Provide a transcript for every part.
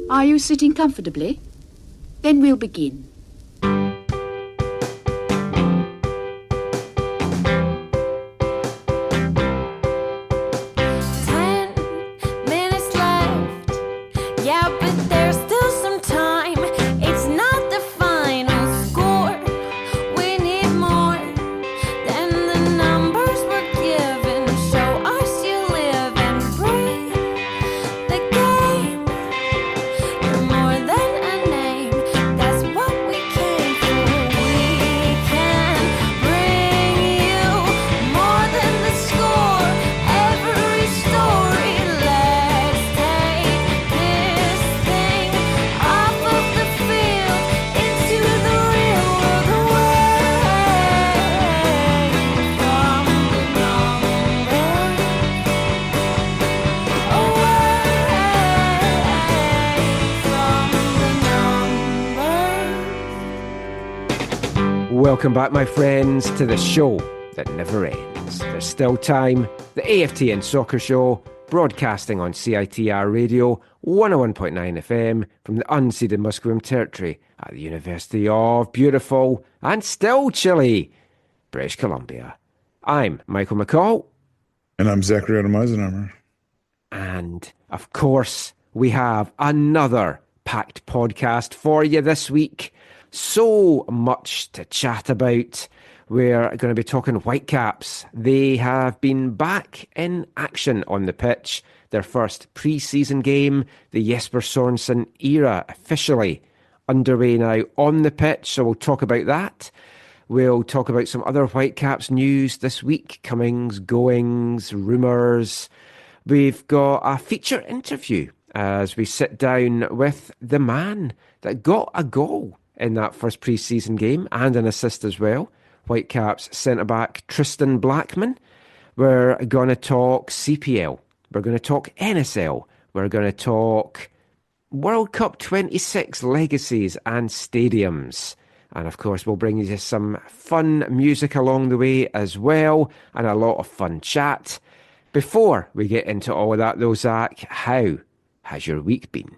Are you sitting comfortably? Then we'll begin. Welcome back, my friends, to the show that never ends. There's still time. The AFTN Soccer Show, broadcasting on CITR Radio, 101.9 FM from the unceded Musqueam Territory at the University of beautiful and still chilly British Columbia. I'm Michael McCall. And I'm Zachary Adam Eisenhammer. And, of course, we have another packed podcast for you this week. So much to chat about. We're going to be talking Whitecaps. They have been back in action on the pitch. Their first pre-season game, the Jesper Sorensen era, officially underway now on the pitch. So we'll talk about that. We'll talk about some other Whitecaps news this week, comings, goings, rumours. We've got a feature interview as we sit down with the man that got a goal in that first pre-season game and an assist as well. Whitecaps centre-back Tristan Blackmon. We're going to talk CPL. We're going to talk NSL. We're going to talk World Cup 26 legacies and stadiums. And of course, we'll bring you some fun music along the way as well, and a lot of fun chat. Before we get into all of that though, Zach, how has your week been?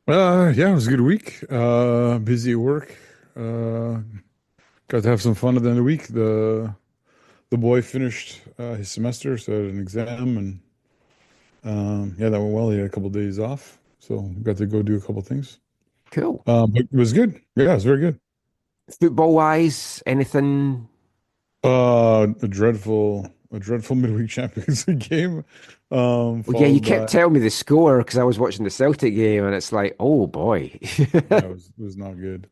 Yeah, it was a good week. Busy at work. Got to have some fun at the end of the week. The boy finished his semester, so had an exam, and that went well. He had a couple of days off, so got to go do a couple of things. Cool. But it was good. Yeah, it was very good. Football-wise, anything? A dreadful midweek Champions League game. Well, yeah, you kept telling me the score because I was watching the Celtic game, and it's like, oh boy. It was not good.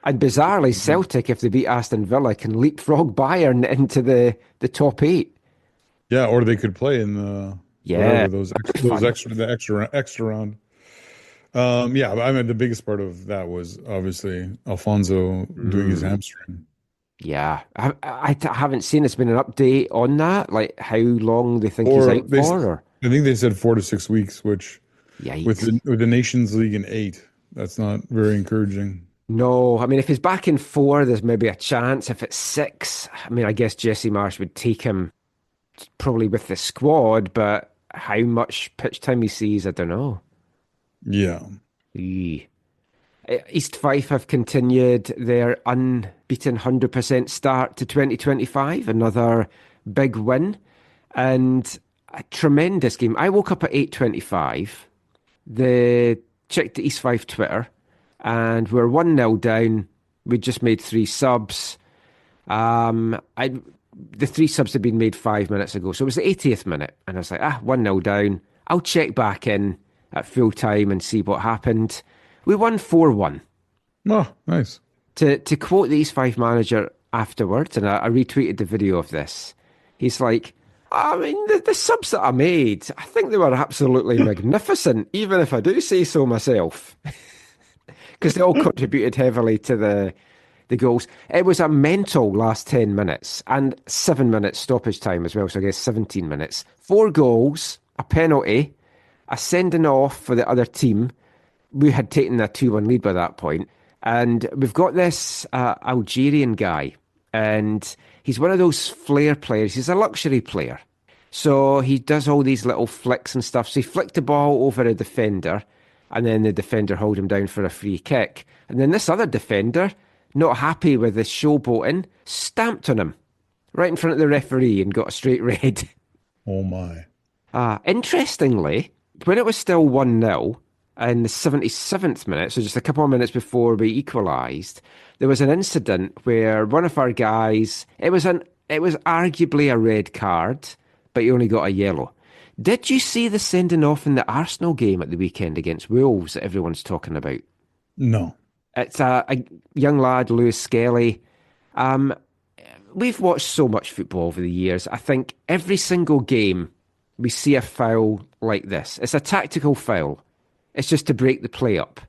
And bizarrely, Celtic, if they beat Aston Villa, can leapfrog Bayern into the top 8. Yeah, or they could play in the extra round. I mean, the biggest part of that was obviously Alfonso doing his hamstring. Yeah, I haven't seen it's been an update on that, like how long they think he's out for. I think they said 4 to 6 weeks, which with the Nations League in 8, that's not very encouraging. No, I mean, if he's back in 4, there's maybe a chance. If it's 6, I mean, I guess Jesse Marsh would take him probably with the squad, but how much pitch time he sees, I don't know. Yeah. East Fife have continued their unbeaten 100% start to 2025, another big win, and a tremendous game. I woke up at 8:25, checked the East Fife Twitter, and we're 1-0 down. We just made 3 subs. The 3 subs had been made 5 minutes ago, so it was the 80th minute, and I was like, 1-0 down. I'll check back in at full time and see what happened. We won 4-1. Oh, nice. To quote the East Fife manager afterwards, and I retweeted the video of this, he's like, I mean, the subs that I made, I think they were absolutely magnificent, even if I do say so myself. Because they all contributed heavily to the goals. It was a mental last 10 minutes and 7 minutes stoppage time as well, so I guess 17 minutes. 4 goals, a penalty, a sending off for the other team. We had taken a 2-1 lead by that point. And we've got this Algerian guy, and he's one of those flair players. He's a luxury player. So he does all these little flicks and stuff. So he flicked the ball over a defender. and then the defender hauled him down for a free kick. And then this other defender, not happy with the showboating, stamped on him right in front of the referee and got a straight red. Oh my. Interestingly, when it was still 1-0 in the 77th minute, so just a couple of minutes before we equalised, there was an incident where one of our guys, it was arguably a red card, but he only got a yellow. Did you see the sending off in the Arsenal game at the weekend against Wolves that everyone's talking about? No. It's a young lad, Lewis Skelly. We've watched so much football over the years. I think every single game we see a foul like this. It's a tactical foul. It's just to break the play up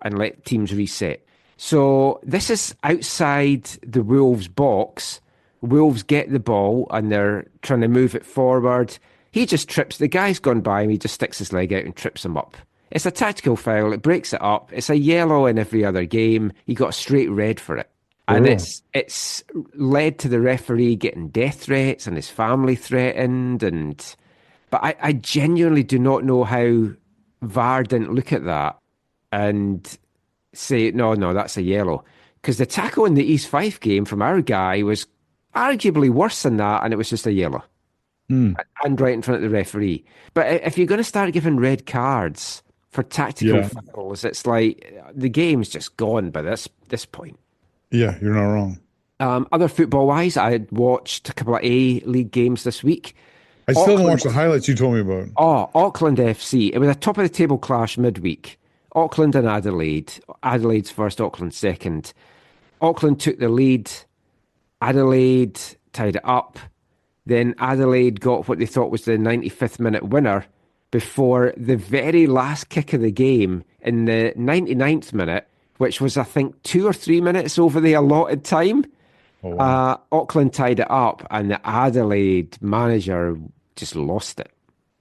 and let teams reset. So this is outside the Wolves box. Wolves get the ball and they're trying to move it forward. He just trips. The guy's gone by him. He just sticks his leg out and trips him up. It's a tactical foul. It breaks it up. It's a yellow in every other game. He got a straight red for it. And it's led to the referee getting death threats and his family threatened. But I genuinely do not know how VAR didn't look at that and say, no, that's a yellow. Because the tackle in the East Fife game from our guy was arguably worse than that, and it was just a yellow. And right in front of the referee. But if you're going to start giving red cards for tactical fouls, it's like the game's just gone by this point. Yeah, you're not wrong. Other football-wise, I watched a couple of A-League games this week. I still haven't watched the highlights you told me about. Oh, Auckland FC. It was a top-of-the-table clash midweek. Auckland and Adelaide. Adelaide's first, Auckland second. Auckland took the lead. Adelaide tied it up. Then Adelaide got what they thought was the 95th minute winner before the very last kick of the game in the 99th minute, which was, I think, 2 or 3 minutes over the allotted time. Oh, wow. Auckland tied it up, and the Adelaide manager just lost it.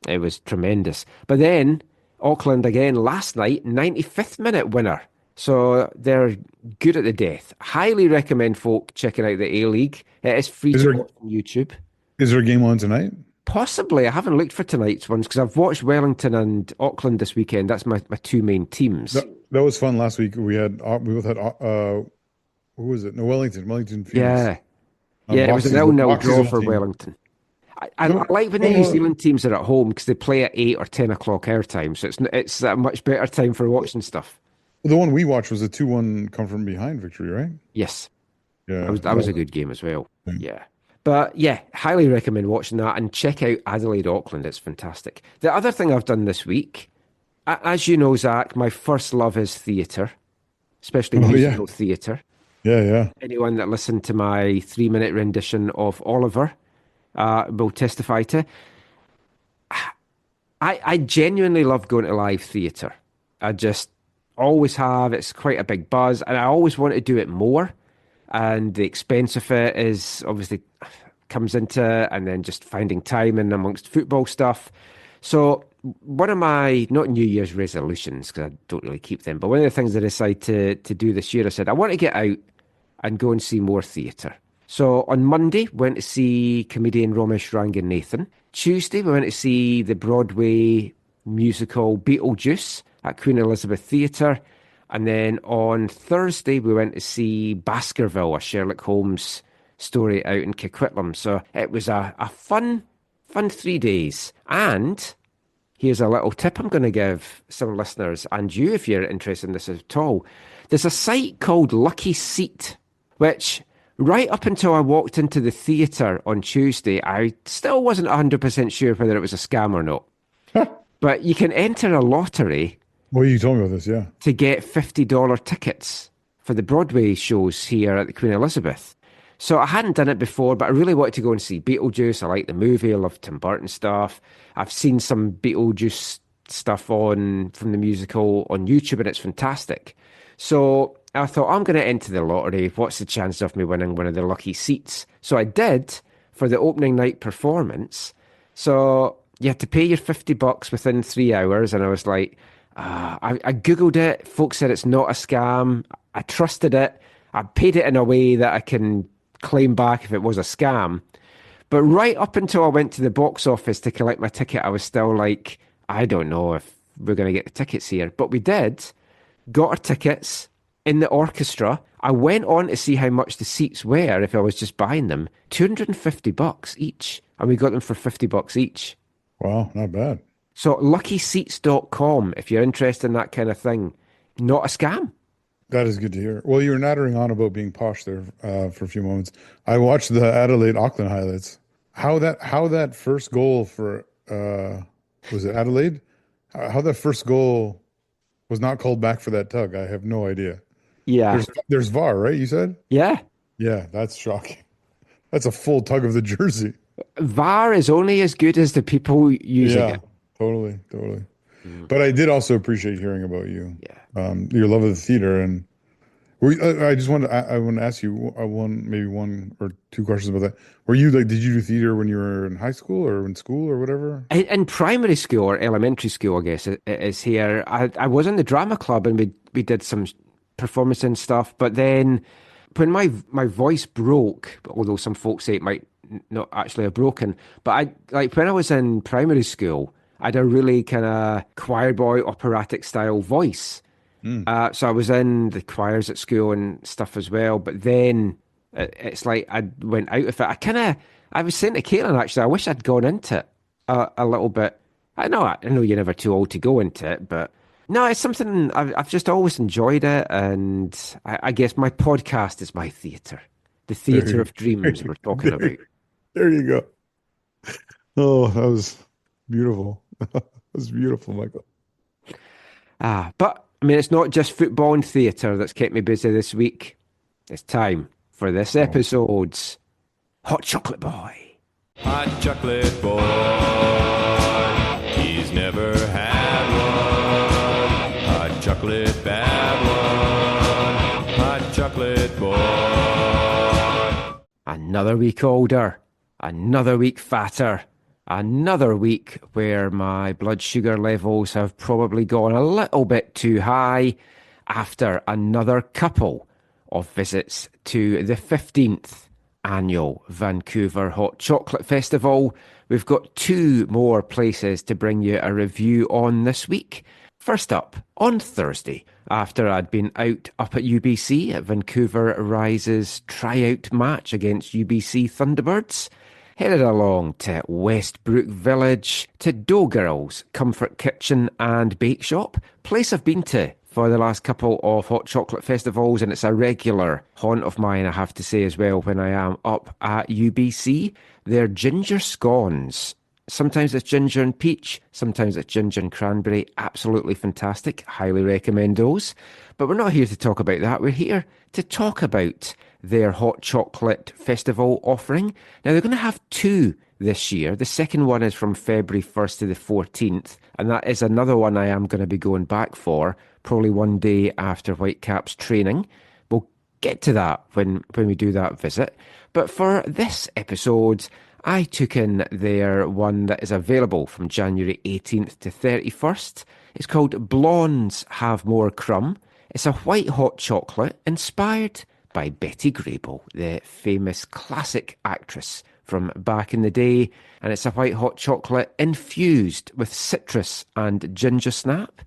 It was tremendous. But then Auckland again last night, 95th minute winner. So they're good at the death. Highly recommend folk checking out the A-League. It is free to watch on YouTube. Is there a game on tonight? Possibly. I haven't looked for tonight's ones because I've watched Wellington and Auckland this weekend. That's my two main teams. That was fun last week. We both had who was it? No, Wellington Phoenix. Yeah. It was a 0-0 draw for Wellington. I like when the New Zealand teams are at home because they play at 8 or 10 o'clock our time, so it's a much better time for watching stuff. Well, the one we watched was a 2-1 come from behind victory, right? Yes. Yeah. That was a good game as well. Yeah. But yeah, highly recommend watching that and check out Adelaide Auckland. It's fantastic. The other thing I've done this week, as you know, Zach, my first love is theatre, especially musical theatre. Yeah. Anyone that listened to my 3-minute rendition of Oliver will testify to. I genuinely love going to live theatre. I just always have. It's quite a big buzz, and I always want to do it more. And the expense of it is obviously comes into, and then just finding time in amongst football stuff. So one of my, not New Year's resolutions, because I don't really keep them, but one of the things I decided to do this year, I said, I want to get out and go and see more theatre. So on Monday, went to see comedian Ramesh Ranganathan. Tuesday, we went to see the Broadway musical Beetlejuice at Queen Elizabeth Theatre. And then on Thursday, we went to see Baskerville, a Sherlock Holmes story out in Coquitlam. So it was a fun 3 days. And here's a little tip I'm going to give some listeners, and you, if you're interested in this at all. There's a site called Lucky Seat, which right up until I walked into the theatre on Tuesday, I still wasn't 100% sure whether it was a scam or not. But you can enter a lottery. Well, you told me about this, yeah. To get $50 tickets for the Broadway shows here at the Queen Elizabeth. So I hadn't done it before, but I really wanted to go and see Beetlejuice. I like the movie. I love Tim Burton stuff. I've seen some Beetlejuice stuff from the musical on YouTube, and it's fantastic. So I thought, I'm going to enter the lottery. What's the chance of me winning one of the lucky seats? So I did for the opening night performance. So you had to pay your $50 within 3 hours, and I was like, I Googled it. Folks said it's not a scam. I trusted it. I paid it in a way that I can claim back if it was a scam. But right up until I went to the box office to collect my ticket, I was still like, I don't know if we're going to get the tickets here. But we did, got our tickets in the orchestra. I went on to see how much the seats were if I was just buying them. $250 each. And we got them for $50 each. Wow, not bad. So luckyseats.com, if you're interested in that kind of thing. Not a scam. That is good to hear. Well, you were nattering on about being posh there for a few moments. I watched the Adelaide Auckland highlights. How that first goal for was it Adelaide? How that first goal was not called back for that tug? I have no idea. Yeah. There's VAR, right? You said? Yeah. Yeah, that's shocking. That's a full tug of the jersey. VAR is only as good as the people using it. Totally. But I did also appreciate hearing about you. Yeah. Your love of the theater, and I want to ask you one or two questions about that. Were you did you do theater when you were in high school or in school or whatever? In primary school or elementary school, I guess it is here. I was in the drama club and we did some performance and stuff. But then when my voice broke, although some folks say it might not actually have broken, but when I was in primary school, I had a really kind of choir boy operatic style voice. So I was in the choirs at school and stuff as well. But then it's like I went out of it. I was saying to Caitlin, actually, I wish I'd gone into it a little bit. I know you're never too old to go into it, but no, it's something I've just always enjoyed it. And I guess my podcast is my theatre. The theatre of dreams we're talking about. There you go. Oh, that was beautiful. That was beautiful, Michael. But I mean, it's not just football and theatre that's kept me busy this week. It's time for this episode's Hot Chocolate Boy. Hot chocolate boy, he's never had one. Hot chocolate bad one, hot chocolate boy. Another week older, another week fatter, another week where my blood sugar levels have probably gone a little bit too high after another couple of visits to the 15th annual Vancouver Hot Chocolate Festival. We've got two more places to bring you a review on this week. First up, on Thursday, after I'd been up at UBC at Vancouver Rise's tryout match against UBC Thunderbirds, headed along to Westbrook Village, to Dough Girl's Comfort Kitchen and Bake Shop, place I've been to for the last couple of hot chocolate festivals, and it's a regular haunt of mine, I have to say as well, when I am up at UBC. Their ginger scones. Sometimes it's ginger and peach, sometimes it's ginger and cranberry. Absolutely fantastic. Highly recommend those. But we're not here to talk about that. We're here to talk about their hot chocolate festival offering. Now, they're going to have two this year. The second one is from February 1st to the 14th, and that is another one I am going to be going back for, probably one day after Whitecaps training. We'll get to that when we do that visit. But for this episode, I took in their one that is available from January 18th to 31st. It's called Blondes Have More Crumb. It's a white hot chocolate inspired by Betty Grable, the famous classic actress from back in the day. And it's a white hot chocolate infused with citrus and ginger snap.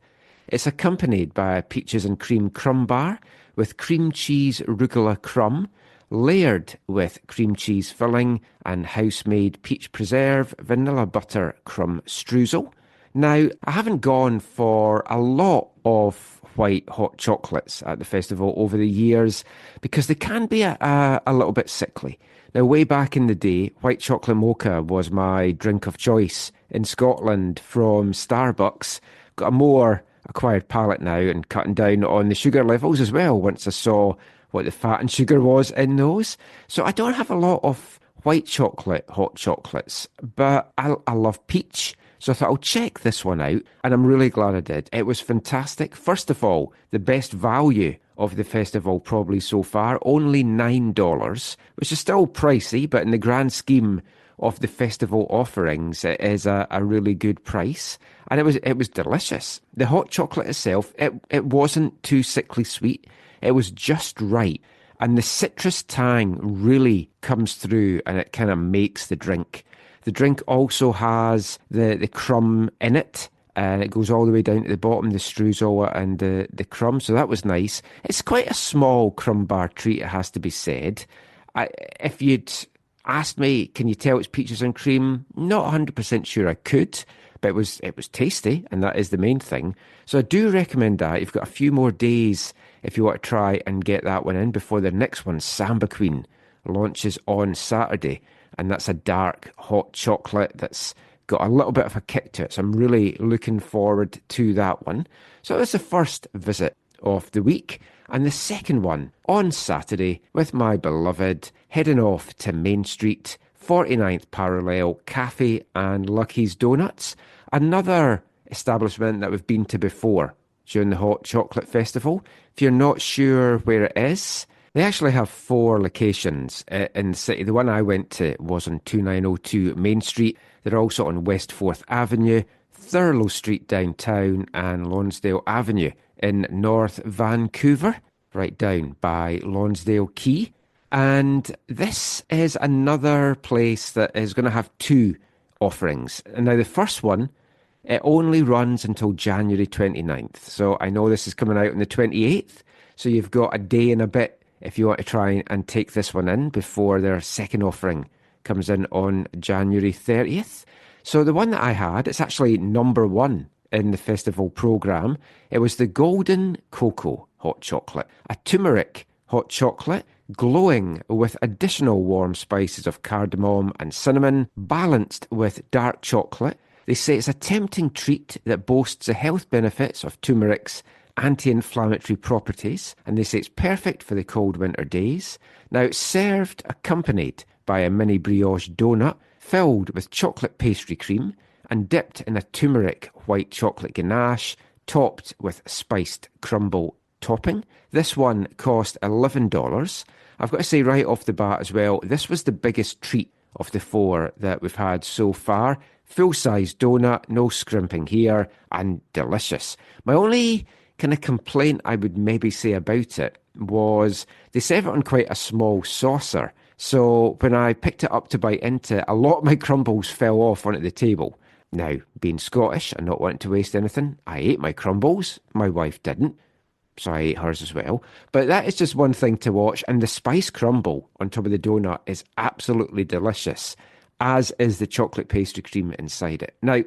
It's accompanied by a peaches and cream crumb bar with cream cheese arugula crumb, layered with cream cheese filling and house-made peach preserve, vanilla butter crumb streusel. Now, I haven't gone for a lot of white hot chocolates at the festival over the years because they can be a little bit sickly. Now, way back in the day, white chocolate mocha was my drink of choice in Scotland from Starbucks. Got a more acquired palate now and cutting down on the sugar levels as well once I saw what the fat and sugar was in those. So I don't have a lot of white chocolate hot chocolates, but I love peach. So I thought I'll check this one out, and I'm really glad I did. It was fantastic. First of all, the best value of the festival probably so far, only $9, which is still pricey, but in the grand scheme of the festival offerings, it is a really good price. And it was delicious. The hot chocolate itself, it wasn't too sickly sweet. It was just right. And the citrus tang really comes through and it kind of makes the drink. The drink also has the crumb in it, and it goes all the way down to the bottom, the streusel and the crumb. So that was nice. It's quite a small crumb bar treat, it has to be said. If you'd asked me, can you tell it's peaches and cream? Not 100% sure I could, but it was tasty, and that is the main thing. So I do recommend that. You've got a few more days if you want to try and get that one in before the next one, Samba Queen, launches on Saturday. And that's a dark hot chocolate that's got a little bit of a kick to it. So I'm really looking forward to that one. So that's the first visit of the week. And the second one on Saturday with my beloved, heading off to Main Street, 49th Parallel Cafe and Lucky's Donuts. Another establishment that we've been to before during the Hot Chocolate Festival. If you're not sure where it is, they actually have 4 locations in the city. The one I went to was on 2902 Main Street. They're also on West 4th Avenue, Thurlow Street downtown, and Lonsdale Avenue in North Vancouver, right down by Lonsdale Quay. And this is another place that is going to have 2 offerings. And now the first one, it only runs until January 29th. So I know this is coming out on the 28th. So you've got a day and a bit if you want to try and take this one in before their second offering comes in on January 30th. So the one that I had, it's actually number 1 in the festival programme. It was the Golden Cocoa Hot Chocolate, a turmeric hot chocolate, glowing with additional warm spices of cardamom and cinnamon, balanced with dark chocolate. They say it's a tempting treat that boasts the health benefits of turmeric's anti-inflammatory properties, and they say it's perfect for the cold winter days. Now, it's served accompanied by a mini brioche donut filled with chocolate pastry cream and dipped in a turmeric white chocolate ganache topped with spiced crumble topping. This one cost $11. I've got to say right off the bat as well, this was the biggest treat of the 4 that we've had so far. Full-size donut, no scrimping here, and delicious. My only kind of complaint I would maybe say about it was they serve it on quite a small saucer. So when I picked it up to bite into it, a lot of my crumbles fell off onto the table. Now, being Scottish and not wanting to waste anything, I ate my crumbles. My wife didn't, so I ate hers as well. But that is just one thing to watch. And the spice crumble on top of the donut is absolutely delicious, as is the chocolate pastry cream inside it. Now,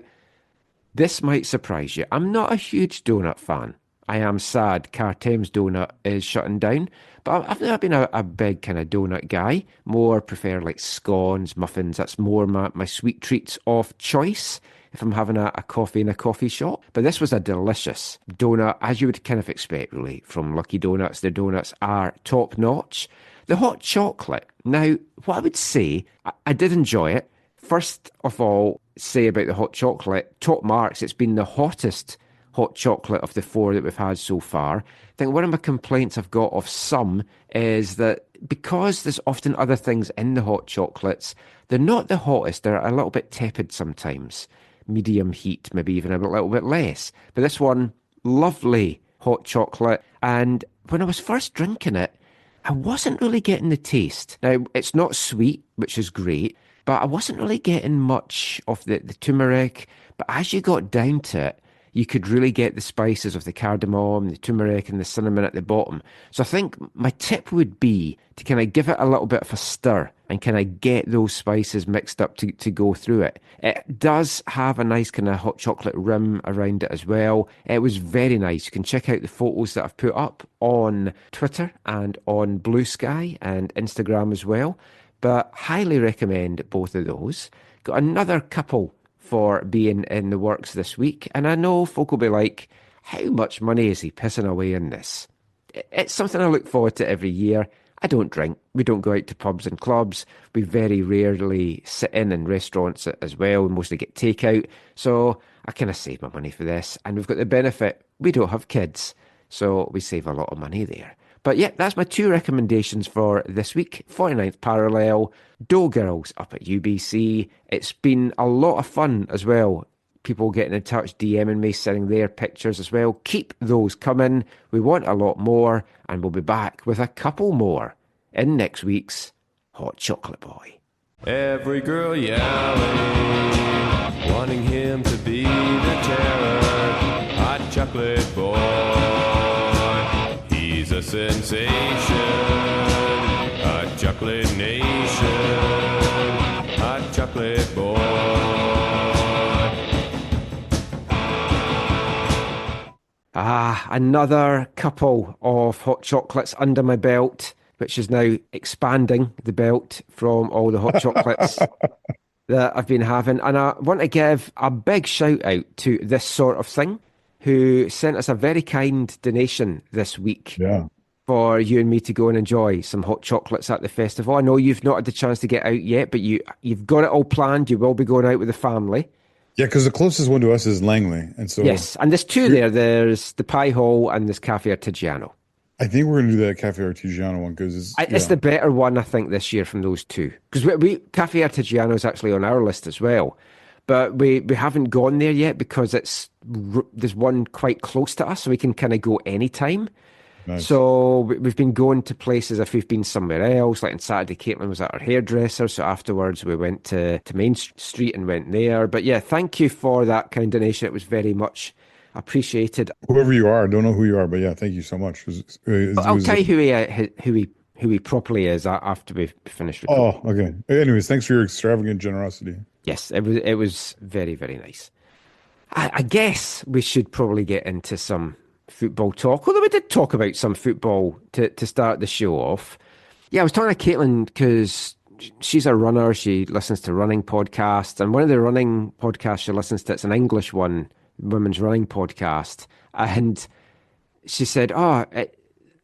this might surprise you. I'm not a huge donut fan. I am sad Cartem's donut is shutting down, but I've never been a big kind of donut guy. More prefer like scones, muffins. That's more my sweet treats of choice if I'm having a coffee in a coffee shop. But this was a delicious donut, as you would kind of expect really from Lucky Donuts. Their donuts are top notch. The hot chocolate. Now, what I would say, I did enjoy it. First of all, say about the hot chocolate, top marks, it's been the hottest hot chocolate of the 4 that we've had so far. I think one of my complaints I've got of some is that because there's often other things in the hot chocolates, they're not the hottest. They're a little bit tepid sometimes. Medium heat, maybe even a little bit less. But this one, lovely hot chocolate. And when I was first drinking it, I wasn't really getting the taste. Now, it's not sweet, which is great, but I wasn't really getting much of the turmeric. But as you got down to it, you could really get the spices of the cardamom, the turmeric and the cinnamon at the bottom. So I think my tip would be to kind of give it a little bit of a stir and kind of get those spices mixed up to go through it. It does have a nice kind of hot chocolate rim around it as well. It was very nice. You can check out the photos that I've put up on Twitter and on Blue Sky and Instagram as well. But highly recommend both of those. Got another couple for being in the works this week, and I know folk will be like, how much money is he pissing away in this? It's something I look forward to every year. I don't drink. We don't go out to pubs and clubs. We very rarely sit in restaurants as well. We mostly get takeout. So I kind of save my money for this. And we've got the benefit, we don't have kids. So we save a lot of money there. But yeah, that's my 2 recommendations for this week. 49th Parallel, Dough Girls up at UBC. It's been a lot of fun as well. People getting in touch, DMing me, sending their pictures as well. Keep those coming. We want a lot more, and we'll be back with a couple more in next week's Hot Chocolate Boy. Every girl yelling, wanting him him to be the terror. Hot chocolate boy, he's a sensation. Hot chocolate nation, hot chocolate boy. Another couple of hot chocolates under my belt, which is now expanding the belt from all the hot chocolates that I've been having. And I want to give a big shout out to This Sort of Thing, who sent us a very kind donation this week for you and me to go and enjoy some hot chocolates at the festival. I know you've not had the chance to get out yet, but you've got it all planned. You will be going out with the family. Yeah, because the closest one to us is Langley. And so yes, and there's two there. There's the Pie Hole and there's Cafe Artigiano. I think we're going to do that Cafe Artigiano one because it's the better one, I think, this year from those two. Because Cafe Artigiano is actually on our list as well. But we haven't gone there yet because there's one quite close to us, so we can kind of go anytime. Nice. So we've been going to places if we've been somewhere else. Like on Saturday, Caitlin was at her hairdresser, so afterwards we went to Main Street and went there. But yeah, thank you for that kind of donation. It was very much appreciated. Whoever you are, I don't know who you are, but yeah, thank you so much. I'll tell you who he properly is after we finish recording. Oh, okay. Anyways, thanks for your extravagant generosity. Yes, it was very, very nice. I guess we should probably get into some football talk, although we did talk about some football to start the show off. Yeah, I was talking to Caitlin because she's a runner. She listens to running podcasts, and one of the running podcasts she listens to, it's an English one, women's running podcast, and she said,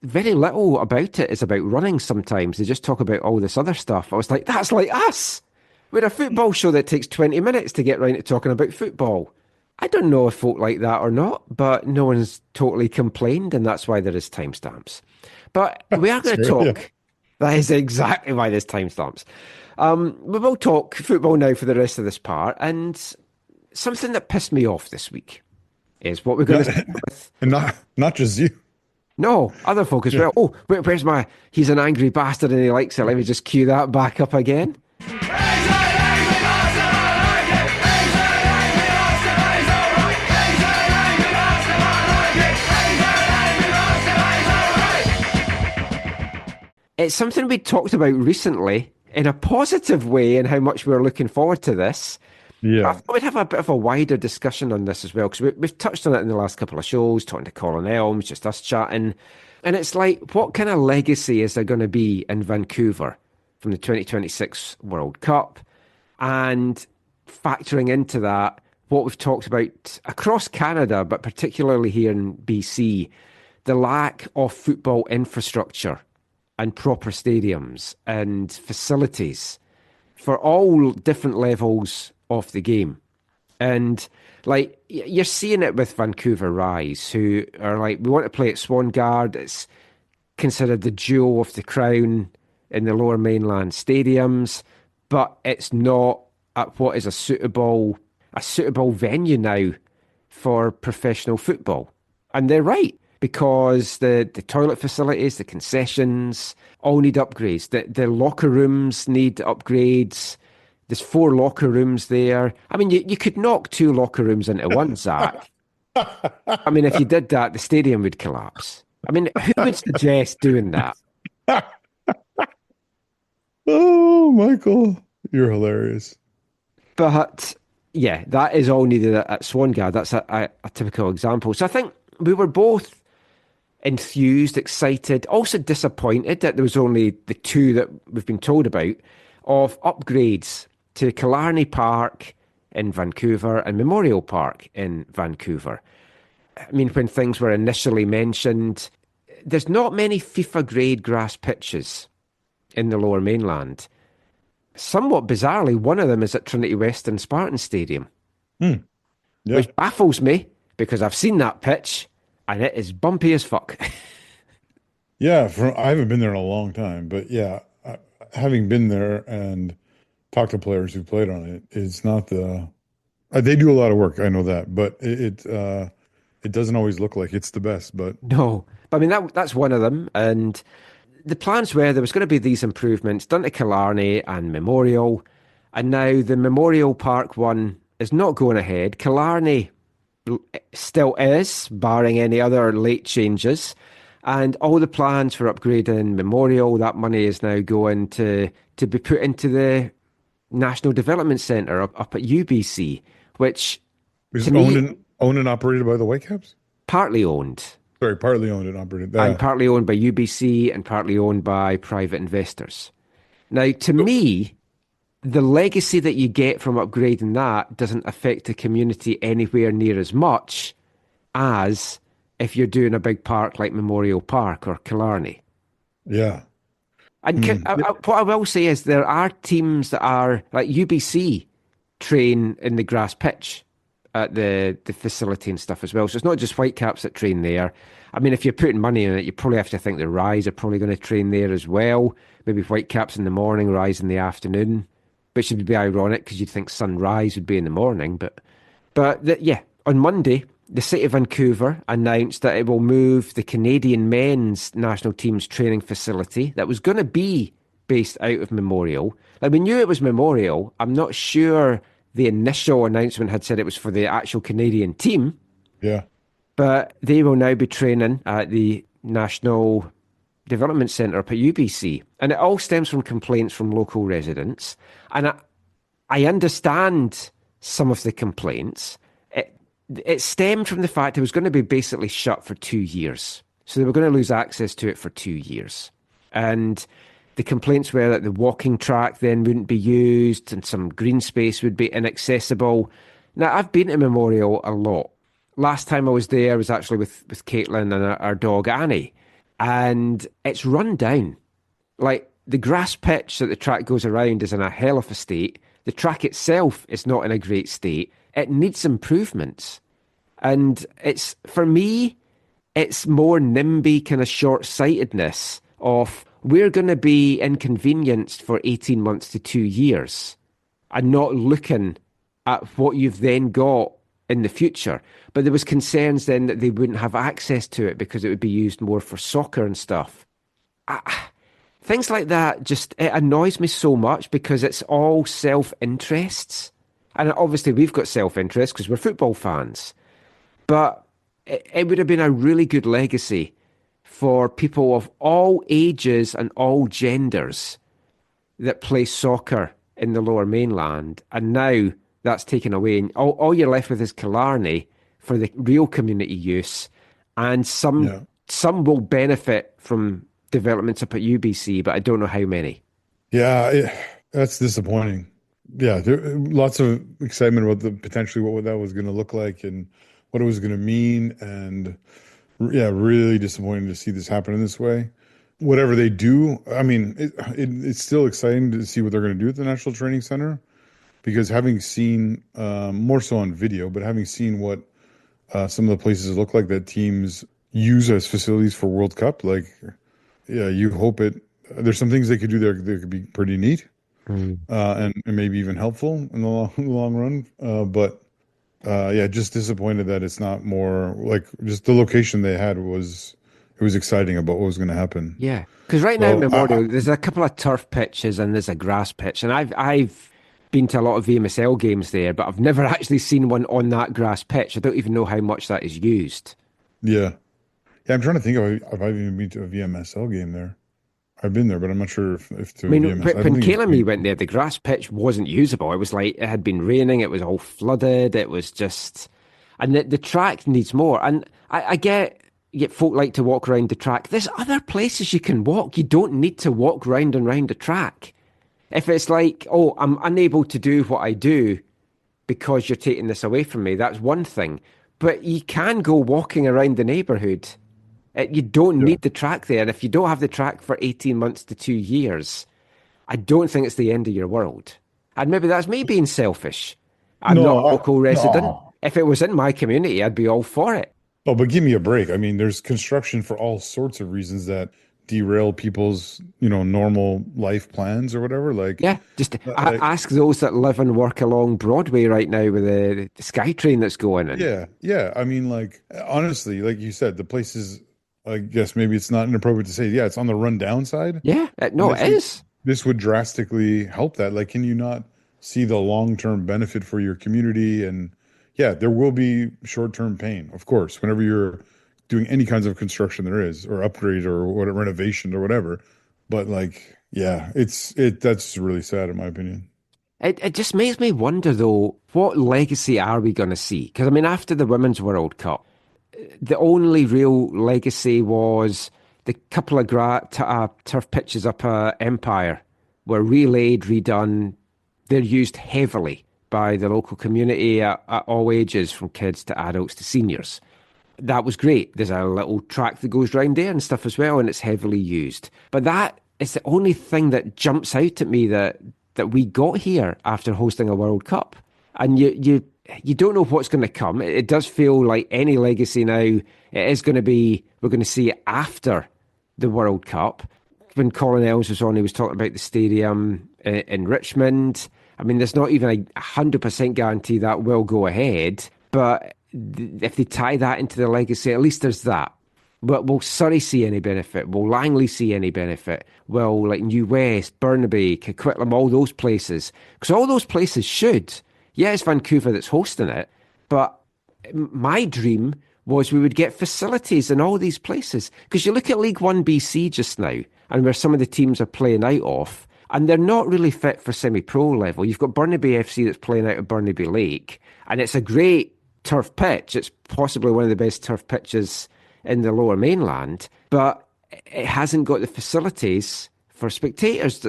very little about it is about running sometimes. They just talk about all this other stuff. I was like, that's like us. We're a football show that takes 20 minutes to get round to talking about football. I don't know if folk like that or not, but no one's totally complained, and that's why there is timestamps. But we are going to talk. Yeah. That is exactly why there's timestamps. We will talk football now for the rest of this part, and something that pissed me off this week is what we're going to start with. And not just you. No, other folk as well. Oh, where's he's an angry bastard and he likes it. Let me just cue that back up again. It's something we talked about recently in a positive way and how much we're looking forward to this. Yeah. I thought we'd have a bit of a wider discussion on this as well, because we've touched on it in the last couple of shows, talking to Colin Elms, just us chatting. And it's like, what kind of legacy is there going to be in Vancouver from the 2026 World Cup? And factoring into that, what we've talked about across Canada, but particularly here in BC, the lack of football infrastructure and proper stadiums and facilities for all different levels of the game. And like, you're seeing it with Vancouver Rise, who are like, we want to play at Swangard. It's considered the jewel of the crown in the Lower Mainland stadiums, but it's not at what is a suitable venue now for professional football. And they're right, because the toilet facilities, the concessions, all need upgrades. The locker rooms need upgrades. There's 4 locker rooms there. I mean, you could knock 2 locker rooms into one, Zach. I mean, if you did that, the stadium would collapse. I mean, who would suggest doing that? Oh, Michael, you're hilarious. But yeah, that is all needed at Swangard. That's a typical example. So I think we were both enthused, excited, also disappointed that there was only the 2 that we've been told about of upgrades to Killarney Park in Vancouver and Memorial Park in Vancouver. I mean, when things were initially mentioned, there's not many FIFA grade grass pitches in the Lower Mainland. Somewhat bizarrely, one of them is at Trinity Western Spartan Stadium, which baffles me because I've seen that pitch and it is bumpy as fuck. Yeah, I haven't been there in a long time, but yeah, having been there and talked to players who played on it, it's not they do a lot of work, I know that, but it doesn't always look like it's the best. But no, but I mean that's one of them, and the plans were there was going to be these improvements done to Killarney and Memorial, and now the Memorial Park one is not going ahead. Killarney still is, barring any other late changes. And all the plans for upgrading Memorial, that money is now going to be put into the National Development Centre up at UBC, which Is to me, owned and operated by the Whitecaps? partly owned. Sorry, partly owned and operated. And partly owned by UBC and partly owned by private investors. Now, to me, the legacy that you get from upgrading that doesn't affect the community anywhere near as much as if you're doing a big park like Memorial Park or Killarney. Yeah. And what I will say is there are teams that are, like UBC, train in the grass pitch at the facility and stuff as well. So it's not just Whitecaps that train there. I mean, if you're putting money in it, you probably have to think the Rise are probably going to train there as well. Maybe Whitecaps in the morning, Rise in the afternoon. Which would be ironic because you'd think sunrise would be in the morning. But yeah, on Monday, the City of Vancouver announced that it will move the Canadian men's national team's training facility that was going to be based out of Memorial. Like, we knew it was Memorial. I'm not sure the initial announcement had said it was for the actual Canadian team. Yeah. But they will now be training at the National Development Centre up at UBC. And it all stems from complaints from local residents. And I understand some of the complaints. It stemmed from the fact it was going to be basically shut for 2 years. So they were going to lose access to it for 2 years. And the complaints were that the walking track then wouldn't be used and some green space would be inaccessible. Now, I've been to Memorial a lot. Last time I was there was actually with Caitlin and our dog Annie. And it's run down. Like, the grass pitch that the track goes around is in a hell of a state. The track itself is not in a great state. It needs improvements. And it's, for me, it's more NIMBY kind of short-sightedness of we're going to be inconvenienced for 18 months to 2 years and not looking at what you've then got in the future. But there was concerns then that they wouldn't have access to it because it would be used more for soccer and stuff. Things like that just, it annoys me so much because it's all self-interests. And obviously we've got self-interest because we're football fans. But it would have been a really good legacy for people of all ages and all genders that play soccer in the Lower Mainland. And now that's taken away. And all you're left with is Killarney for the real community use. And some will benefit from developments up at UBC, but I don't know how many. Yeah, that's disappointing. Yeah, lots of excitement about potentially what that was going to look like and what it was going to mean. And yeah, really disappointing to see this happen in this way. Whatever they do, I mean, it's still exciting to see what they're going to do at the National Training Center, because having seen, more so on video, but having seen what some of the places look like that teams use as facilities for World Cup, like, yeah, you hope there's some things they could do there that could be pretty neat. And maybe even helpful in the long run. But just disappointed that it's not more like just the location they had was exciting about what was going to happen. Yeah, because right now in Memorial, there's a couple of turf pitches and there's a grass pitch, and I've been to a lot of VMSL games there, but I've never actually seen one on that grass pitch. I don't even know how much that is used. Yeah, I'm trying to think if I've even been to a VMSL game there. I've been there, but I'm not sure if to when Caitlin and me went there, the grass pitch wasn't usable. It was like it had been raining. It was all flooded. It was just, and the track needs more. And I get folk like to walk around the track. There's other places you can walk. You don't need to walk round and round the track. If it's like, oh, I'm unable to do what I do because you're taking this away from me, that's one thing. But you can go walking around the neighbourhood. You don't need the track there. And if you don't have the track for 18 months to 2 years, I don't think it's the end of your world. And maybe that's me being selfish. I'm not a local resident. No. If it was in my community, I'd be all for it. Oh, but give me a break. I mean, there's construction for all sorts of reasons that derail people's, normal life plans or whatever. Like, yeah, just ask those that live and work along Broadway right now with the SkyTrain that's going in. Yeah. I mean, like, honestly, like you said, the places, I guess maybe it's not inappropriate to say, it's on the rundown side. Yeah, no, it is. This would drastically help that. Like, can you not see the long-term benefit for your community. And yeah, there will be short-term pain, of course, whenever you're doing any kinds of construction there is, or upgrade or whatever, renovation or whatever. But like, yeah, that's really sad in my opinion. It just makes me wonder, though, what legacy are we going to see? Because, I mean, after the Women's World Cup, the only real legacy was the couple of turf pitches up Empire were relaid, redone. They're used heavily by the local community at all ages, from kids to adults to seniors. That was great. There's a little track that goes round there and stuff as well, and it's heavily used. But that is the only thing that jumps out at me that we got here after hosting a World Cup. And you don't know what's going to come. It does feel like any legacy now, it is going to be, we're going to see it after the World Cup. When Colin Els was on, he was talking about the stadium in Richmond. I mean, there's not even a 100% guarantee that will go ahead. But if they tie that into the legacy, at least there's that. But will Surrey see any benefit? Will Langley see any benefit? Will like New West, Burnaby, Coquitlam, all those places? Because all those places should. Yeah, it's Vancouver that's hosting it. But my dream was we would get facilities in all these places. Because you look at League One BC just now, and where some of the teams are playing out of, and they're not really fit for semi-pro level. You've got Burnaby FC that's playing out of Burnaby Lake, and it's a great turf pitch. It's possibly one of the best turf pitches in the Lower Mainland, but it hasn't got the facilities for spectators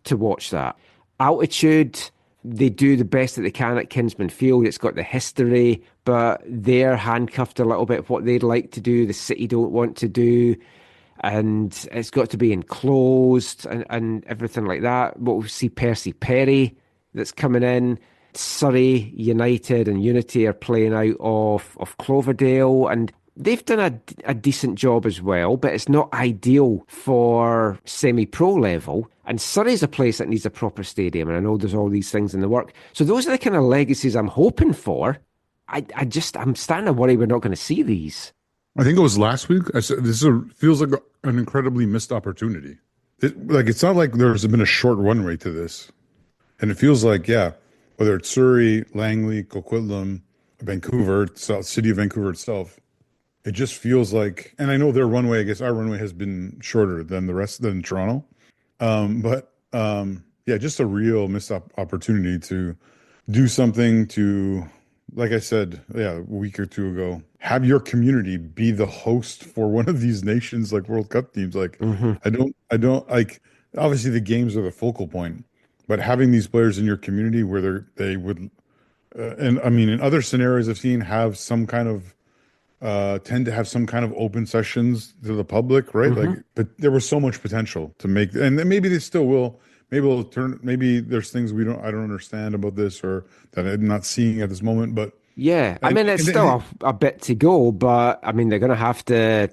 to watch that. Altitude, they do the best that they can at Kinsman Field. It's got the history, but they're handcuffed a little bit what they'd like to do, the city don't want to do, and it's got to be enclosed and everything like that. But we'll see Percy Perry that's coming in. Surrey United and Unity are playing out of Cloverdale, and they've done a decent job as well, but it's not ideal for semi-pro level. And Surrey's a place that needs a proper stadium, and I know there's all these things in the work. So those are the kind of legacies I'm hoping for. I'm starting to worry we're not going to see these. I think it was last week. I said feels like an incredibly missed opportunity. It's not like there's been a short runway to this, and it feels like, yeah, whether it's Surrey, Langley, Coquitlam, Vancouver, city of Vancouver itself, it just feels like, and I know their runway, I guess our runway has been shorter than Toronto, but just a real missed opportunity to do something to, like I said, a week or two ago, have your community be the host for one of these nations like World Cup teams. Like, I don't like, obviously the games are the focal point, but having these players in your community where they would, and I mean, in other scenarios I've seen have some kind of, tend to have some kind of open sessions to the public, right? Like, but there was so much potential to make, and maybe they still will. Maybe there's things I don't understand about this, or that I'm not seeing at this moment. But yeah, I mean, it's still a bit to go, but I mean, they're going to have to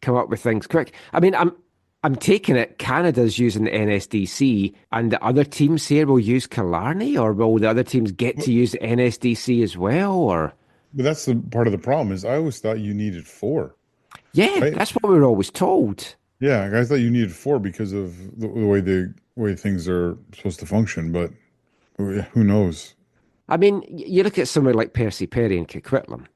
come up with things quick. I mean, I'm taking it Canada's using the NSDC, and the other teams here will use Killarney, or will the other teams get to use the NSDC as well, or? But that's the part of the problem is I always thought you needed 4. Yeah, right? That's what we were always told. Yeah, I thought you needed 4 because of the way things are supposed to function, but who knows? I mean, you look at somewhere like Percy Perry and Coquitlam.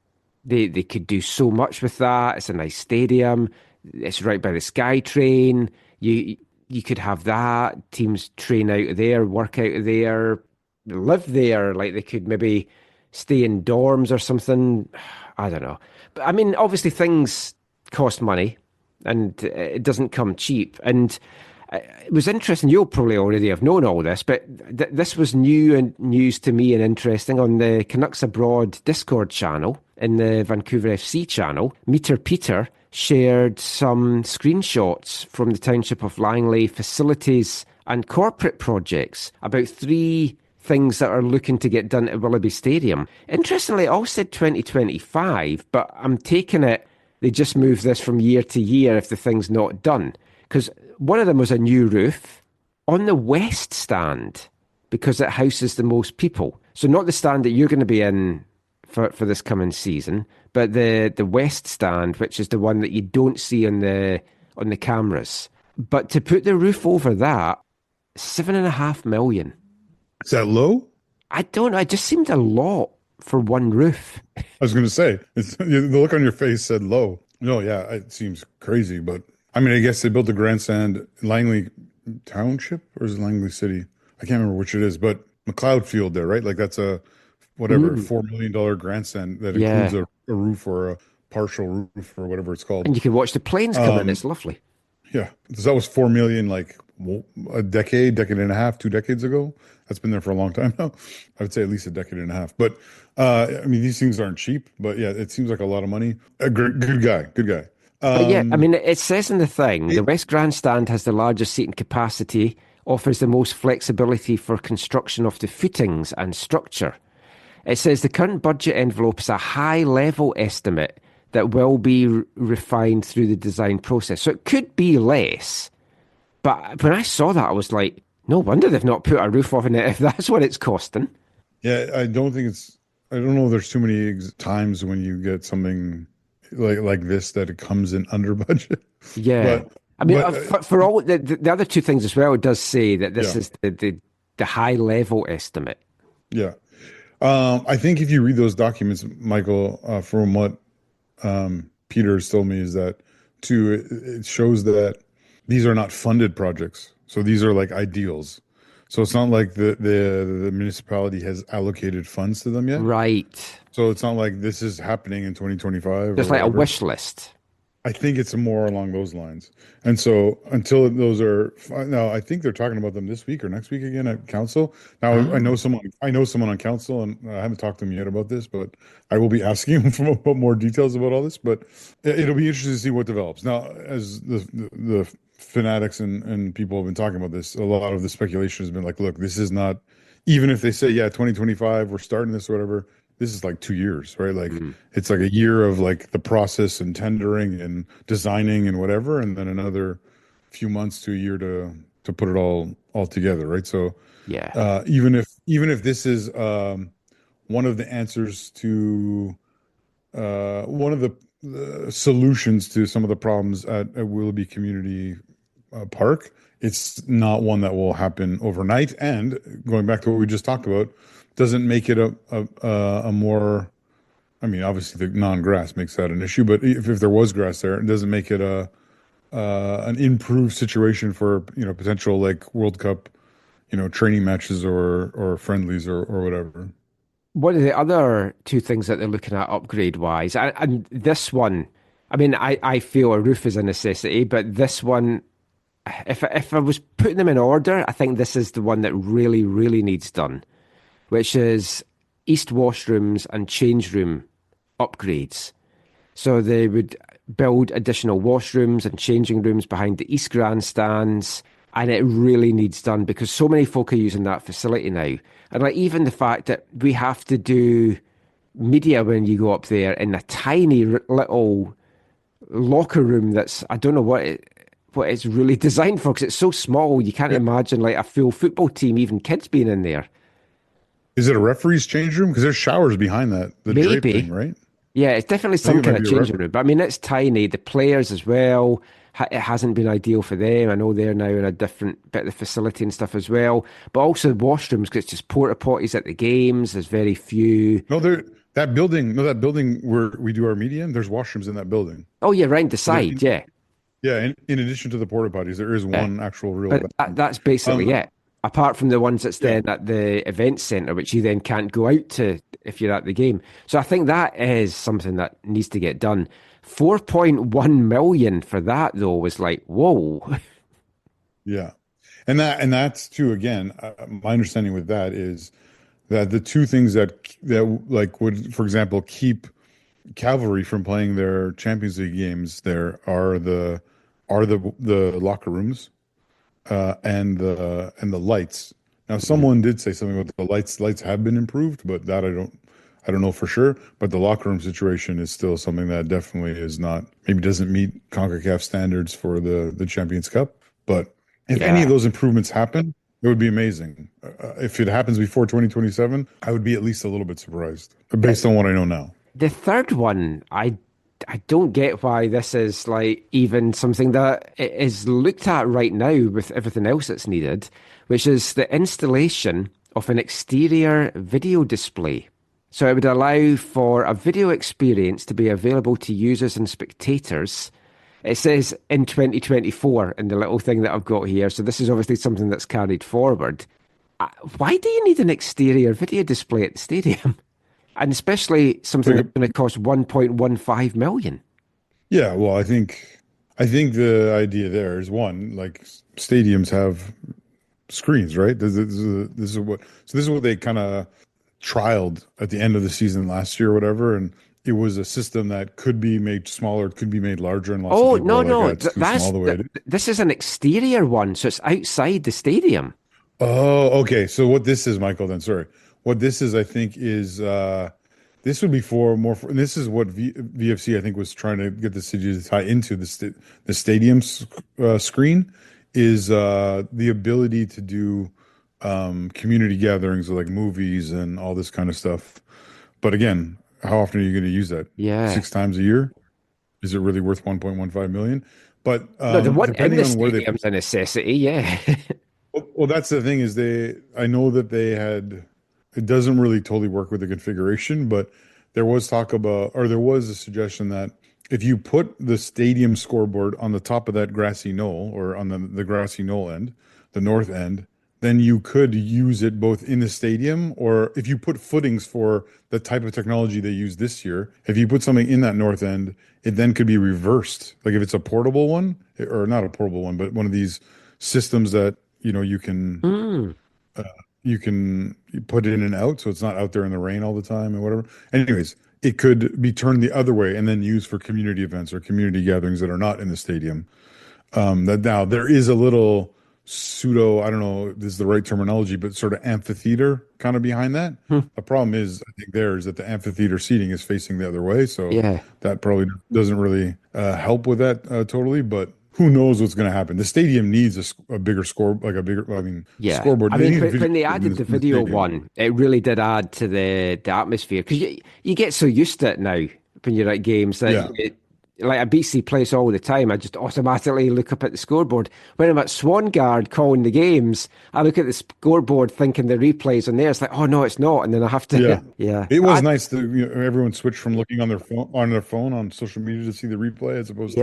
They could do so much with that. It's a nice stadium. It's right by the SkyTrain. You could have that. Teams train out of there, work out of there, live there. Like they could maybe stay in dorms or something. I don't know. But I mean, obviously things cost money and it doesn't come cheap. And it was interesting. You'll probably already have known all this, but this was news to me and interesting on the Canucks Abroad Discord channel in the Vancouver FC channel. Meter Peter shared some screenshots from the township of Langley facilities and corporate projects about 3 things that are looking to get done at Willoughby Stadium. Interestingly, it all said 2025, but I'm taking it they just move this from year to year if the thing's not done. Because one of them was a new roof on the west stand because it houses the most people. So not the stand that you're going to be in for this coming season, but the west stand, which is the one that you don't see on the cameras. But to put the roof over that, $7.5 million. Is that low? I don't know. It just seemed a lot for one roof. I was going to say, the look on your face said low. No, yeah, it seems crazy, but I mean, I guess they built the grandstand in Langley Township, or is it Langley City? I can't remember which it is, but McLeod Field there, right? Like that's a whatever $4 million grandstand that includes a roof or a partial roof or whatever it's called. And you can watch the planes come in. It's lovely. Yeah, so that was 4 million like a decade and a half, 2 decades ago. That's been there for a long time now. I would say at least a decade and a half. But I mean, these things aren't cheap. But yeah, it seems like a lot of money. Good guy. But yeah, I mean, it says in the thing, the West Grandstand has the largest seating capacity, offers the most flexibility for construction of the footings and structure. It says the current budget envelope is a high-level estimate that will be refined through the design process. So it could be less. But when I saw that, I was like, no wonder they've not put a roof on it if that's what it's costing. Yeah, I don't know if there's too many times when you get something like this that it comes in under budget. Yeah. For all the other two things as well, it does say that this is the high level estimate. Yeah. I think if you read those documents, Michael, from what Peter has told me, is that it shows that these are not funded projects. So these are like ideals. So it's not like the municipality has allocated funds to them yet. Right. So it's not like this is happening in 2025. Just like a wish list. I think it's more along those lines. And so until those are now, I think they're talking about them this week or next week again at council. Now I know someone on council, and I haven't talked to him yet about this, but I will be asking him for more details about all this. But it'll be interesting to see what develops. Now, as the fanatics and people have been talking about this, a lot of the speculation has been like, look, this is not, even if they say, 2025, we're starting this or whatever, this is like 2 years, right? Like it's like a year of like the process and tendering and designing and whatever, and then another few months to a year to put it all together, right? So even if this is one of the answers to one of the solutions to some of the problems at Willoughby Community Park, it's not one that will happen overnight. And going back to what we just talked about, doesn't make it a more, I mean, obviously the non-grass makes that an issue, but if there was grass there, it doesn't make it an improved situation for, potential like World Cup, training matches or friendlies or whatever. One of the other two things that they're looking at upgrade-wise, and this one, I mean, I feel a roof is a necessity, but this one, if I was putting them in order, I think this is the one that really, really needs done, which is east washrooms and change room upgrades. So they would build additional washrooms and changing rooms behind the east grandstands, and it really needs done because so many folk are using that facility now. And like even the fact that we have to do media when you go up there in a tiny little locker room that's, I don't know what it's really designed for because it's so small, you can't imagine like a full football team, even kids being in there. Is it a referee's change room? Because there's showers behind that, the drape thing, right? Yeah, it's definitely some kind of changing room. But I mean, it's tiny. The players as well, it hasn't been ideal for them. I know they're now in a different bit of the facility and stuff as well. But also the washrooms, because it's just porta potties at the games. There's very few. No, that building where we do our media, there's washrooms in that building. Oh, yeah, right the side, yeah. Yeah, in addition to the porta potties, there is one actual real. But that's basically it. Apart from the ones that's then at the event centre, which you then can't go out to if you're at the game. So I think that is something that needs to get done. 4.1 million for that, though, was like, whoa. Yeah. And that's too, again, my understanding with that is that the two things that like would, for example, keep Cavalry from playing their Champions League games there are the locker rooms. And the lights. Now, someone did say something about the lights. Lights have been improved, but that I don't know for sure. But the locker room situation is still something that definitely is not, maybe doesn't meet CONCACAF standards for the Champions Cup. But if any of those improvements happen, it would be amazing. If it happens before 2027, I would be at least a little bit surprised based on what I know now. The third one, I don't get why this is like even something that is looked at right now with everything else that's needed, which is the installation of an exterior video display. So it would allow for a video experience to be available to users and spectators. It says in 2024 in the little thing that I've got here. So this is obviously something that's carried forward. Why do you need an exterior video display at the stadium? And especially something that's going to cost 1.15 million. Yeah, well, I think the idea there is one, like stadiums have screens, right? This is what they kind of trialed at the end of the season last year or whatever, and it was a system that could be made smaller, it could be made larger, and lots of people were like, that's too small the way it is. This is an exterior one, so it's outside the stadium. Oh, okay. So what this is, Michael, then sorry. What this is, I think, is this would be and this is what VFC, I think, was trying to get the city to tie into the stadium screen, is the ability to do community gatherings like movies and all this kind of stuff. But again, how often are you going to use that? Yeah. 6 times a year? Is it really worth 1.15 million? But no, the one in the stadium's a necessity, yeah. Well, that's the thing is I know that it doesn't really totally work with the configuration, but there was a suggestion that if you put the stadium scoreboard on the top of that grassy knoll, or on the grassy knoll end, the north end, then you could use it both in the stadium, or if you put footings for the type of technology they use this year, if you put something in that north end, it then could be reversed. Like if it's a portable one, or not a portable one, but one of these systems that, you can put it in and out, so it's not out there in the rain all the time and whatever. Anyways, it could be turned the other way and then used for community events or community gatherings that are not in the stadium. That now there is a little pseudo, I don't know if this is the right terminology, but sort of amphitheater kind of behind that. The problem is, I think is that the amphitheater seating is facing the other way, so that probably doesn't really help with that totally, but who knows what's going to happen. The stadium needs a bigger scoreboard. I mean, when they added the video one, it really did add to the atmosphere, because you get so used to it now when you're at games that like at BC Place all the time, I just automatically look up at the scoreboard. When I'm at Swangard calling the games, I look at the scoreboard thinking the replay's on there. It's like, oh no, it's not, and then I have to. Yeah. It was nice that everyone switched from looking on their phone on social media to see the replay as opposed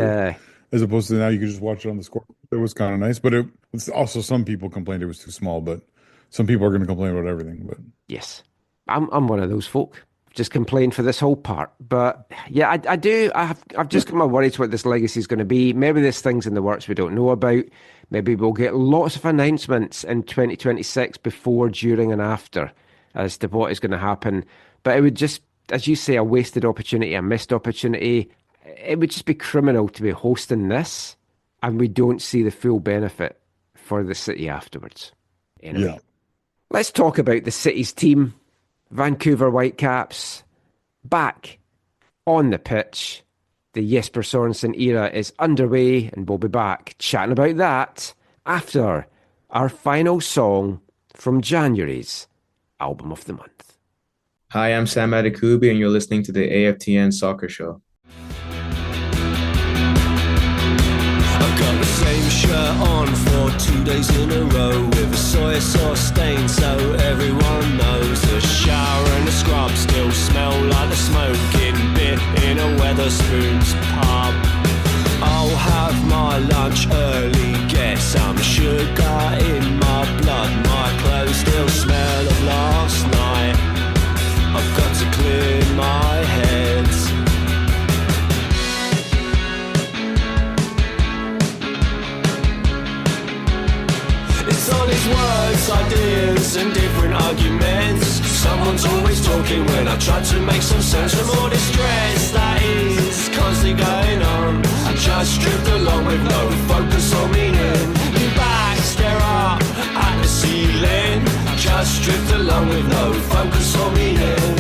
to now you could just watch it on the scoreboard. It was kind of nice, but it's also, some people complained it was too small. But some people are going to complain about everything. But yes, I'm one of those folk. Just complain for this whole part. But yeah, I do. I've just got my worries what this legacy is going to be. Maybe there's things in the works we don't know about. Maybe we'll get lots of announcements in 2026 before, during, and after as to what is going to happen. But it would just, as you say, a wasted opportunity, a missed opportunity. It would just be criminal to be hosting this and we don't see the full benefit for the city afterwards. Anyway, let's talk about the city's team. Vancouver Whitecaps back on the pitch. The Jesper Sorensen era is underway, and we'll be back chatting about that after our final song from January's Album of the Month. Hi, I'm Sam Adekubi, and you're listening to the AFTN Soccer Show. I've got the same shirt on for 2 days in a row with a soy sauce stain, so everyone knows. The shower and the scrub still smell like the smoking bit in a Weatherspoons pub. I'll have my lunch early, get some sugar in my blood. My clothes still smell of last night. I've got to clear my head. It's all these words, ideas and different arguments. Someone's always talking when I try to make some sense from all this stress that is constantly going on. I just drift along with no focus or meaning. Lean back, stare up at the ceiling. Just drift along with no focus or meaning.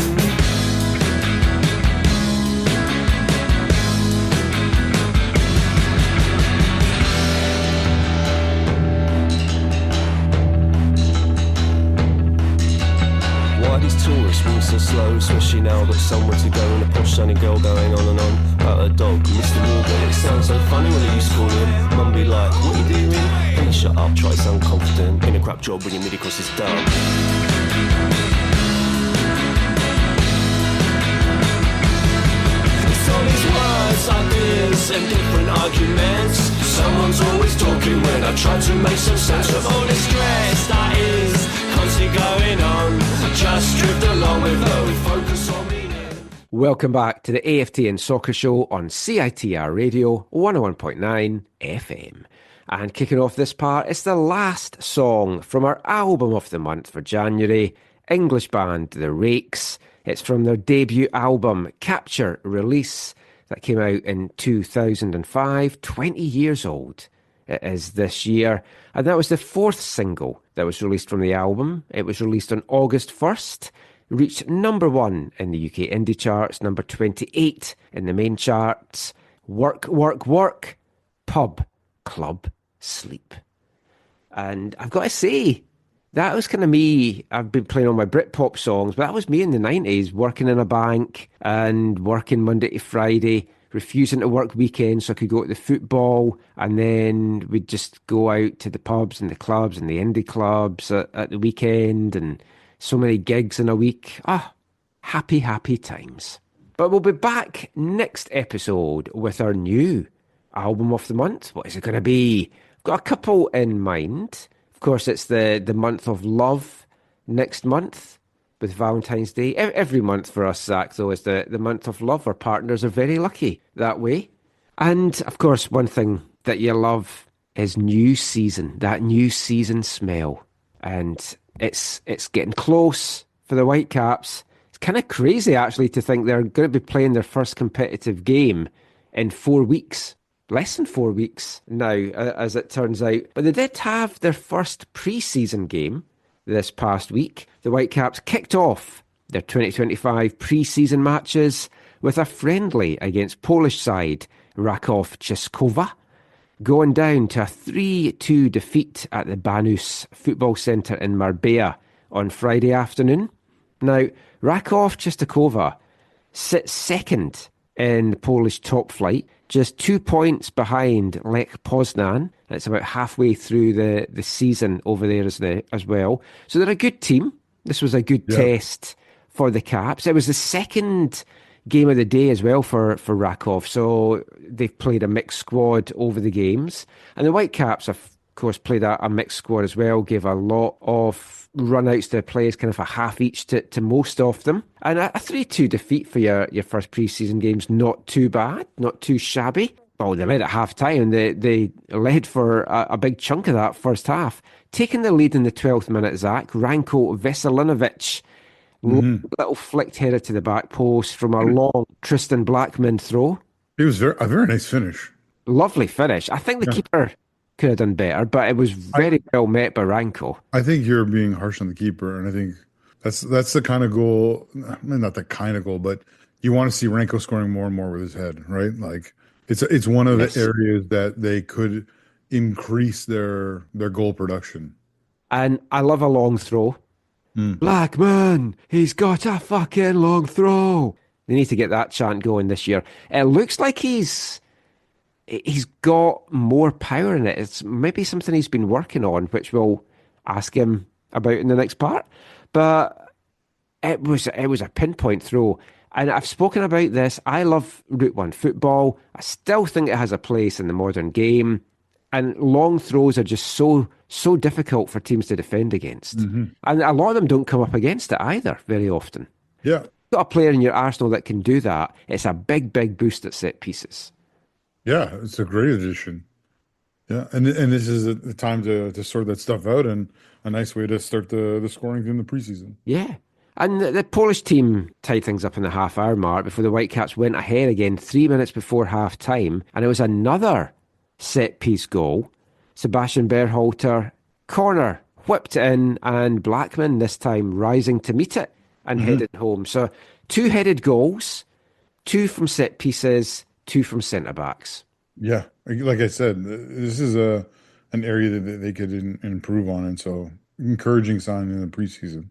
These tourists move so slow, especially now that somewhere to go and a posh sunny girl going on and on about her dog, Mr. Morgan. It sounds so funny when they used to call him. Mum be like, what are you doing? Hey, shut up, try to sound confident. In a crap job when your midi cross is done. It's all these words, ideas and different arguments. Someone's always talking when I try to make some sense of all the stress that is constantly going on. Just drift along with no focus on meaning. Welcome back to the AFTN Soccer Show on CITR Radio 101.9 FM. And kicking off this part, it's the last song from our album of the month for January, English band The Rakes. It's from their debut album, Capture Release, that came out in 2005, 20 years old it is this year. And that was the fourth single that was released from the album. It was released on August 1st, reached number 1 in the UK indie charts, number 28 in the main charts. Work, work, work, pub, club, sleep. And I've got to say, that was kind of me. I've been playing all my Britpop songs, but that was me in the 90s, working in a bank and working Monday to Friday, refusing to work weekends so I could go to the football, and then we'd just go out to the pubs and the clubs and the indie clubs at the weekend, and so many gigs in a week. Happy, happy times. But we'll be back next episode with our new album of the month. What is it going to be? I've got a couple in mind. Of course, it's the month of love next month with Valentine's Day. Every month for us, Zach, though, is the month of love. Our partners are very lucky that way. And, of course, one thing that you love is new season, that new season smell. And it's getting close for the Whitecaps. It's kind of crazy, actually, to think they're going to be playing their first competitive game in 4 weeks. Less than 4 weeks now, as it turns out. But they did have their first pre-season game this past week. The Whitecaps kicked off their 2025 pre-season matches with a friendly against Polish side Raków Częstochowa, going down to a 3-2 defeat at the Banus Football Centre in Marbella on Friday afternoon. Now, Raków Częstochowa sits second in the Polish top flight, just 2 points behind Lech Poznan. It's about halfway through the season over there as well. So they're a good team. This was a good test for the Caps. It was the second game of the day as well for Raków. So they've played a mixed squad over the games. And the Whitecaps have, of course, played a mixed squad as well, gave a lot of run-outs to players, kind of a half each to most of them. And a 3-2 defeat for your first pre-season game's not too bad, not too shabby. Well, they led at half-time. They led for a big chunk of that first half. Taking the lead in the 12th minute, Zach, Ranko Veselinovic, little flicked header to the back post from a long Tristan Blackmon throw. It was a very nice finish. Lovely finish. I think the keeper could have done better, but it was very well met by Ranko. I think you're being harsh on the keeper, and I think that's the kind of goal, not the kind of goal, but you want to see Ranko scoring more and more with his head, right? Like it's one of the areas that they could increase their goal production. And I love a long throw. Blackmon, he's got a fucking long throw. They need to get that chant going this year. It looks like he's got more power in it. It's maybe something he's been working on, which we'll ask him about in the next part. But it was a pinpoint throw. And I've spoken about this. I love Route 1 football. I still think it has a place in the modern game. And long throws are just so difficult for teams to defend against. And a lot of them don't come up against it either very often. Yeah. You've got a player in your arsenal that can do that. It's a big, big boost at set pieces. Yeah, it's a great addition. Yeah, and this is the time to sort that stuff out, and a nice way to start the scoring in the preseason. Yeah. And the Polish team tied things up in the half-hour mark before the Whitecaps went ahead again 3 minutes before half-time. And it was another set-piece goal. Sebastian Berhalter, corner, whipped it in, and Blackmon this time rising to meet it and headed home. So 2 headed goals, 2 from set-pieces, 2 from centre-backs. Yeah, like I said, this is an area that they could improve on, and so encouraging sign in the preseason.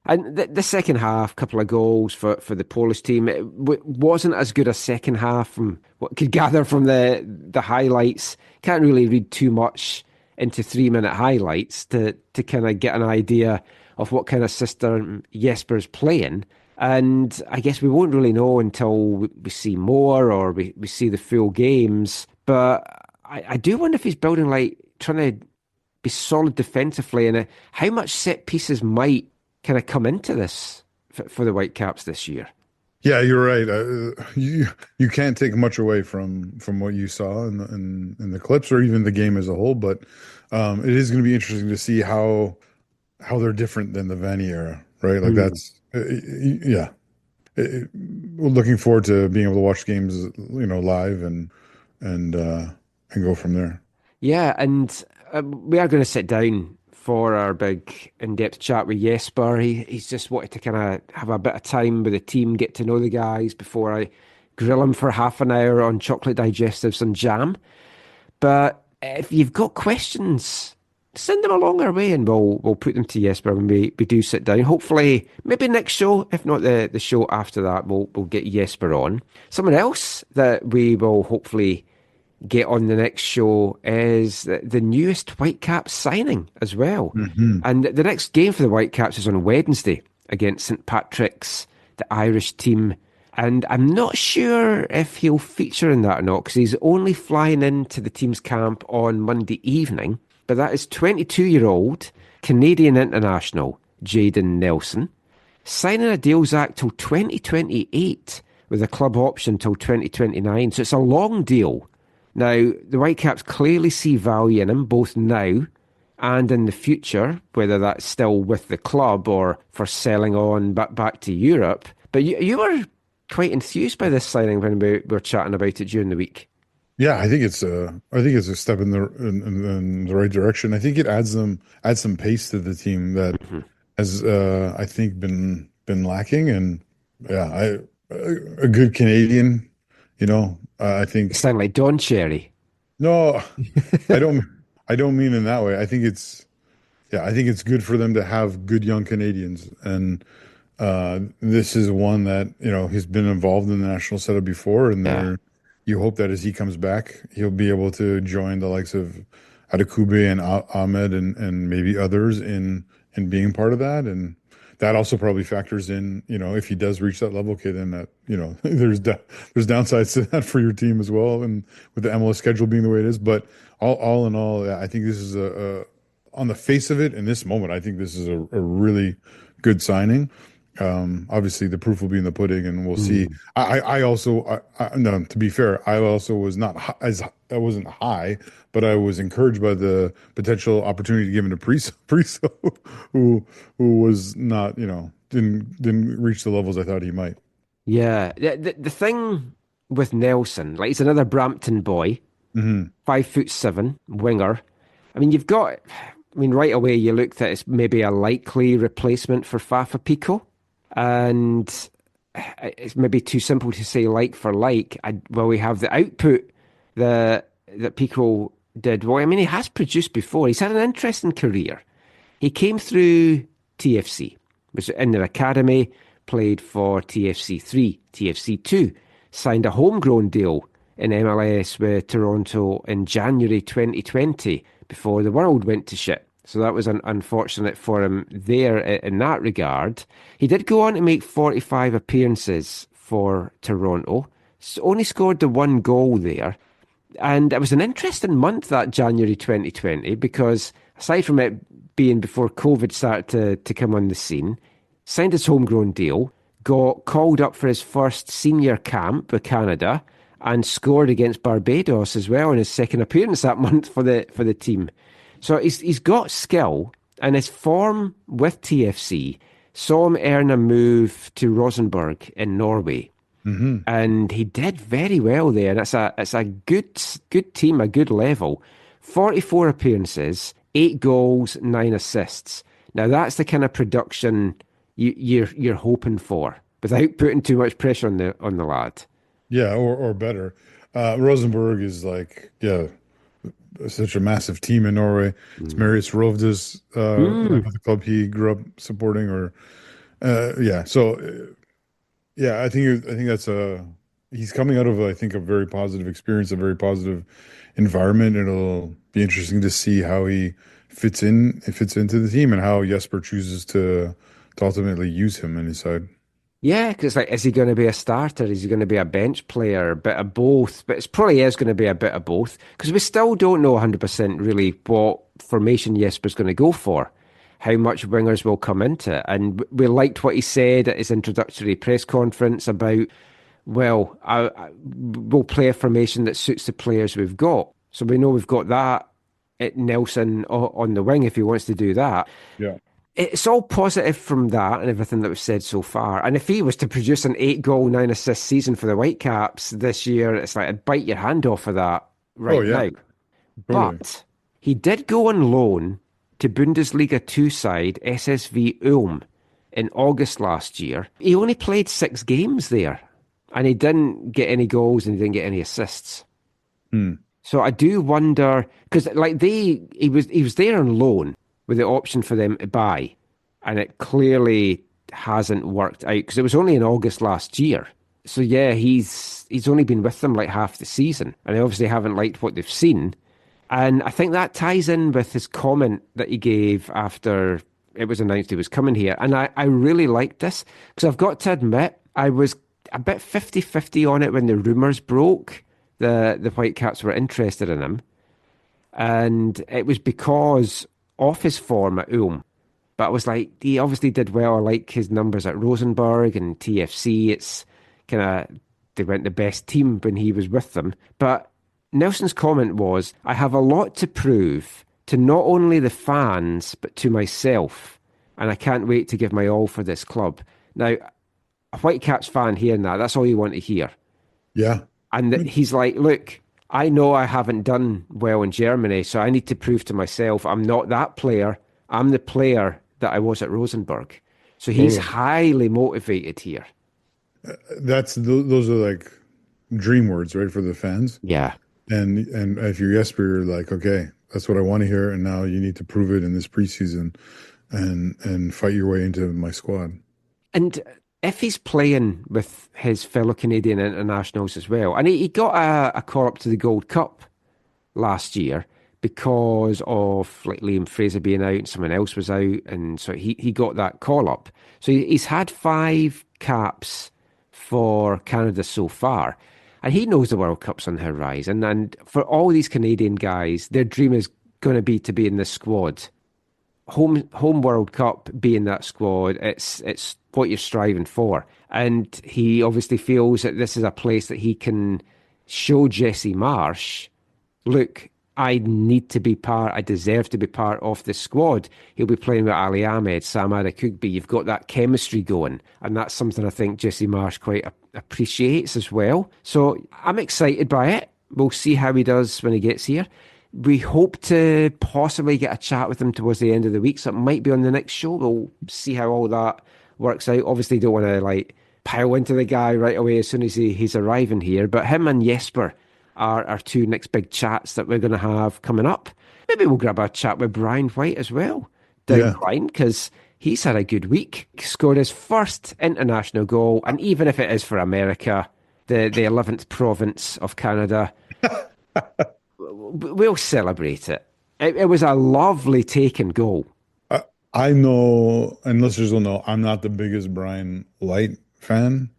And the second half, couple of goals for the Polish team. It wasn't as good a second half from what could gather from the highlights. Can't really read too much into 3 minute highlights to kind of get an idea of what kind of system Jesper's playing. And I guess we won't really know until we see more or we see the full games. But I do wonder if he's building, like, trying to be solid defensively, and how much set pieces might kind of come into this for the Whitecaps this year. Yeah, you're right. You can't take much away from what you saw in the clips or even the game as a whole. But it is going to be interesting to see how they're different than the Vanny era, right? Like that's yeah. We're looking forward to being able to watch games, live and go from there. Yeah, and we are going to sit down for our big in-depth chat with Jesper. He's just wanted to kind of have a bit of time with the team, get to know the guys before I grill him for half an hour on chocolate digestives and jam. But if you've got questions, send them along our way and we'll put them to Jesper when we do sit down. Hopefully, maybe next show, if not the show after that, we'll get Jesper on. Someone else that we will hopefully get on the next show is the newest Whitecaps signing as well. And the next game for the Whitecaps is on Wednesday against St Patrick's, the Irish team. And I'm not sure if he'll feature in that or not, because he's only flying into the team's camp on Monday evening. But that is 22-year-old Canadian international Jayden Nelson, signing a deal, Zach, till 2028 with a club option till 2029. So it's a long deal. Now, the Whitecaps clearly see value in him, both now and in the future, whether that's still with the club or for selling on back to Europe. But you were quite enthused by this signing when we were chatting about it during the week. Yeah, I think it's a step in the right direction. I think it adds some pace to the team that has I think been lacking. And yeah, a good Canadian, I think. You sound like Don Cherry. No, I don't mean in that way. I think it's good for them to have good young Canadians, and this is one that he's been involved in the national setup before, and you hope that as he comes back, he'll be able to join the likes of Adekube and Ahmed and maybe others in being part of that. And that also probably factors in, if he does reach that level, okay, then that, there's downsides to that for your team as well. And with the MLS schedule being the way it is, but all in all, I think this is on the face of it in this moment, I think this is a really good signing. Obviously the proof will be in the pudding, and we'll see. I also, no, to be fair, I also was not I wasn't high, but I was encouraged by the potential opportunity given to Priso, who was not, didn't reach the levels I thought he might. Yeah, the thing with Nelson, like, he's another Brampton boy, 5'7" winger. I mean, right away you looked at it as maybe a likely replacement for Fafa Pico. And it's maybe too simple to say like for like. We have the output that Pico did. Well, I mean, he has produced before. He's had an interesting career. He came through TFC, was in their academy, played for TFC 3, TFC 2, signed a homegrown deal in MLS with Toronto in January 2020 before the world went to shit. So that was unfortunate for him there in that regard. He did go on to make 45 appearances for Toronto. Only scored the one goal there. And it was an interesting month, that January 2020, because aside from it being before COVID started to come on the scene, signed his homegrown deal, got called up for his first senior camp with Canada, and scored against Barbados as well in his second appearance that month for the team. So he's got skill, and his form with TFC saw him earn a move to Rosenborg in Norway. And he did very well there. And it's a good team, a good level. 44 appearances, 8 goals, 9 assists. Now that's the kind of production you're hoping for, without putting too much pressure on the lad. Yeah, or better. Rosenborg is such a massive team in Norway. It's Marius Rovda's the club he grew up supporting, I think that's he's coming out of, I think, a very positive experience, a very positive environment. It'll be interesting to see how he fits into the team and how Jesper chooses to ultimately use him in his side. Yeah, because like, is he going to be a starter? Is he going to be a bench player? A bit of both, but it probably is going to be a bit of both because we still don't know 100% really what formation Jesper's going to go for, how much wingers will come into it. And we liked what he said at his introductory press conference about, well, we'll play a formation that suits the players we've got. So we know we've got that at Nelson on the wing if he wants to do that. Yeah. It's all positive from that and everything that we've said so far. And if he was to produce an 8-goal, 9-assist season for the Whitecaps this year, it's like I'd bite your hand off for that now. Totally. But he did go on loan to Bundesliga 2 side SSV Ulm in August last year. He only played 6 games there and he didn't get any goals and he didn't get any assists. So I do wonder, because like he was there on loan with the option for them to buy, and it clearly hasn't worked out because it was only in August last year. So yeah, he's only been with them like half the season, and they obviously haven't liked what they've seen. And I think that ties in with his comment that he gave after it was announced he was coming here. And I really liked this because I've got to admit, I was a bit 50-50 on it when the rumours broke. The Whitecaps were interested in him. And it was because of his form at Ulm. But I was like, he obviously did well. I like his numbers at Rosenborg and TFC. It's kind of, they went the best team when he was with them. But Nelson's comment was, I have a lot to prove to not only the fans, but to myself. And I can't wait to give my all for this club. Now, a Whitecaps fan hearing that, that's all you want to hear. Yeah. And he's like, look, I know I haven't done well in Germany, so I need to prove to myself I'm not that player. I'm the player that I was at Rosenborg. So he's highly motivated here. Those are like dream words, right, for the fans. Yeah. And if you're Jesper, you're like, okay, that's what I want to hear, and now you need to prove it in this preseason and fight your way into my squad. And if he's playing with his fellow Canadian internationals as well, and he got a call up to the Gold Cup last year because of like Liam Fraser being out and someone else was out, and so he got that call up. So he's had 5 caps for Canada so far, and he knows the World Cup's on the horizon. And for all these Canadian guys, their dream is going to be in this squad. Home World Cup being that squad, it's what you're striving for. And he obviously feels that this is a place that he can show Jesse Marsh, look, I deserve to be part of this squad. He'll be playing with Ali Ahmed, Sam Adekugbe. You've got that chemistry going. And that's something I think Jesse Marsh quite appreciates as well. So I'm excited by it. We'll see how he does when he gets here. We hope to possibly get a chat with him towards the end of the week, so it might be on the next show. We'll see how all that works out. Obviously, don't want to like pile into the guy right away as soon as he's arriving here, but him and Jesper are our 2 next big chats that we're going to have coming up. Maybe we'll grab a chat with Brian White as well down the line, because he's had a good week. Scored his first international goal, and even if it is for America, the 11th province of Canada, we'll celebrate it. It was a lovely taken goal. I know, and listeners will know, I'm not the biggest Brian White fan,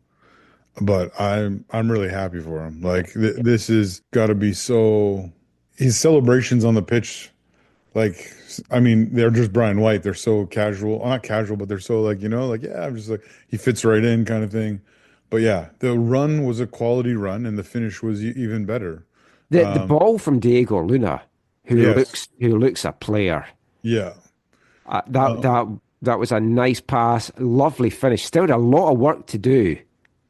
but I'm really happy for him. Like this has got to be so. His celebrations on the pitch, like, I mean, they're just Brian White. They're so casual, well, not casual, but they're so like, yeah, I'm just like, he fits right in kind of thing. But yeah, the run was a quality run, and the finish was even better. The ball from Diego Luna, who looks a player. Yeah. That was a nice pass, lovely finish. Still had a lot of work to do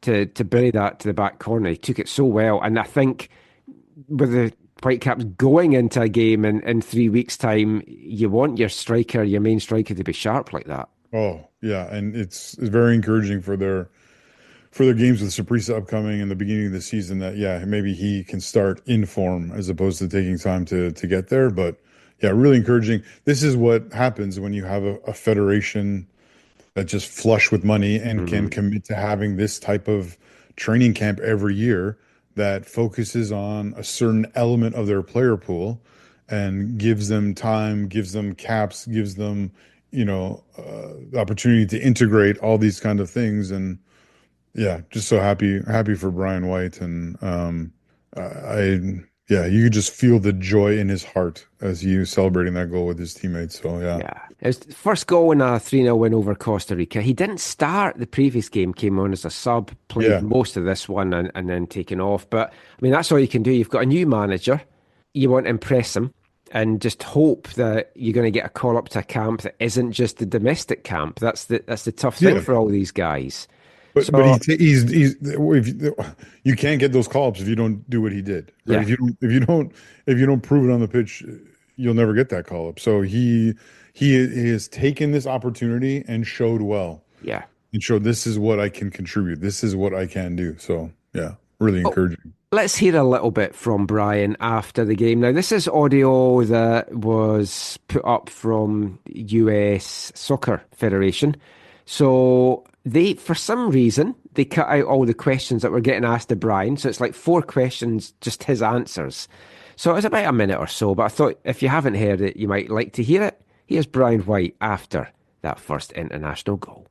to bury that to the back corner. He took it so well, and I think with the Whitecaps going into a game in 3 weeks' time, you want your main striker, to be sharp like that. Oh yeah, and it's very encouraging for their games with Saprissa upcoming in the beginning of the season. That maybe he can start in form as opposed to taking time to get there, but. Yeah, really encouraging. This is what happens when you have a federation that just flush with money and can commit to having this type of training camp every year that focuses on a certain element of their player pool and gives them time, gives them caps, gives them, the opportunity to integrate all these kind of things. And yeah, just so happy for Brian White. And you could just feel the joy in his heart as he was celebrating that goal with his teammates. So yeah. It was the first goal in a 3-0 win over Costa Rica. He didn't start the previous game, came on as a sub, played most of this one and then taken off. But I mean, that's all you can do. You've got a new manager. You want to impress him and just hope that you're going to get a call up to a camp that isn't just the domestic camp. That's the tough thing for all these guys. But he's you can't get those call ups if you don't do what he did. Right? Yeah. If you don't prove it on the pitch, you'll never get that call up. So he has taken this opportunity and showed well. Yeah. And showed this is what I can contribute. This is what I can do. So yeah, really encouraging. Let's hear a little bit from Brian after the game. Now, this is audio that was put up from US Soccer Federation. So for some reason, they cut out all the questions that were getting asked to Brian. So it's like 4 questions, just his answers. So it was about a minute or so, but I thought if you haven't heard it, you might like to hear it. Here's Brian White after that first international goal.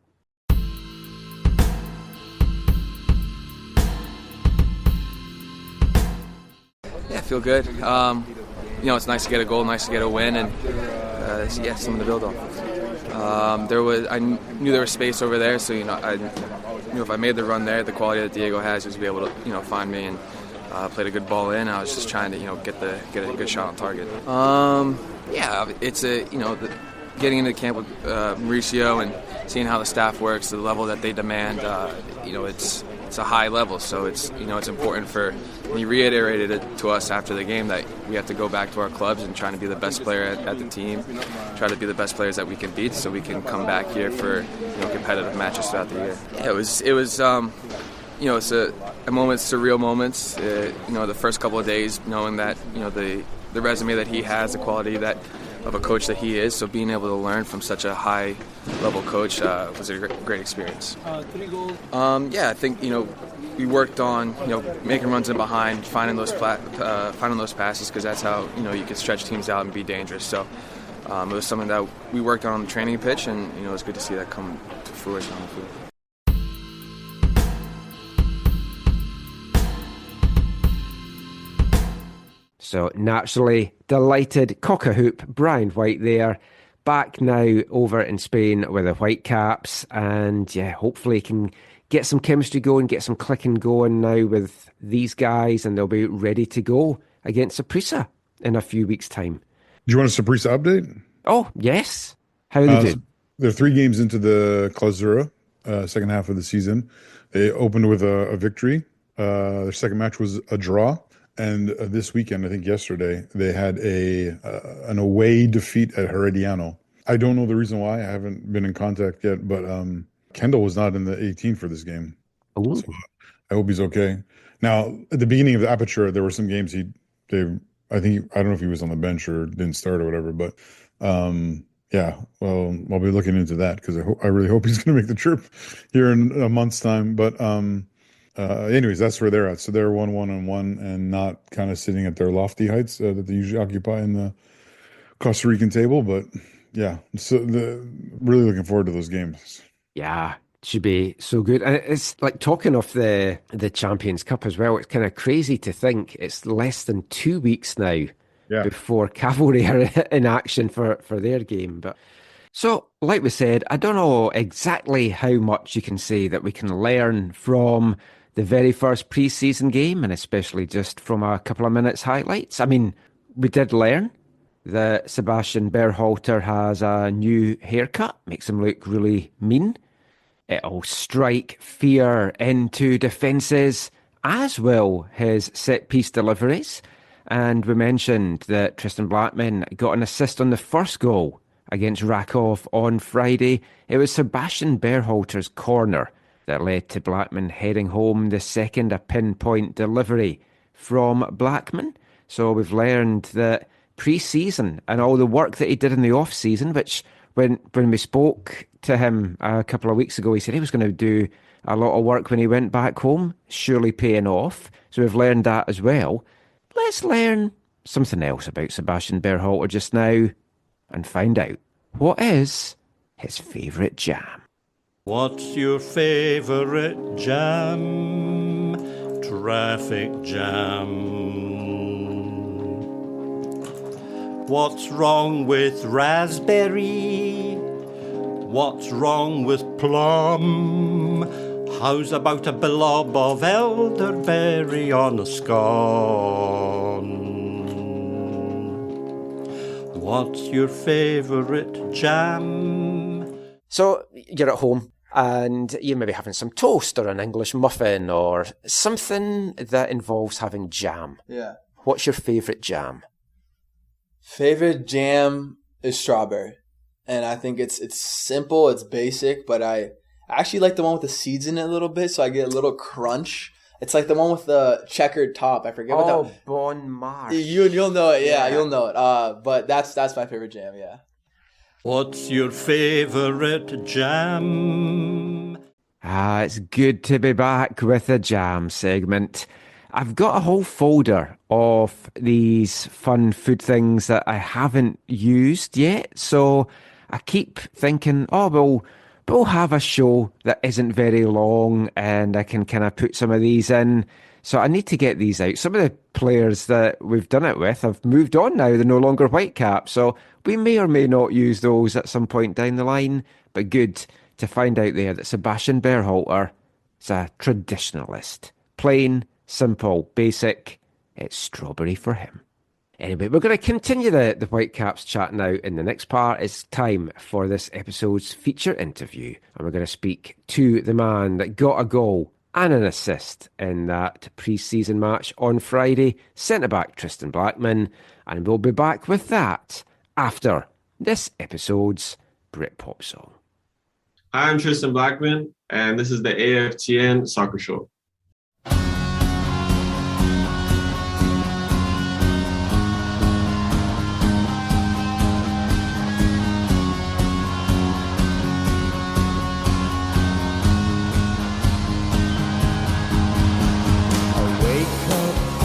Yeah, I feel good. It's nice to get a goal, nice to get a win, and something to build on. I knew there was space over there, so I knew if I made the run there, the quality that Diego has, he was be able to find me and played a good ball in. I was just trying to get a good shot on target. It's getting into camp with Mauricio and seeing how the staff works, the level that they demand. It's a high level, so it's important and he reiterated it to us after the game that we have to go back to our clubs and trying to be the best player at the team, try to be the best players that we can beat, so we can come back here for competitive matches throughout the year. Yeah, it was it's a moment, surreal moments. The first couple of days, knowing that the resume that he has, the quality of a coach that he is, so being able to learn from such a high level coach was a great experience. 3 goals. I think we worked on making runs in behind, finding those passes, because that's how you can stretch teams out and be dangerous. So it was something that we worked on the training pitch, and it was good to see that come to fruition on the field. So naturally delighted cock-a-hoop Brian White there, back now over in Spain with the Whitecaps, and hopefully can get some chemistry going, get some clicking going now with these guys, and they'll be ready to go against Saprissa in a few weeks' time. Do you want a Saprissa update? Oh, yes. How are they doing? They're 3 games into the Clausura, second half of the season. They opened with a victory. Their second match was a draw. And this weekend, I think yesterday, they had an away defeat at Herediano. I don't know the reason why. I haven't been in contact yet, but Kendall was not in the 18 for this game. Ooh. So I hope he's okay. Now, at the beginning of the Aperture, there were some games I don't know if he was on the bench or didn't start or whatever, but well, I'll be looking into that because I really hope he's going to make the trip here in a month's time. But anyways, that's where they're at. So they're 1-1-1 and not kind of sitting at their lofty heights that they usually occupy in the Costa Rican table. But yeah, so really looking forward to those games. Yeah, should be so good. And it's like talking of the Champions Cup as well. It's kind of crazy to think it's less than 2 weeks now before Cavalry are in action for their game. But so, like we said, I don't know exactly how much you can say that we can learn from the very first pre-season game, and especially just from a couple of minutes highlights. I mean, we did learn that Sebastian Berhalter has a new haircut, makes him look really mean. It'll strike fear into defences, as will his set-piece deliveries. And we mentioned that Tristan Blackmon got an assist on the first goal against Raków on Friday. It was Sebastian Berhalter's corner that led to Blackmon heading home the second, a pinpoint delivery from Blackmon. So we've learned that pre-season and all the work that he did in the off-season, which when we spoke to him a couple of weeks ago, he said he was going to do a lot of work when he went back home, surely paying off. So we've learned that as well. Let's learn something else about Sebastian Berhalter just now and find out what is his favourite jam. What's your favourite jam? Traffic jam. What's wrong with raspberry? What's wrong with plum? How's about a blob of elderberry on a scone? What's your favourite jam? So you're at home and you're maybe having some toast or an English muffin or something that involves having jam. Yeah. What's your favourite jam? Favorite jam is strawberry. And I think it's simple, it's basic, but I actually like the one with the seeds in it a little bit, so I get a little crunch. It's like the one with the checkered top. I forget what that... Oh, Bon Marche. You'll know it, yeah, you'll know it. But that's my favorite jam, yeah. What's your favourite jam? It's good to be back with the jam segment. I've got a whole folder of these fun food things that I haven't used yet, so I keep thinking, we'll have a show that isn't very long and I can kind of put some of these in. So I need to get these out. Some of the players that we've done it with have moved on now. They're no longer Whitecaps, so we may or may not use those at some point down the line, but good to find out there that Sebastian Berhalter is a traditionalist. Plain, simple, basic. It's strawberry for him. Anyway, we're going to continue the Whitecaps chat now. In the next part, it's time for this episode's feature interview. And we're going to speak to the man that got a goal and an assist in that pre-season match on Friday, centre-back Tristan Blackmon. And we'll be back with that after this episode's Britpop song. Hi, I'm Tristan Blackmon, and this is the AFTN Soccer Show.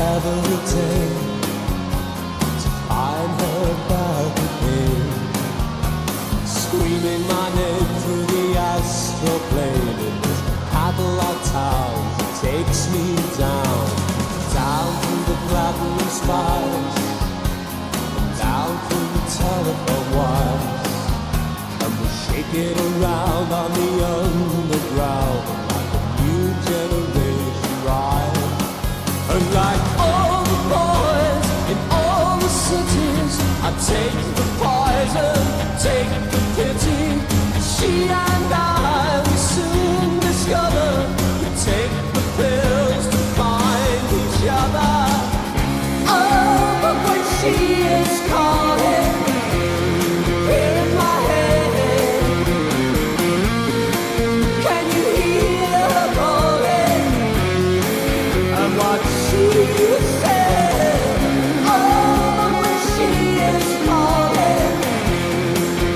Every day to find her back again, screaming my name through the astral plane. In this Cadillac town that takes me down through the platinum spires, down through the telephone wires, and we shake it around on the underground like a new generation ride. And like all the boys in all the cities, I take the poison, take the pity. She and I will soon discover we take the pills to find each other. Oh, but when she is calling, here in my head, can you hear her calling? And what she said, oh, when she is calling,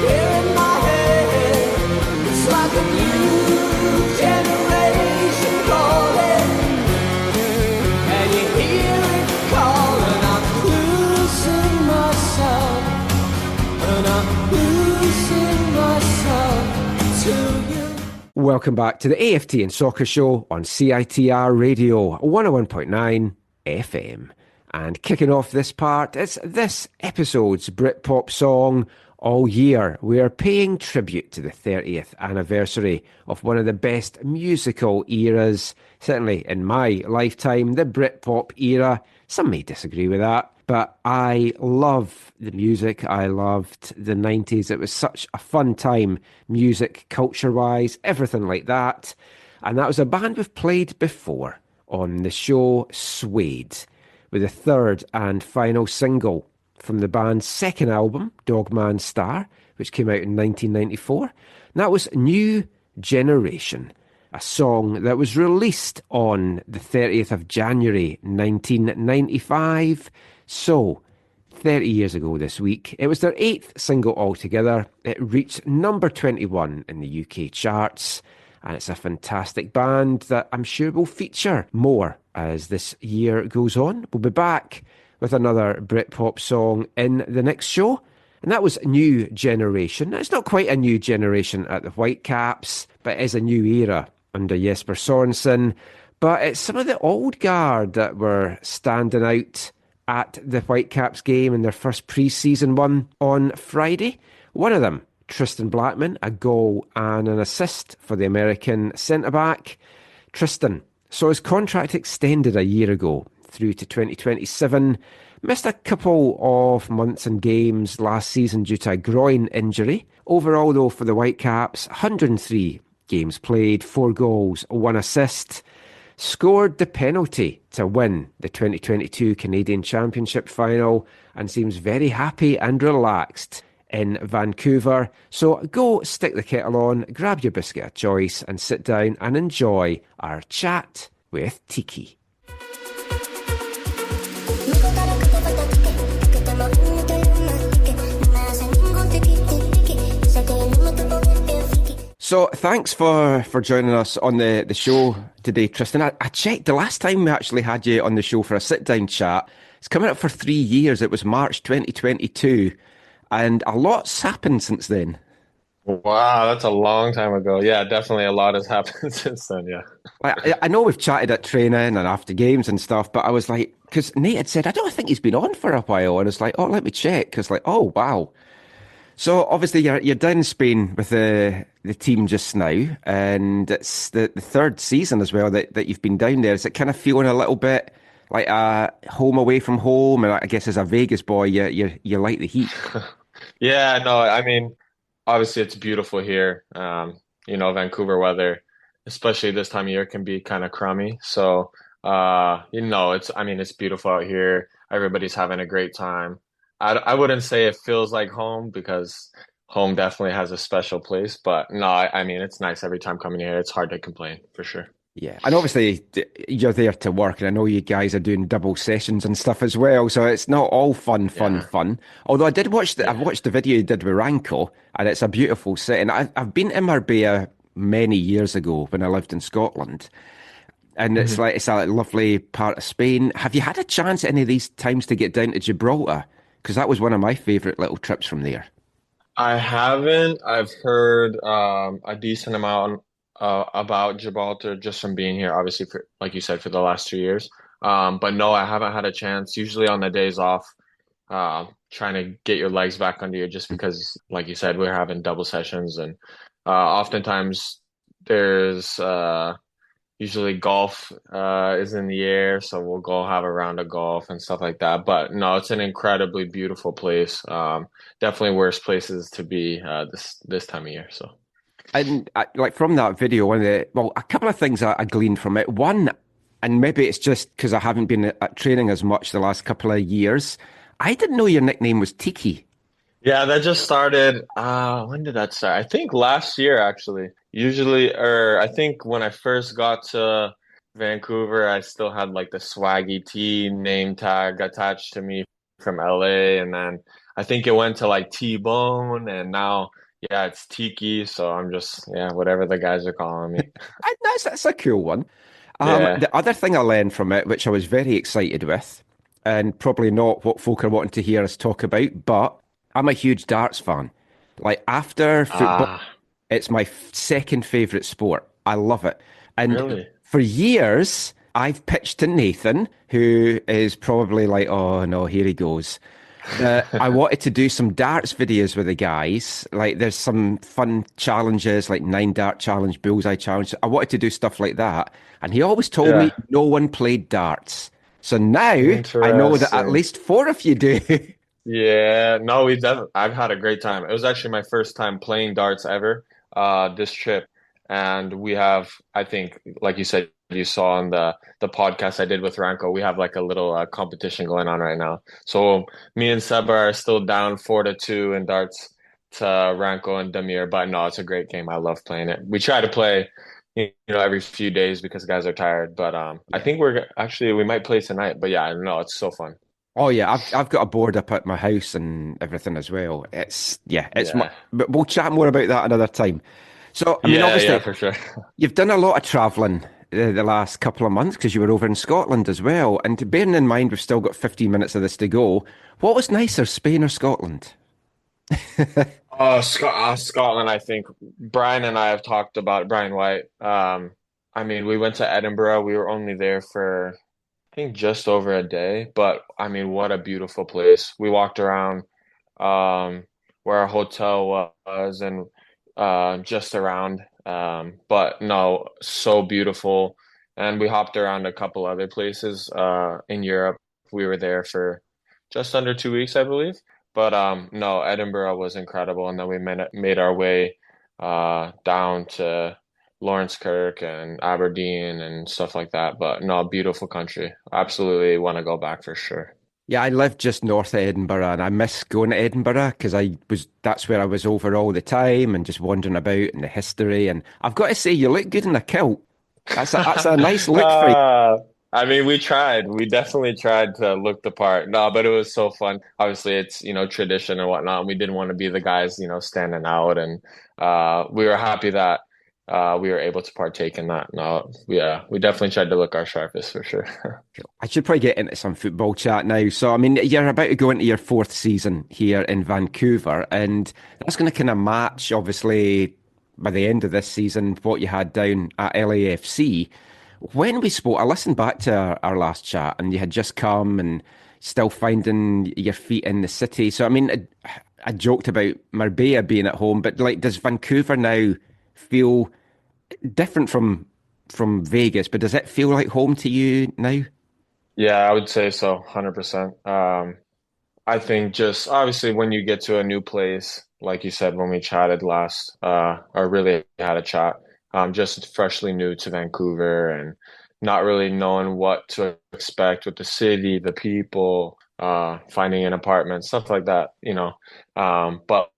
here in my head, it's like a new generation calling, and you hear it calling. I'm losing myself, and I'm losing myself to you. Welcome back to the AFTN Soccer Show on CITR Radio 101.9 FM. And kicking off this part, it's this episode's Britpop song, All Year. We are paying tribute to the 30th anniversary of one of the best musical eras, certainly in my lifetime, the Britpop era. Some may disagree with that, but I love the music. I loved the 90s. It was such a fun time, music, culture-wise, everything like that. And that was a band we've played before on the show, Suede, with the third and final single from the band's second album, Dogman Star, which came out in 1994. And that was New Generation, a song that was released on the 30th of January 1995. So, 30 years ago this week, it was their 8th single altogether. It reached number 21 in the UK charts, and it's a fantastic band that I'm sure will feature more as this year goes on. We'll be back with another Britpop song in the next show. And that was New Generation. Now, it's not quite a new generation at the Whitecaps, but it is a new era under Jesper Sorensen. But it's some of the old guard that were standing out at the Whitecaps game in their first pre-season one on Friday. One of them, Tristan Blackmon, a goal and an assist for the American centre-back. Tristan saw his contract extended a year ago through to 2027. Missed a couple of months and games last season due to a groin injury. Overall, though, for the Whitecaps, 103 games played, 4 goals, 1 assist. Scored the penalty to win the 2022 Canadian Championship final and seems very happy and relaxed in Vancouver. So go stick the kettle on, grab your biscuit of choice and sit down and enjoy our chat with Tiki. So thanks for joining us on the show today, Tristan. I checked the last time we actually had you on the show for a sit-down chat. It's coming up for 3 years. It was March 2022. And a lot's happened since then. Wow, that's a long time ago. Yeah, definitely a lot has happened since then, yeah. I know we've chatted at training and after games and stuff, but I was like, because Nate had said, I don't think he's been on for a while. And it's like, oh, let me check. Because like, oh, wow. So obviously you're down in Spain with the team just now, and it's the third season as well that you've been down there. Is it kind of feeling a little bit like a home away from home? And I guess as a Vegas boy, you like the heat. Yeah, no, I mean, obviously it's beautiful here. Vancouver weather, especially this time of year, can be kind of crummy. So, it's beautiful out here. Everybody's having a great time. I wouldn't say it feels like home because home definitely has a special place. But no, I mean, it's nice every time coming here. It's hard to complain for sure. Yeah, and obviously you're there to work, and I know you guys are doing double sessions and stuff as well, so it's not all fun. Although I've watched the video you did with Ranko, and it's a beautiful setting. I've been in Marbella many years ago when I lived in Scotland, and it's a lovely part of Spain. Have you had a chance at any of these times to get down to Gibraltar? Because that was one of my favourite little trips from there. I haven't. I've heard a decent amount about Gibraltar just from being here, obviously, like you said, for the last 2 years. But no, I haven't had a chance. Usually on the days off, trying to get your legs back under you just because, like you said, we're having double sessions. And oftentimes there's usually golf is in the air. So we'll go have a round of golf and stuff like that. But no, it's an incredibly beautiful place. Definitely worst places to be this time of year. So. And like from that video, a couple of things I gleaned from it. One, and maybe it's just because I haven't been at training as much the last couple of years, I didn't know your nickname was Tiki. Yeah, that just started. When did that start? I think last year, actually. I think when I first got to Vancouver, I still had like the Swaggy T name tag attached to me from LA, and then I think it went to like T-Bone, and now. Yeah, it's Tiki, so I'm just, whatever the guys are calling me. That's a cool one. Yeah. The other thing I learned from it, which I was very excited with, and probably not what folk are wanting to hear us talk about, but I'm a huge darts fan. Like, after football, it's my second favourite sport. I love it. And really? For years, I've pitched to Nathan, who is probably like, oh, no, here he goes. I wanted to do some darts videos with the guys. Like, there's some fun challenges, like 9 dart challenge, bullseye challenge. I wanted to do stuff like that. And he always told me no one played darts. So now I know that at least 4 of you do. Yeah, no, I've had a great time. It was actually my first time playing darts ever, this trip. And we have, I think, like you said, you saw on the podcast I did with Ranko, we have like a little competition going on right now. So me and Seba are still down 4-2 in darts to Ranko and Damir. But no, it's a great game. I love playing it. We try to play, every few days because guys are tired. But I think we might play tonight. But yeah, no, it's so fun. Oh yeah, I've got a board up at my house and everything as well. But we'll chat more about that another time. So I mean, obviously, for sure. You've done a lot of traveling the last couple of months because you were over in Scotland as well. And bearing in mind we've still got 15 minutes of this to go, what was nicer, Spain or Scotland? Scotland, I think Brian and I have talked about Brian White. I mean, we went to Edinburgh. We were only there for, I think, just over a day. But I mean, what a beautiful place. We walked around where our hotel was and just around. But no, so beautiful. And we hopped around a couple other places in Europe. We were there for just under 2 weeks, I believe. But no, Edinburgh was incredible. And then we made our way down to Lawrence Kirk and Aberdeen and stuff like that. But no, beautiful country. Absolutely want to go back for sure. Yeah, I live just north of Edinburgh and I miss going to Edinburgh because that's where I was over all the time and just wandering about and the history. And I've got to say, you look good in a kilt. That's a nice look for you. I mean, we tried. We definitely tried to look the part. No, but it was so fun. Obviously, it's, tradition and whatnot. We didn't want to be the guys, standing out. And we were happy that we were able to partake in that. No, yeah, we definitely tried to look our sharpest for sure. I should probably get into some football chat now. So, I mean, you're about to go into your 4th season here in Vancouver, and that's going to kind of match, obviously, by the end of this season, what you had down at LAFC. When we spoke, I listened back to our last chat, and you had just come and still finding your feet in the city. So, I mean, I joked about Marbella being at home, but does Vancouver now feel different from Vegas? But does it feel like home to you now? Yeah, I would say so, 100%. I think just obviously when you get to a new place, like you said when we chatted last, or really had a chat. Just freshly new to Vancouver and not really knowing what to expect with the city, the people, finding an apartment, stuff like that, But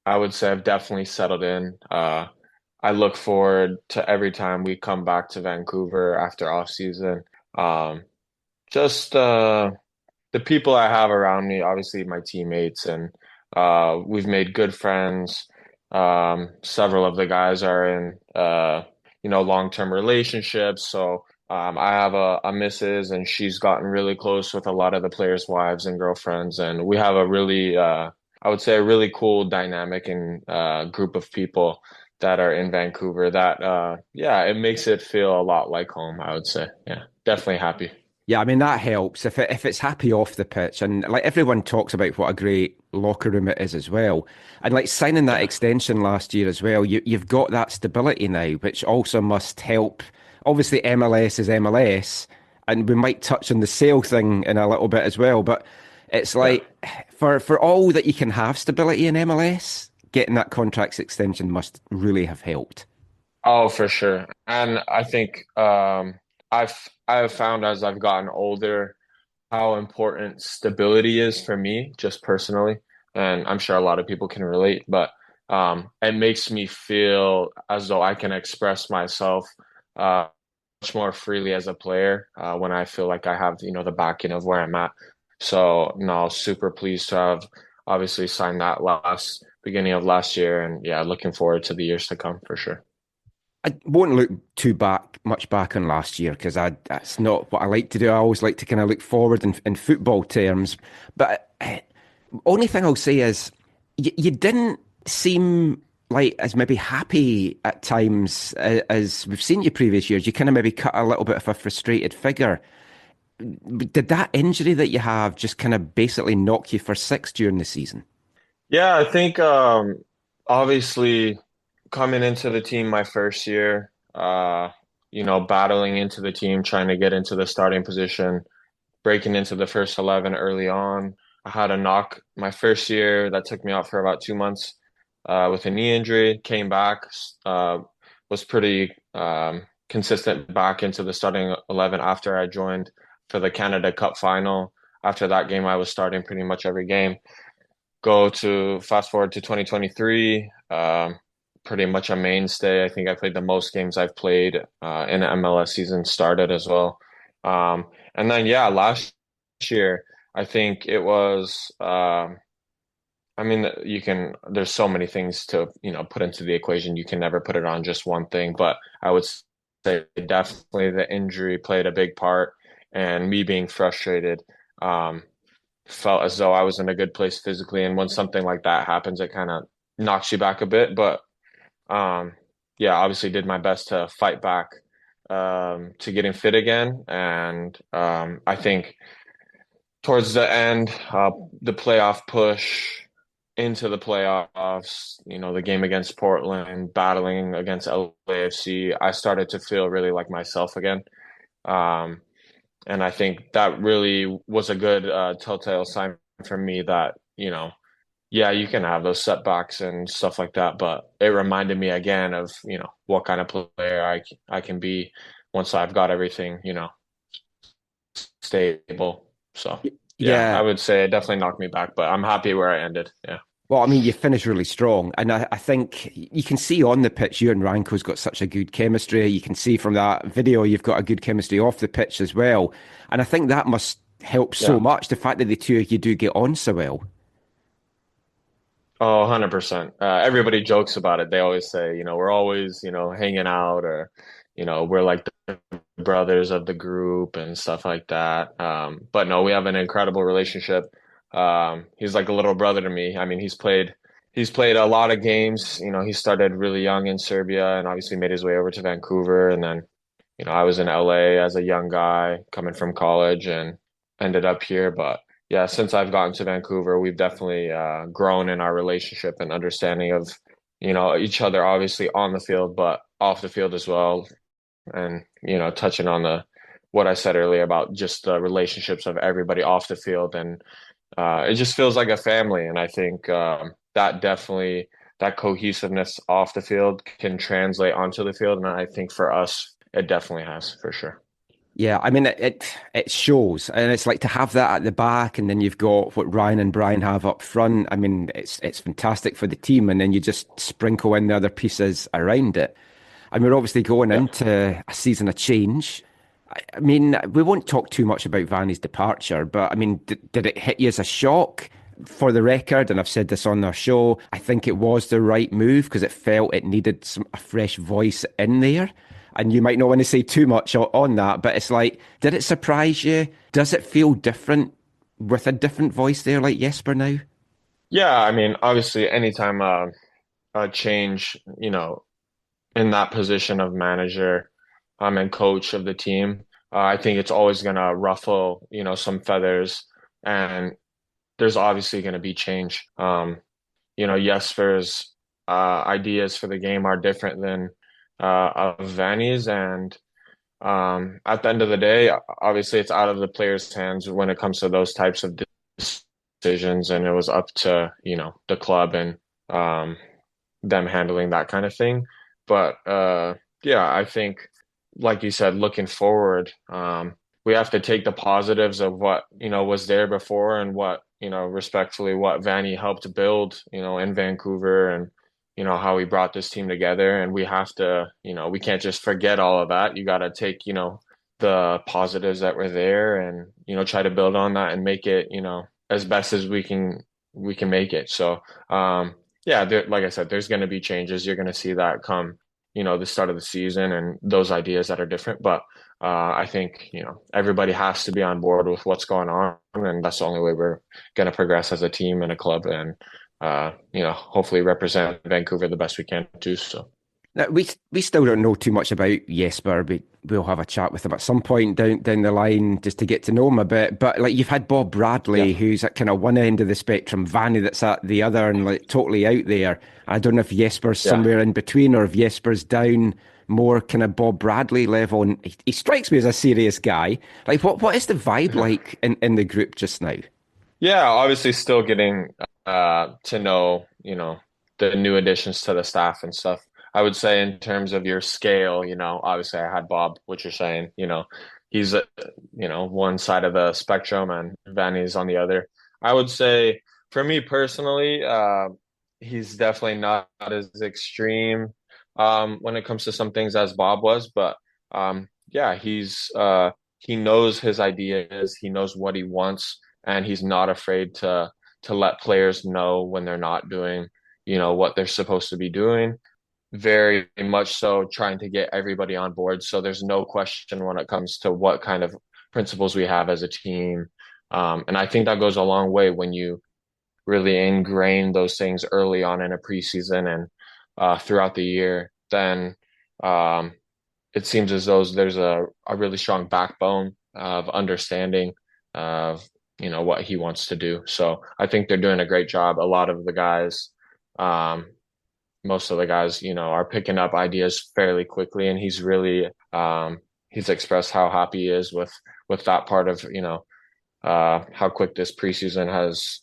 I would say I've definitely settled in. I look forward to every time we come back to Vancouver after off season. Just the people I have around me, obviously my teammates, and we've made good friends. Several of the guys are in long-term relationships, so I have a missus and she's gotten really close with a lot of the players' wives and girlfriends, and we have a really I would say a really cool dynamic and group of people that are in Vancouver that it makes it feel a lot like home, I would say. Yeah, definitely happy. Yeah, I mean, that helps if it's happy off the pitch. And everyone talks about what a great locker room it is as well. And signing that extension last year as well, you've got that stability now, which also must help. Obviously, MLS is MLS, and we might touch on the sale thing in a little bit as well. But it's for all that you can have stability in MLS, getting that contracts extension must really have helped. Oh, for sure. And I think I've found as I've gotten older how important stability is for me, just personally. And I'm sure a lot of people can relate, but it makes me feel as though I can express myself much more freely as a player when I feel like I have, the backing of where I'm at. So, no, super pleased to have obviously signed that beginning of last year. And yeah, looking forward to the years to come for sure. I won't look much back on last year because that's not what I like to do. I always like to kind of look forward in football terms. But only thing I'll say is you didn't seem like as maybe happy at times as we've seen you previous years. You kind of maybe cut a little bit of a frustrated figure. Did that injury that you have just kind of basically knock you for six during the season? Yeah, I think obviously coming into the team my first year, battling into the team, trying to get into the starting position, breaking into the first 11 early on. I had a knock my first year that took me out for about 2 months with a knee injury, came back, was pretty consistent back into the starting 11 after I joined for the Canada Cup final. After that game, I was starting pretty much every game. Fast forward to 2023, pretty much a mainstay. I think I played the most games I've played in an MLS season started as well. And then, last year, I think it was, there's so many things to, put into the equation. You can never put it on just one thing, but I would say say definitely the injury played a big part, and me being frustrated, felt as though I was in a good place physically. And when something like that happens, it kind of knocks you back a bit. But yeah, obviously did my best to fight back to getting fit again. And I think towards the end, the playoff push into the playoffs, the game against Portland, battling against LAFC, I started to feel really like myself again. And I think that really was a good telltale sign for me that, yeah, you can have those setbacks and stuff like that, but it reminded me again of, what kind of player I can be once I've got everything, stable. So, yeah, I would say it definitely knocked me back, but I'm happy where I ended. Yeah. Well, I mean, you finished really strong, and I think you can see on the pitch, you and Ranko's got such a good chemistry. You can see from that video you've got a good chemistry off the pitch as well, and I think that must help so much, the fact that the two of you do get on so well. Oh, 100%. Everybody jokes about it. They always say, we're always, hanging out, or, we're like the brothers of the group and stuff like that. But no, we have an incredible relationship. He's like a little brother to me. I mean, he's played a lot of games. He started really young in Serbia and obviously made his way over to Vancouver. And then, I was in LA as a young guy coming from college and ended up here. But yeah, since I've gotten to Vancouver, we've definitely grown in our relationship and understanding of, each other, obviously on the field, but off the field as well. And, touching on what I said earlier about just the relationships of everybody off the field, and it just feels like a family. And I think that cohesiveness off the field can translate onto the field. And I think for us, it definitely has, for sure. Yeah, I mean, it shows, and it's like to have that at the back, and then you've got what Ryan and Brian have up front. I mean, it's fantastic for the team, and then you just sprinkle in the other pieces around it. And we're obviously going into a season of change. I mean, we won't talk too much about Vanny's departure, but I mean, did it hit you as a shock? For the record, and I've said this on our show, I think it was the right move because it felt it needed a fresh voice in there. And you might not want to say too much on that, but it's like, did it surprise you? Does it feel different with a different voice there like Jesper now? Yeah, I mean, obviously, anytime a change, in that position of manager and coach of the team, I think it's always going to ruffle, some feathers, and there's obviously going to be change. Jesper's ideas for the game are different than of Vanny's, and at the end of the day, obviously it's out of the players' hands when it comes to those types of decisions, and it was up to the club and them handling that kind of thing. But yeah, I think, like you said, looking forward, we have to take the positives of what was there before, and what respectfully what Vanny helped build in Vancouver, and how he brought this team together. And we have to, we can't just forget all of that. You got to take, the positives that were there, and, try to build on that and make it, as best as we can make it. So, yeah, like I said, there's going to be changes. You're going to see that come, the start of the season, and those ideas that are different. But I think, everybody has to be on board with what's going on, and that's the only way we're going to progress as a team and a club, and hopefully represent Vancouver the best we can too. So now, we still don't know too much about Jesper. We'll have a chat with him at some point down the line just to get to know him a bit. But like, you've had Bob Bradley, who's at kind of one end of the spectrum, Vanny that's at the other, and like totally out there. I don't know if Jesper's somewhere in between, or if Jesper's down more kind of Bob Bradley level. And he strikes me as a serious guy. Like, what is the vibe like in the group just now? Yeah, obviously still getting to know, the new additions to the staff and stuff. I would say in terms of your scale, obviously I had Bob, what you're saying, he's, one side of the spectrum, and Vanny's on the other. I would say for me personally, he's definitely not as extreme when it comes to some things as Bob was, but yeah, he knows his ideas, he knows what he wants, and he's not afraid to let players know when they're not doing, what they're supposed to be doing. very much so trying to get everybody on board. So there's no question when it comes to what kind of principles we have as a team. And I think that goes a long way when you really ingrain those things early on in a preseason and throughout the year. Then it seems as though there's a really strong backbone of understanding of what he wants to do. So I think they're doing a great job. A lot of the guys, most of the guys, are picking up ideas fairly quickly, and he's really he's expressed how happy he is with that part of how quick this preseason has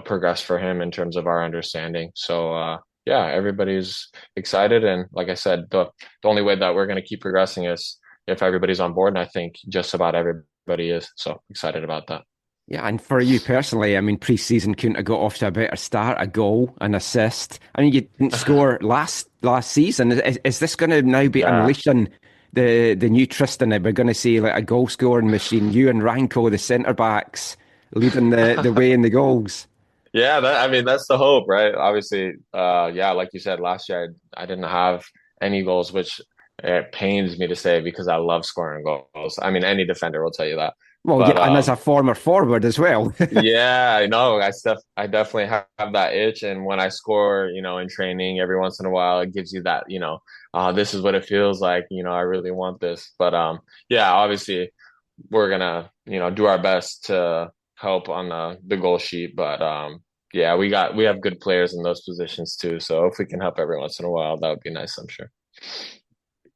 progressed for him in terms of our understanding. So yeah, everybody's excited, and like I said, the only way that we're going to keep progressing is if everybody's on board, and I think just about everybody is. So excited about that. Yeah, and for you personally, I mean, pre-season couldn't have got off to a better start. A goal, an assist. I mean, you didn't score last season. Is this going to now be unleashing the new Tristan? We're going to see like a goal scoring machine. You and Ranko, the centre backs, leading the way in the goals. Yeah, that's the hope, right? Obviously, like you said, last year I didn't have any goals, which it pains me to say because I love scoring goals. I mean, any defender will tell you that. Well, But, yeah, and as a former forward as well. yeah, I know. I definitely have that itch, and when I score, in training every once in a while, it gives you that, this is what it feels like. I really want this. But yeah, obviously, we're gonna, do our best to help on the goal sheet. But yeah, we have good players in those positions too. So if we can help every once in a while, that would be nice, I'm sure.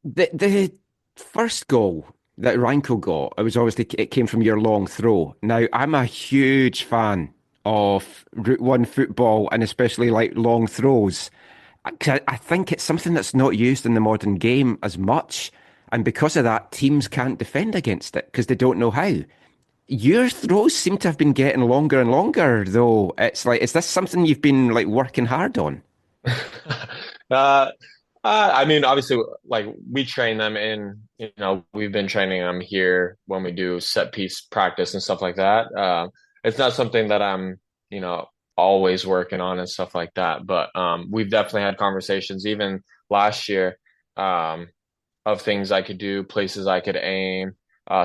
The first goal that Ranko got, it came from your long throw. Now, I'm a huge fan of Route 1 football and especially like long throws. I think it's something that's not used in the modern game as much. And because of that, teams can't defend against it because they don't know how. Your throws seem to have been getting longer and longer, though. It's like, is this something you've been like working hard on? I mean, obviously, like we train them we've been training them here when we do set piece practice and stuff like that. It's not something that I'm, always working on and stuff like that. But we've definitely had conversations even last year of things I could do, places I could aim,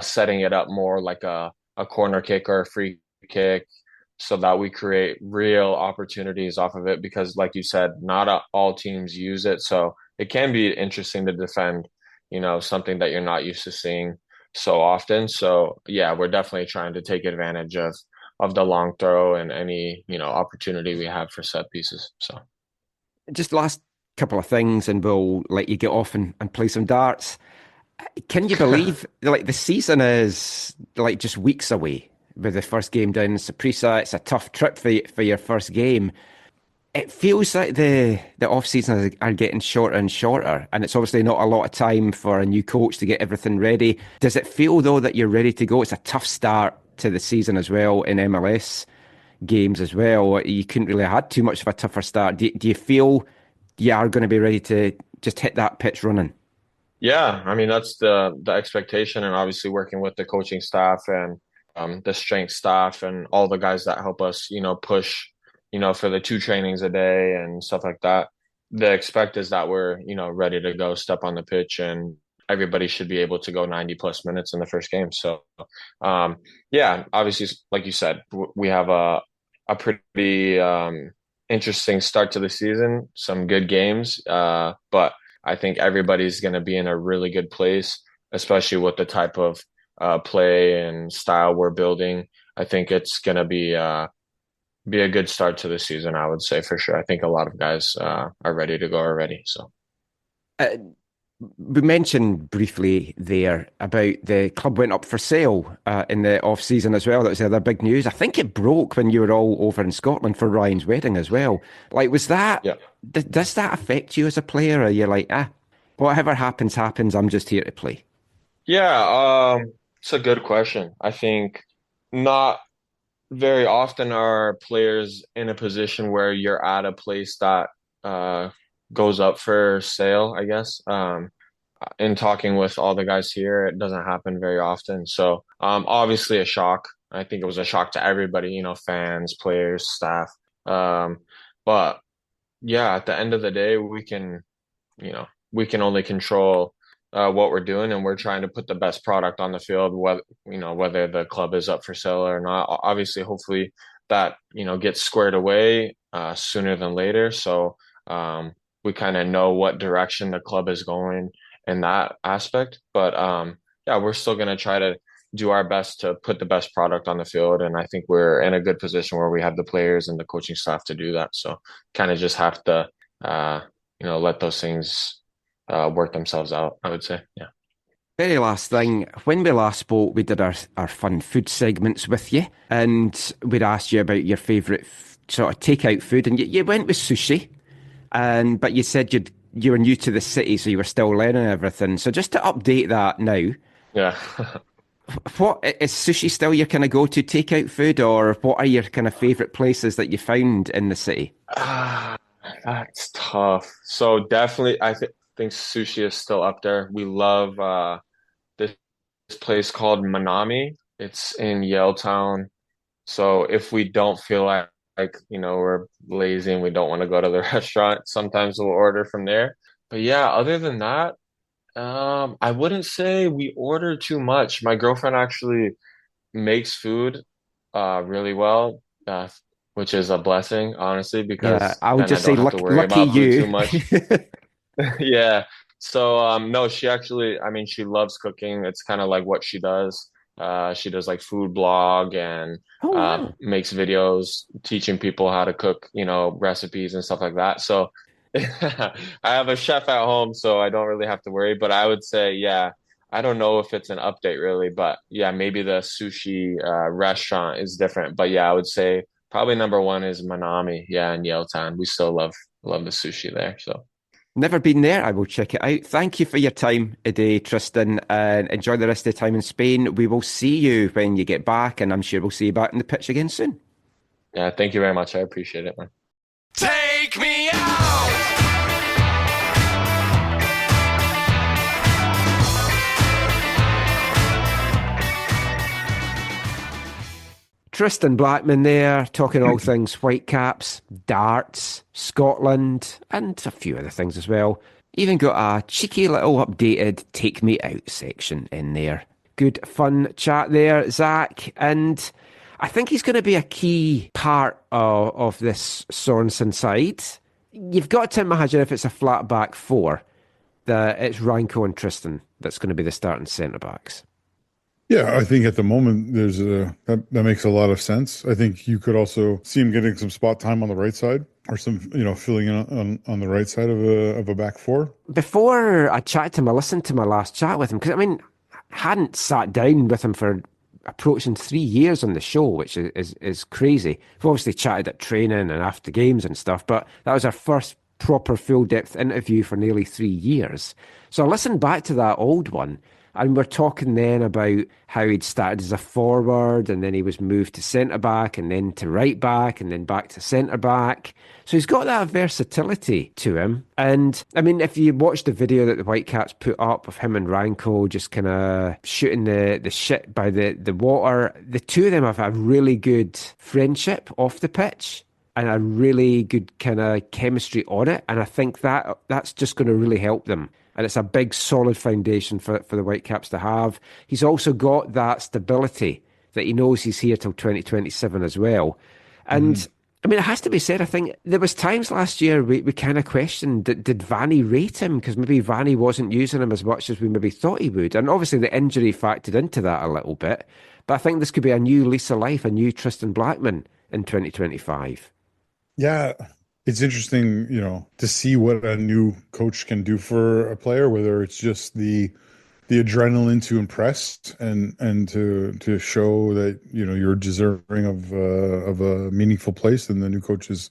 setting it up more like a corner kick or a free kick, so that we create real opportunities off of it. Because like you said, not all teams use it. So it can be interesting to defend, something that you're not used to seeing so often. So yeah, we're definitely trying to take advantage of the long throw and any, opportunity we have for set pieces. So just last couple of things and we'll let you get off and play some darts. Can you believe like the season is like just weeks away with the first game down in Saprissa? It's a tough trip for your first game. It feels like the off seasons are getting shorter and shorter, and it's obviously not a lot of time for a new coach to get everything ready. Does it feel though that you're ready to go? It's a tough start to the season as well in MLS games as well. You couldn't really have had too much of a tougher start. Do you feel you are going to be ready to just hit that pitch running? Yeah, I mean that's the expectation, and obviously working with the coaching staff and the strength staff and all the guys that help us, push, for the 2 trainings a day and stuff like that. The expect is that we're, ready to go, step on the pitch, and everybody should be able to go 90 plus minutes in the first game. So, yeah, obviously, like you said, we have a pretty interesting start to the season, some good games, but I think everybody's going to be in a really good place, especially with the type of play and style we're building. I think it's going to be a good start to the season, I would say, for sure. I think a lot of guys are ready to go already. So, we mentioned briefly there about the club went up for sale in the off season as well. That was the other big news. I think it broke when you were all over in Scotland for Ryan's wedding as well. Like, was that? Yeah. Does that affect you as a player? Or are you like, whatever happens, I'm just here to play? Yeah, it's a good question. I think not very often are players in a position where you're at a place that goes up for sale, I guess. In talking with all the guys here, it doesn't happen very often. So obviously a shock. I think it was a shock to everybody, fans, players, staff. But yeah, at the end of the day, we can we can only control what we're doing, and we're trying to put the best product on the field, whether the club is up for sale or not. Obviously, hopefully that, gets squared away sooner than later. So we kind of know what direction the club is going in that aspect. But yeah, we're still going to try to do our best to put the best product on the field. And I think we're in a good position where we have the players and the coaching staff to do that. So kind of just have to, let those things work themselves out, I would say. Yeah. Very last thing, when we last spoke, we did our fun food segments with you, and we'd asked you about your favourite sort of takeout food, and you went with sushi, but you said you were new to the city, so you were still learning everything. So just to update that now, yeah. What is sushi still your kind of go-to takeout food, or what are your kind of favourite places that you found in the city? That's tough. So definitely, I think sushi is still up there. We love this place called Manami. It's in Yaletown. So if we don't feel like we're lazy and we don't want to go to the restaurant, sometimes we'll order from there. But yeah, other than that, I wouldn't say we order too much. My girlfriend actually makes food really well, which is a blessing, honestly, because I would just say have to worry lucky about food you. too much. Yeah. So no, she actually, she loves cooking. It's kind of like what she does. She does like food blog and wow. makes videos teaching people how to cook, recipes and stuff like that. So I have a chef at home, so I don't really have to worry. But I would say, yeah, I don't know if it's an update really, but yeah, maybe the sushi restaurant is different. But yeah, I would say probably number one is Manami, yeah, in Yaletown. We still love the sushi there. So never been there. I will check it out. Thank you for your time today, Tristan, and enjoy the rest of the time in Spain. We will see you when you get back, and I'm sure we'll see you back in the pitch again soon. Yeah, thank you very much. I appreciate it, man. Take me out! Tristan Blackmon there, talking all things Whitecaps, darts, Scotland, and a few other things as well. Even got a cheeky little updated Take Me Out section in there. Good fun chat there, Zach, and I think he's going to be a key part of this Sorensen side. You've got to imagine if it's a flat back four, that it's Ranko and Tristan that's going to be the starting centre-backs. Yeah, I think at the moment that makes a lot of sense. I think you could also see him getting some spot time on the right side, or some filling in on the right side of a back four. Before I chatted to him, I listened to my last chat with him, because I hadn't sat down with him for approaching 3 years on the show, which is crazy. We've obviously chatted at training and after games and stuff, but that was our first proper full depth interview for nearly 3 years. So I listened back to that old one. And we're talking then about how he'd started as a forward, and then he was moved to centre-back, and then to right-back, and then back to centre-back. So he's got that versatility to him. And, if you watch the video that the Whitecaps put up of him and Ranko just kind of shooting the shit by the water, the two of them have a really good friendship off the pitch and a really good kind of chemistry on it. And I think that's just going to really help them. And it's a big, solid foundation for the Whitecaps to have. He's also got that stability that he knows he's here till 2027 as well. And, it has to be said, I think there was times last year we kind of questioned, did Vanni rate him? Because maybe Vanni wasn't using him as much as we maybe thought he would. And obviously the injury factored into that a little bit. But I think this could be a new lease of life, a new Tristan Blackmon in 2025. Yeah. It's interesting, to see what a new coach can do for a player, whether it's just the adrenaline to impress and to show that, you're deserving of a meaningful place in the new coach's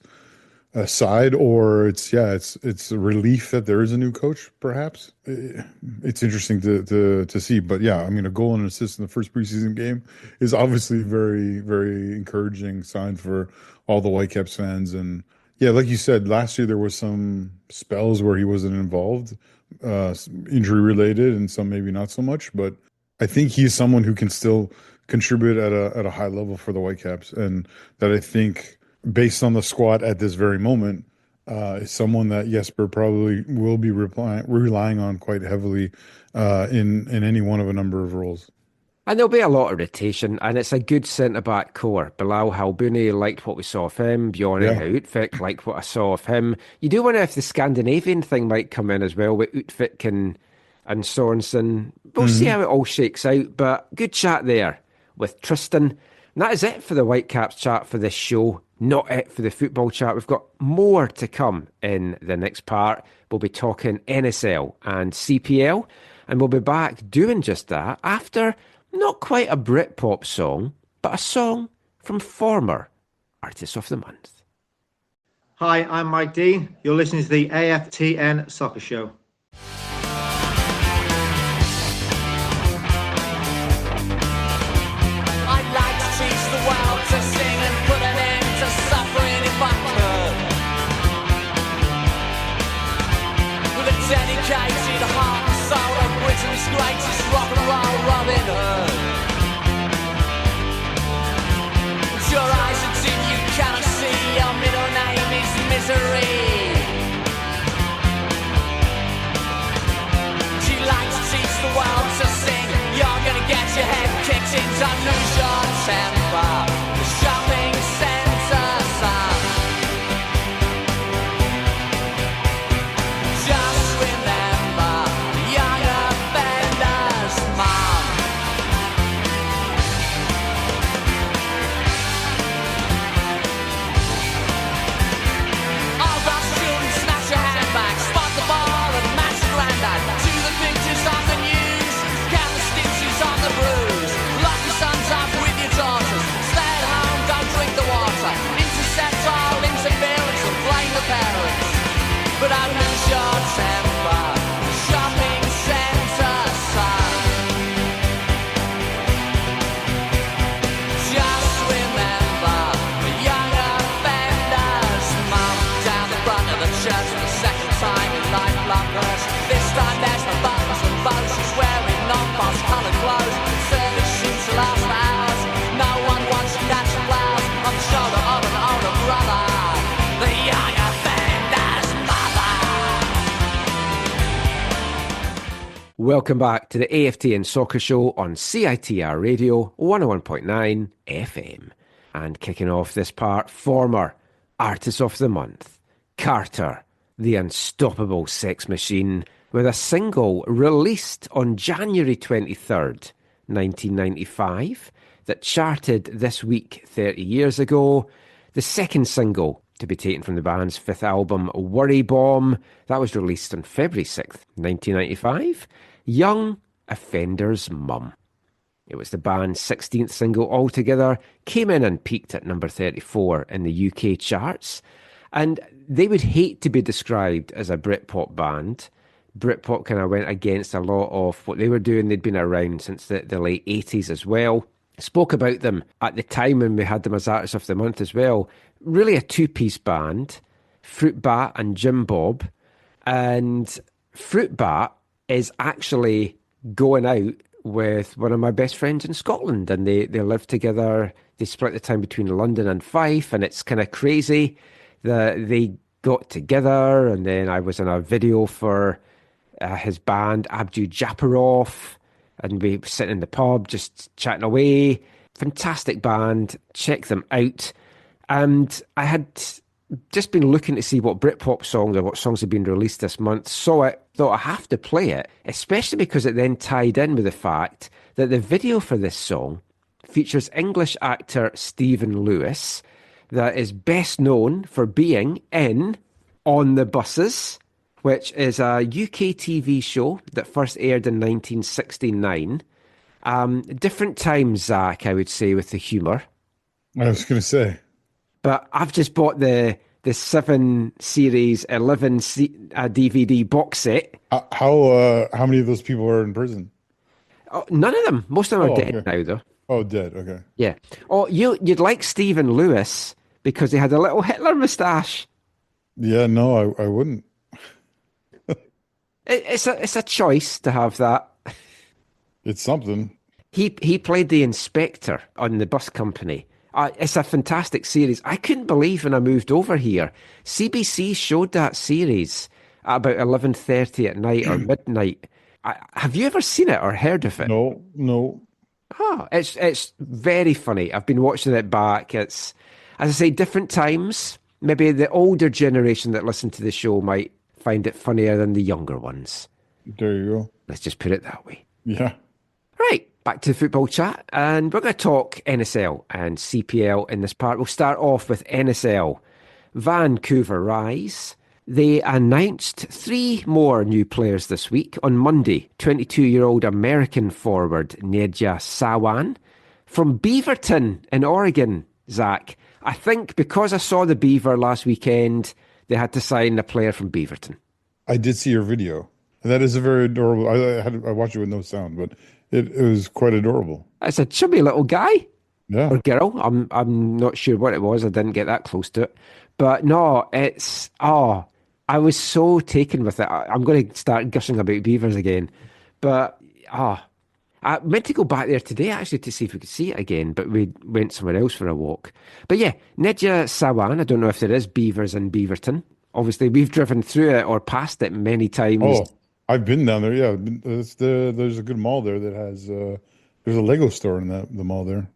side, or it's a relief that there is a new coach, perhaps. It's interesting to see. But yeah, a goal and an assist in the first preseason game is obviously very, very encouraging sign for all the Whitecaps fans. And yeah, like you said, last year there was some spells where he wasn't involved, injury related, and some maybe not so much. But I think he's someone who can still contribute at a high level for the Whitecaps, and that I think, based on the squad at this very moment, is someone that Jesper probably will be relying on quite heavily in any one of a number of roles. And there'll be a lot of rotation, and it's a good centre-back core. Bilal Halbuni liked what we saw of him. Bjorn Utvik liked what I saw of him. You do wonder if the Scandinavian thing might come in as well with Utvik and Sorensen. We'll see how it all shakes out, but good chat there with Tristan. And that is it for the Whitecaps chat for this show. Not it for the football chat. We've got more to come in the next part. We'll be talking NSL and CPL, and we'll be back doing just that after not quite a Britpop song, but a song from former Artist of the Month. Hi, I'm Mike Dean. You're listening to the AFTN Soccer Show. I'd like to teach the world to sing and put an end to suffering if I could. With a dedicated heart and soul of Britain's greatest rock and roll Robin Hood. Your eyes are dim, you cannot see, your middle name is Misery. Do you like to teach the world to sing? You're gonna get your head kicked in, don't lose your temper. The shopping centres are. Just remember, young offenders, mom. All those children snatch your handbag, spot the ball and match the granddad. To the pictures on the news, count the stitches on the bruise. Lock your sons up with your daughters. Stay at home, don't drink the water. Intercept all interference and blame the parents. But don't lose your temper. Shopping centre son. Just remember, the young offenders mum. Down the front of the church for the second time in life blockers. This time there's no buttons and bows. She's wearing non-boss coloured clothes. Service seems to last for hours. No one wants to catch a blouse on the shoulder of an older brother. The young offender's mother. Welcome back to the AFTN Soccer Show on CITR Radio 101.9 FM. And kicking off this part, former Artist of the Month, Carter, the Unstoppable Sex Machine, with a single released on January 23rd, 1995, that charted this week 30 years ago. The second single to be taken from the band's fifth album, Worry Bomb, that was released on February 6th, 1995, Young Offender's Mum. It was the band's 16th single altogether, came in and peaked at number 34 in the UK charts, and they would hate to be described as a Britpop band. Britpop kind of went against a lot of what they were doing. They'd been around since the late 80s as well. Spoke about them at the time when we had them as Artist of the Month as well. Really a two-piece band, Fruit Bat and Jim Bob. And Fruit Bat is actually going out with one of my best friends in Scotland, and they live together. They split the time between London and Fife, and it's kind of crazy that they got together. And then I was in a video for his band, Abdu Japarov, and we were sitting in the pub just chatting away. Fantastic band, check them out. And I had just been looking to see what Britpop songs or what songs had been released this month, saw it, thought I have to play it, especially because it then tied in with the fact that the video for this song features English actor Stephen Lewis, that is best known for being in On the Buses, which is a UK TV show that first aired in 1969. Different times, Zach, I would say, with the humour. I was going to say. But I've just bought the 7 series 11 DVD box set. How many of those people are in prison? Oh, none of them. Most of them are dead okay. now, though. Oh, dead. Okay. Yeah. Oh, you'd like Stephen Lewis because he had a little Hitler moustache. Yeah, no, I wouldn't. It's a choice to have that. It's something. He played the inspector on the bus company It's a fantastic series. I couldn't believe when I moved over here, CBC showed that series at about 11:30 at night or midnight. Have you ever seen it or heard of it? No. Oh, it's very funny. I've been watching it back. It's, as I say, different times. Maybe the older generation that listen to the show might find it funnier than the younger ones. There you go. Let's just put it that way. Yeah. Right, back to the football chat, and we're going to talk NSL and CPL in this part. We'll start off with NSL. Vancouver Rise. They announced 3 more new players this week. On Monday, 22-year-old American forward Nedja Sawan from Beaverton in Oregon, Zach. I think because I saw the Beaver last weekend, they had to sign a player from Beaverton. I did see your video. That is a very adorable. I watched it with no sound, but it was quite adorable. It's a chubby little guy. Yeah. Or girl. I'm not sure what it was. I didn't get that close to it. But no, it's... I was so taken with it. I'm going to start gushing about Beavers again. But, I meant to go back there today, actually, to see if we could see it again, but we went somewhere else for a walk. But yeah, Nedja Sawan, I don't know if there is Beavers in Beaverton. Obviously, we've driven through it or past it many times. Oh, I've been down there, yeah. There's a good mall there that has... there's a Lego store in the mall there.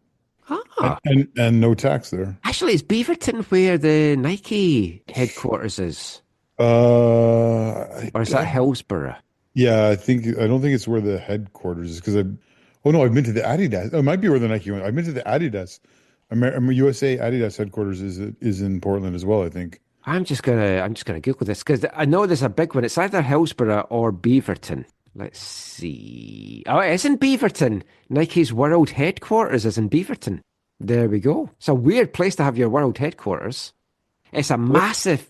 And no tax there. Actually, it's Beaverton where the Nike headquarters is. Or is that Hillsborough? Yeah, I don't think it's where the headquarters is because I've been to the Adidas. Oh, it might be where the Nike went. I've been to the Adidas. USA Adidas headquarters is in Portland as well, I think. I'm just gonna Google this because I know there's a big one. It's either Hillsborough or Beaverton. Let's see. Oh, it is in Beaverton. Nike's world headquarters is in Beaverton. There we go. It's a weird place to have your world headquarters. It's a massive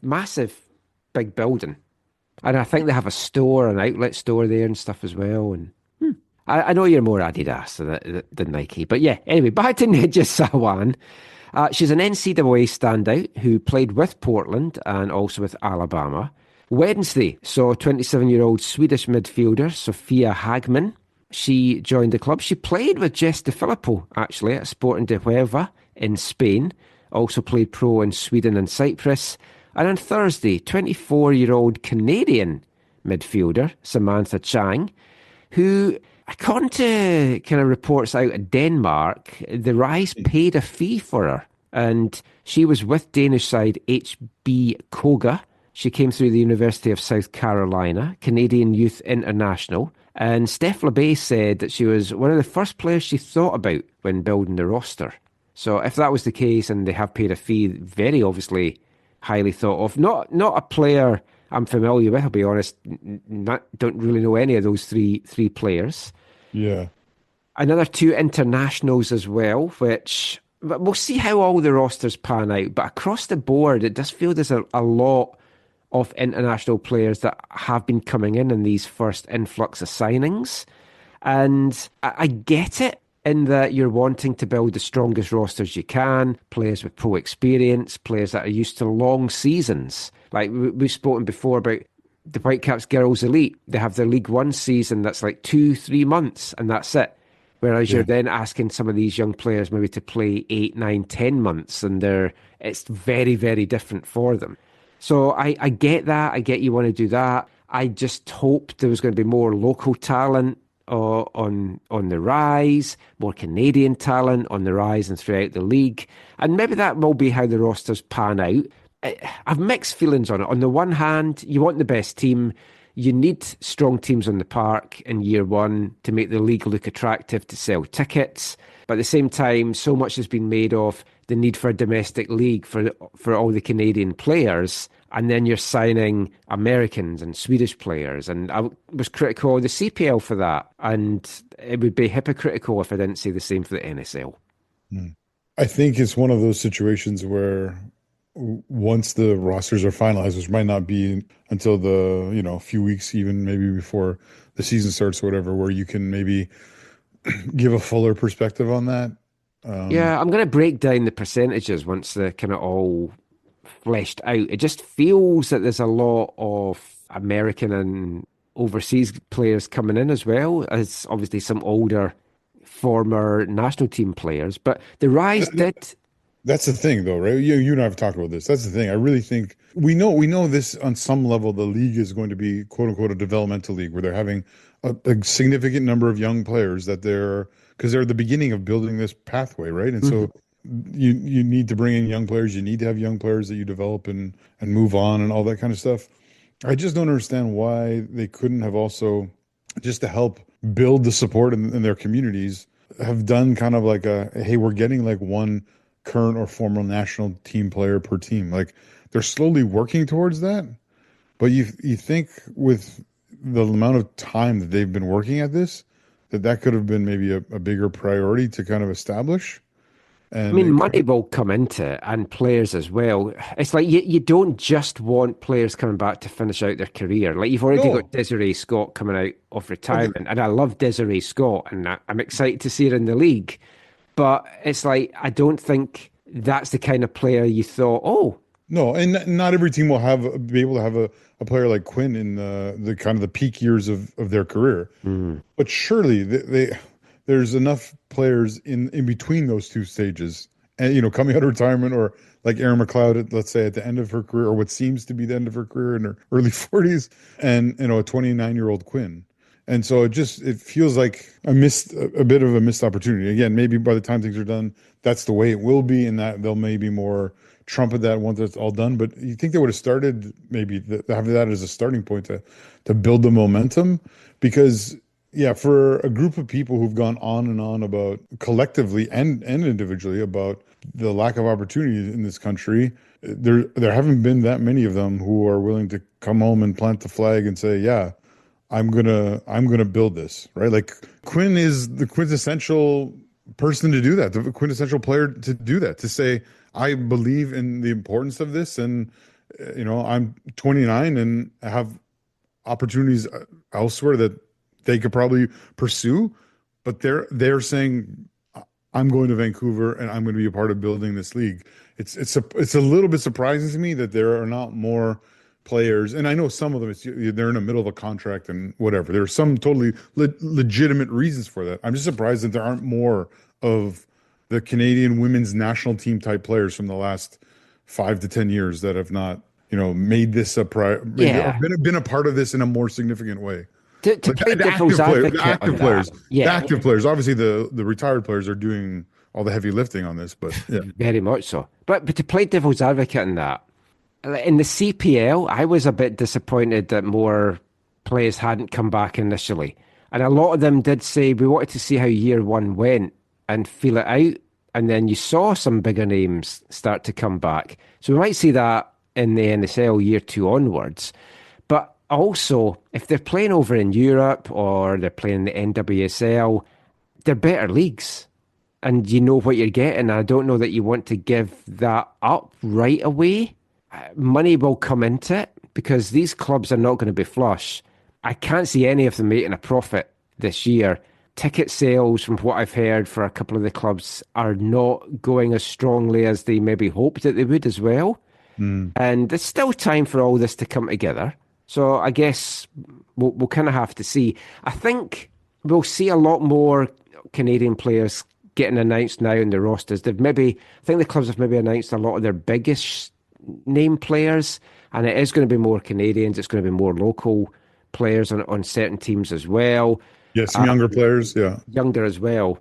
big building. And I think they have a store, an outlet store there and stuff as well. And I know you're more Adidas than Nike. But yeah, anyway, back to Nedja Sawan. She's an NCAA standout who played with Portland and also with Alabama. Wednesday saw 27-year-old Swedish midfielder Sofia Hagman. She joined the club. She played with Jess De Filippo, actually, at Sporting de Huelva in Spain. Also played pro in Sweden and Cyprus. And on Thursday, 24-year-old Canadian midfielder Samantha Chang, who, according to kind of reports out of Denmark, the Rise paid a fee for her. And she was with Danish side HB Koga. She came through the University of South Carolina, Canadian Youth International. And Steph LeBay said that she was one of the first players she thought about when building the roster. So if that was the case and they have paid a fee, very obviously highly thought of. Not a player I'm familiar with, I'll be honest. Don't really know any of those three players. Yeah. Another 2 internationals as well, which we'll see how all the rosters pan out. But across the board, it does feel there's a lot of international players that have been coming in these first influx of signings. And I get it in that you're wanting to build the strongest rosters you can, players with pro experience, players that are used to long seasons. Like we've spoken before about the Whitecaps Girls Elite. They have their League One season that's like 2-3 months and that's it. Whereas you're then asking some of these young players maybe to play 8, 9, 10 months and it's very, very different for them. So I get that. I get you want to do that. I just hoped there was going to be more local talent on the rise, more Canadian talent on the rise and throughout the league. And maybe that will be how the rosters pan out. I've mixed feelings on it. On the one hand, you want the best team. You need strong teams on the park in year one to make the league look attractive to sell tickets. But at the same time, so much has been made of the need for a domestic league for all the Canadian players. And then you're signing Americans and Swedish players. And I was critical of the CPL for that. And it would be hypocritical if I didn't say the same for the NSL. I think it's one of those situations where once the rosters are finalized, which might not be until the, few weeks, even maybe before the season starts or whatever, where you can maybe give a fuller perspective on that. Yeah, I'm going to break down the percentages once they're kind of all fleshed out. It just feels that there's a lot of American and overseas players coming in as well as obviously some older former national team players. But the Rise did... That's the thing, though, right? You and I have talked about this. That's the thing. I really think we know this on some level. The league is going to be "quote unquote" a developmental league where they're having a significant number of young players because they're the beginning of building this pathway, right? And so you need to bring in young players. You need to have young players that you develop and move on and all that kind of stuff. I just don't understand why they couldn't have also, just to help build the support in their communities, have done kind of like hey, we're getting like one current or former national team player per team. Like they're slowly working towards that. But you think with the amount of time that they've been working at this, that could have been maybe a bigger priority to kind of establish. And I mean, money will come into it and players as well. It's like you don't just want players coming back to finish out their career. Like you've already got Desiree Scott coming out of retirement, and I love Desiree Scott, and I'm excited to see her in the league. But it's like, I don't think that's the kind of player you thought, oh. No, and not every team will be able to have a player like Quinn in the kind of the peak years of their career. But surely there's enough players in between those two stages, and coming out of retirement, or like Erin McLeod, let's say at the end of her career, or what seems to be the end of her career in her early 40s, and a 29-year-old Quinn. And so it feels like a bit of a missed opportunity. Again, maybe by the time things are done, that's the way it will be, and that they'll maybe more trumpet that once it's all done. But you think they would have started maybe have that as a starting point to build the momentum? Because for a group of people who've gone on and on about collectively and individually about the lack of opportunity in this country, there haven't been that many of them who are willing to come home and plant the flag and say, yeah, I'm gonna build this, right? Like Quinn is the quintessential person to do that, the quintessential player to do that, to say, I believe in the importance of this, and I'm 29 and I have opportunities elsewhere that they could probably pursue, but they're saying, I'm going to Vancouver and I'm going to be a part of building this league. It's a little bit surprising to me that there are not more players, and I know some of them, they're in the middle of a contract and whatever. There are some totally legitimate reasons for that. I'm just surprised that there aren't more of the Canadian women's national team type players from the last 5 to 10 years that have not, made this a been a part of this in a more significant way. To play devil's advocate, the active players. Obviously, the retired players are doing all the heavy lifting on this, but yeah, very much so. But to play devil's advocate in that, in the CPL, I was a bit disappointed that more players hadn't come back initially. And a lot of them did say, we wanted to see how year one went and feel it out. And then you saw some bigger names start to come back. So we might see that in the NSL year two onwards. But also, if they're playing over in Europe or they're playing the NWSL, they're better leagues. And you know what you're getting. I don't know that you want to give that up right away. Money will come into it because these clubs are not going to be flush. I can't see any of them making a profit this year. Ticket sales, from what I've heard for a couple of the clubs, are not going as strongly as they maybe hoped that they would as well. And there's still time for all this to come together. So I guess we'll kind of have to see. I think we'll see a lot more Canadian players getting announced now in the rosters. I think the clubs have maybe announced a lot of their biggest name players, and it is going to be more Canadians. It's going to be more local players on certain teams as well. Yeah, some younger players, younger as well.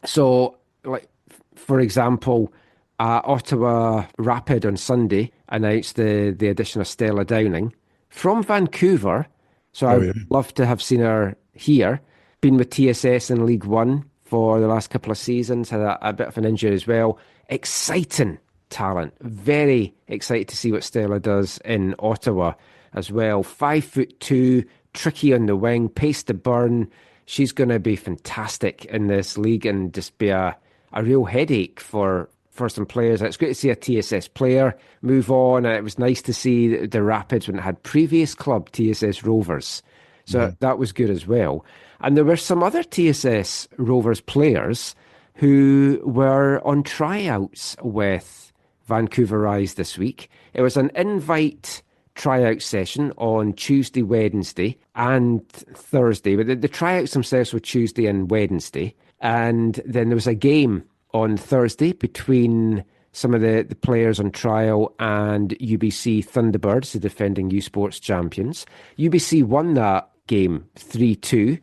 So, like for example, Ottawa Rapid on Sunday announced the addition of Stella Downing from Vancouver. So I would love to have seen her here. Been with TSS in League One for the last couple of seasons. Had a bit of an injury as well. Exciting talent. Very excited to see what Stella does in Ottawa as well. 5'2", tricky on the wing, pace to burn. She's going to be fantastic in this league and just be a real headache for some players. It's great to see a TSS player move on. It was nice to see the Rapids when it had previous club, TSS Rovers. So that was good as well. And there were some other TSS Rovers players who were on tryouts with Vancouver Rise this week. It was an invite tryout session on Tuesday, Wednesday and Thursday. But the tryouts themselves were Tuesday and Wednesday. And then there was a game on Thursday between some of the players on trial, and UBC Thunderbirds, the defending U Sports champions. UBC won that game 3-2,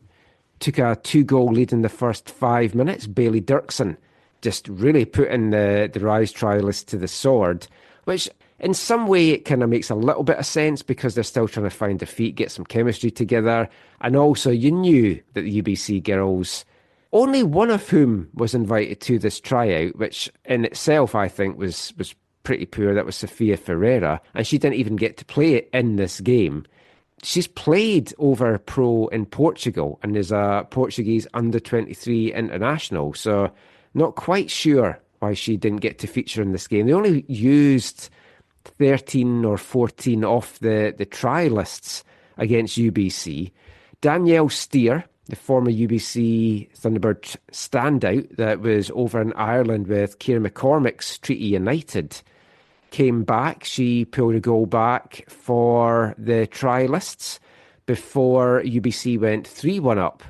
took a 2-goal lead in the first 5 minutes. Bailey Dirksen just really putting the Rise trialists to the sword, which in some way it kind of makes a little bit of sense because they're still trying to find their feet, get some chemistry together. And also you knew that the UBC girls, only one of whom was invited to this tryout, which in itself I think was pretty poor. That was Sofia Ferreira, and she didn't even get to play it in this game. She's played over pro in Portugal and is a Portuguese under-23 international, so not quite sure why she didn't get to feature in this game. They only used 13 or 14 off the trialists against UBC. Danielle Steer, the former UBC Thunderbird standout that was over in Ireland with Ciara McCormick's Treaty United, came back. She pulled a goal back for the trialists before UBC went 3-1 up.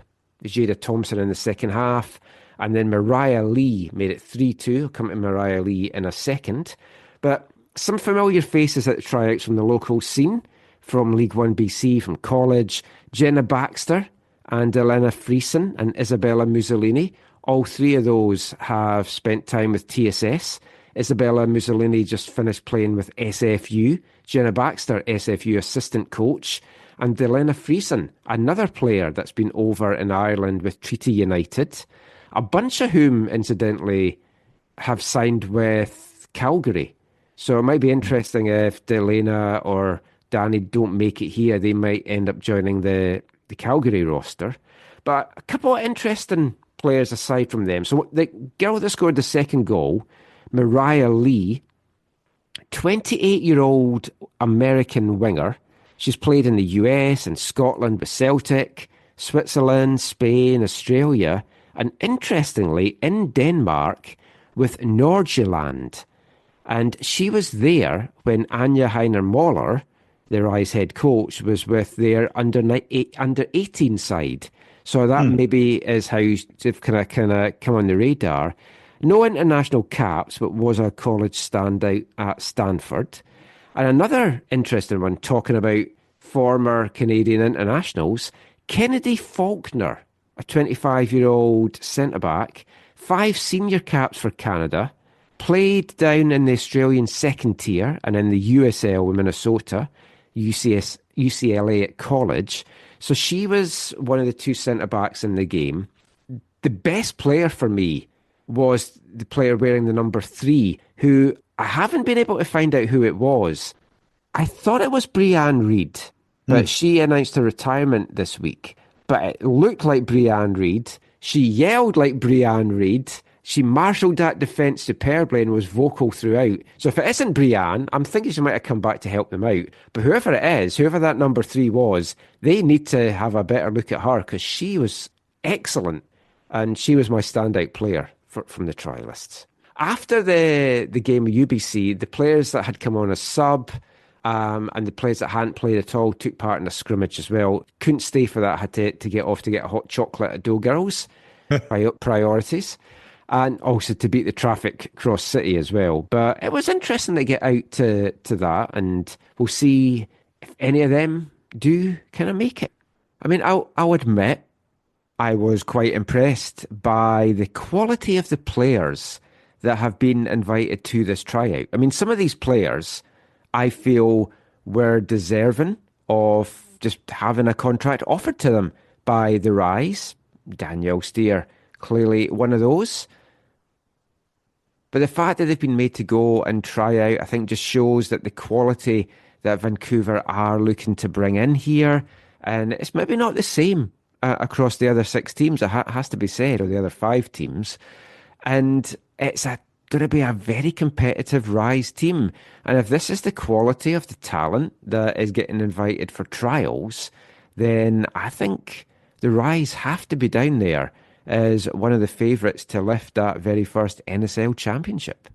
Jada Thompson in the second half. And then Mariah Lee made it 3-2. I'll come to Mariah Lee in a second. But some familiar faces at the tryouts from the local scene, from League One BC, from college. Jenna Baxter and Elena Friesen and Isabella Mussolini. All three of those have spent time with TSS. Isabella Mussolini just finished playing with SFU. Jenna Baxter, SFU assistant coach. And Elena Friesen, another player that's been over in Ireland with Treaty United. A bunch of whom, incidentally, have signed with Calgary. So it might be interesting if Delena or Danny don't make it here. They might end up joining the Calgary roster. But a couple of interesting players aside from them. So the girl that scored the second goal, Mariah Lee, 28-year-old American winger. She's played in the US and Scotland with Celtic, Switzerland, Spain, Australia, and interestingly, in Denmark with Nordsjælland. And she was there when Anja Heiner-Moller, the Rise head coach, was with their under-18 side. So that maybe is how they've kind of come on the radar. No international caps, but was a college standout at Stanford. And another interesting one, talking about former Canadian internationals, Kennedy Faulkner, a 25-year-old centre-back, 5 senior caps for Canada, played down in the Australian second tier and in the USL in Minnesota, UCLA at college. So she was one of the 2 centre-backs in the game. The best player for me was the player wearing the number 3, who I haven't been able to find out who it was. I thought it was Brianne Reid, but she announced her retirement this week. But it looked like Brianne Reid. She yelled like Brianne Reid. She marshalled that defence superbly and was vocal throughout. So if it isn't Brianne, I'm thinking she might have come back to help them out. But whoever it is, whoever that number 3 was, they need to have a better look at her because she was excellent. And she was my standout player from the trialists. After the game of UBC, the players that had come on as sub and the players that hadn't played at all took part in a scrimmage as well. Couldn't stay for that, had to get off to get a hot chocolate at Doe Girls. Priorities. And also to beat the traffic cross city as well. But it was interesting to get out to that, and we'll see if any of them do kind of make it. I mean, I'll admit I was quite impressed by the quality of the players that have been invited to this tryout. I mean, some of these players I feel were deserving of just having a contract offered to them by the Rise. Danielle Steer, clearly one of those. But the fact that they've been made to go and try out, I think just shows that the quality that Vancouver are looking to bring in here, and it's maybe not the same across the other 6 teams, it has to be said, or the other 5 teams. And it's going to be a very competitive Rise team. And if this is the quality of the talent that is getting invited for trials, then I think the Rise have to be down there as one of the favourites to lift that very first NSL championship.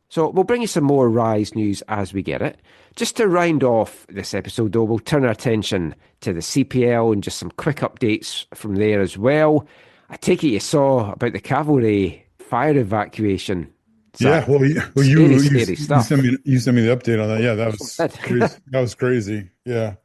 So we'll bring you some more Rise news as we get it. Just to round off this episode, though, we'll turn our attention to the CPL and just some quick updates from there as well. I take it you saw about the Cavalry fire evacuation Yeah, well, scary stuff. You sent me the update on that. Yeah, that was crazy. That was crazy. Yeah.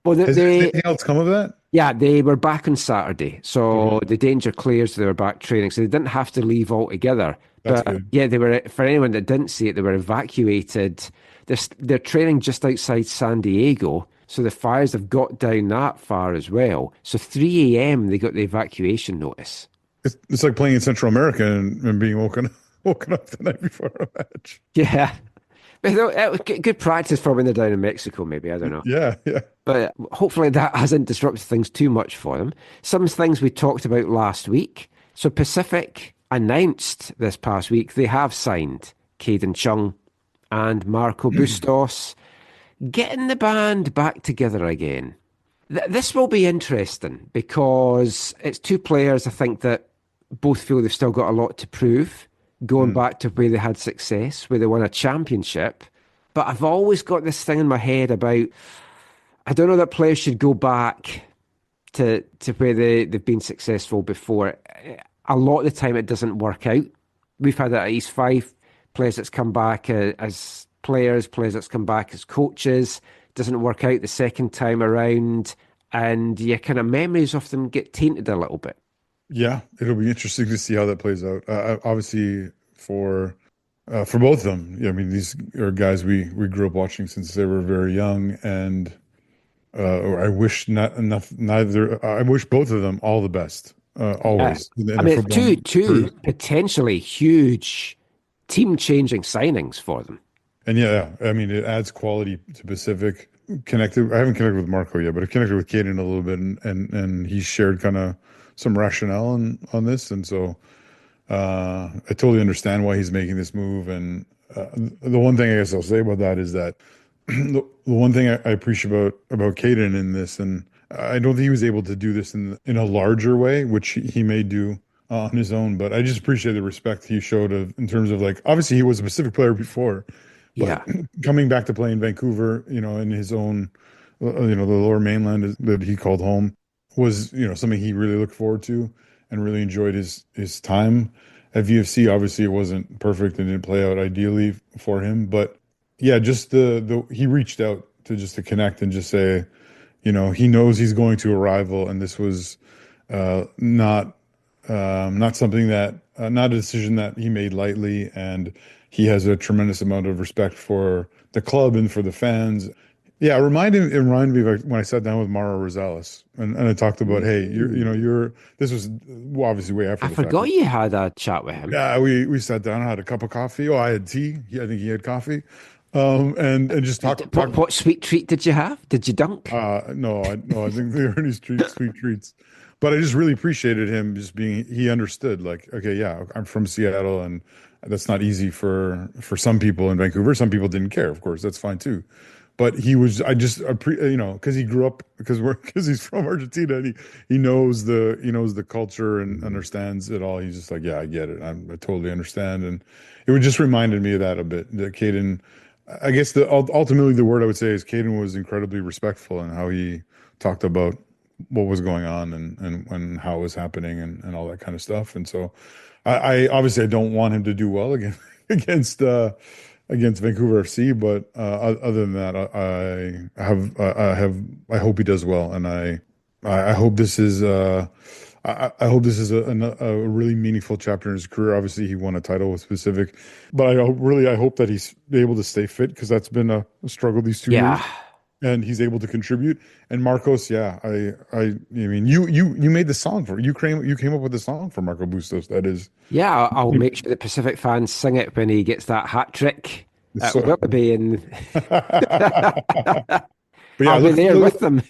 Well, Has anything else come of that? Yeah, they were back on Saturday. So the danger clears, they were back training. So they didn't have to leave altogether. That's but good. yeah, they were, for anyone that didn't see it, they were evacuated. They're training just outside San Diego. So the fires have got down that far as well. So 3 a.m. they got the evacuation notice. It's like playing in Central America and being woken up the night before a match. Yeah. But good practice for when they're down in Mexico, maybe. I don't know. Yeah. But hopefully that hasn't disrupted things too much for them. Some things we talked about last week. So Pacific announced this past week they have signed Jayden Chung and Marco Bustos, getting the band back together again. This will be interesting because it's two players, I think, that both feel they've still got a lot to prove, going back to where they had success, where they won a championship. But I've always got this thing in my head about, I don't know that players should go back to where they've been successful before. A lot of the time it doesn't work out. We've had at least 5 players that's come back as players that's come back as coaches. Doesn't work out the second time around, and your kind of memories of them get tainted a little bit. Yeah, it'll be interesting to see how that plays out. Obviously, for both of them, I mean, these are guys we grew up watching since they were very young, and I wish I wish both of them all the best. Always. I mean, two potentially huge team-changing signings for them. And I mean, it adds quality to Pacific. I haven't connected with Marco yet, but I've connected with Jayden a little bit, and he shared kind of some rationale on this, and so I totally understand why he's making this move. And the one thing I guess I'll say about that is that the one thing I appreciate about Jayden in this, and I don't think he was able to do this in a larger way, which he may do on his own, but I just appreciate the respect he showed in terms of, like, obviously he was a Pacific player before, but coming back to play in Vancouver, in his own, the lower mainland that he called home, was, something he really looked forward to and really enjoyed his time at VFC. Obviously it wasn't perfect and didn't play out ideally for him, but yeah, just he reached out to connect and just say, he knows he's going to a rival, and this was not something that, not a decision that he made lightly, and he has a tremendous amount of respect for the club and for the fans. Yeah, it reminded me of when I sat down with Mauro Rosales and I talked about, hey, this was obviously way after the fact. I forgot you had a chat with him. Yeah, we sat down, I had a cup of coffee. Oh, I had tea. I think he had coffee. And just talk. What sweet treat did you have? Did you dunk? No, I think they were these sweet treats. But I just really appreciated him just he understood, like, okay, yeah, I'm from Seattle, and that's not easy for some people in Vancouver. Some people didn't care, of course, that's fine too. But because he grew up, because he's from Argentina, and he knows the culture and understands it all. He's just like, yeah, I get it. I totally understand. And it just reminded me of that a bit. That Jayden, I guess ultimately the word I would say is Jayden was incredibly respectful in how he talked about what was going on and how it was happening and all that kind of stuff. And so I obviously don't want him to do well against Vancouver FC, but other than that, I hope he does well, and I hope this is a really meaningful chapter in his career. Obviously, he won a title with Pacific, but I hope that he's able to stay fit, because that's been a struggle these 2 years. And he's able to contribute. And Marcos, I mean, you made the song you came up with the song for Marco Bustos. That is, yeah. I'll make sure the Pacific fans sing it when he gets that hat trick at Willoughby, and I'll be there with them.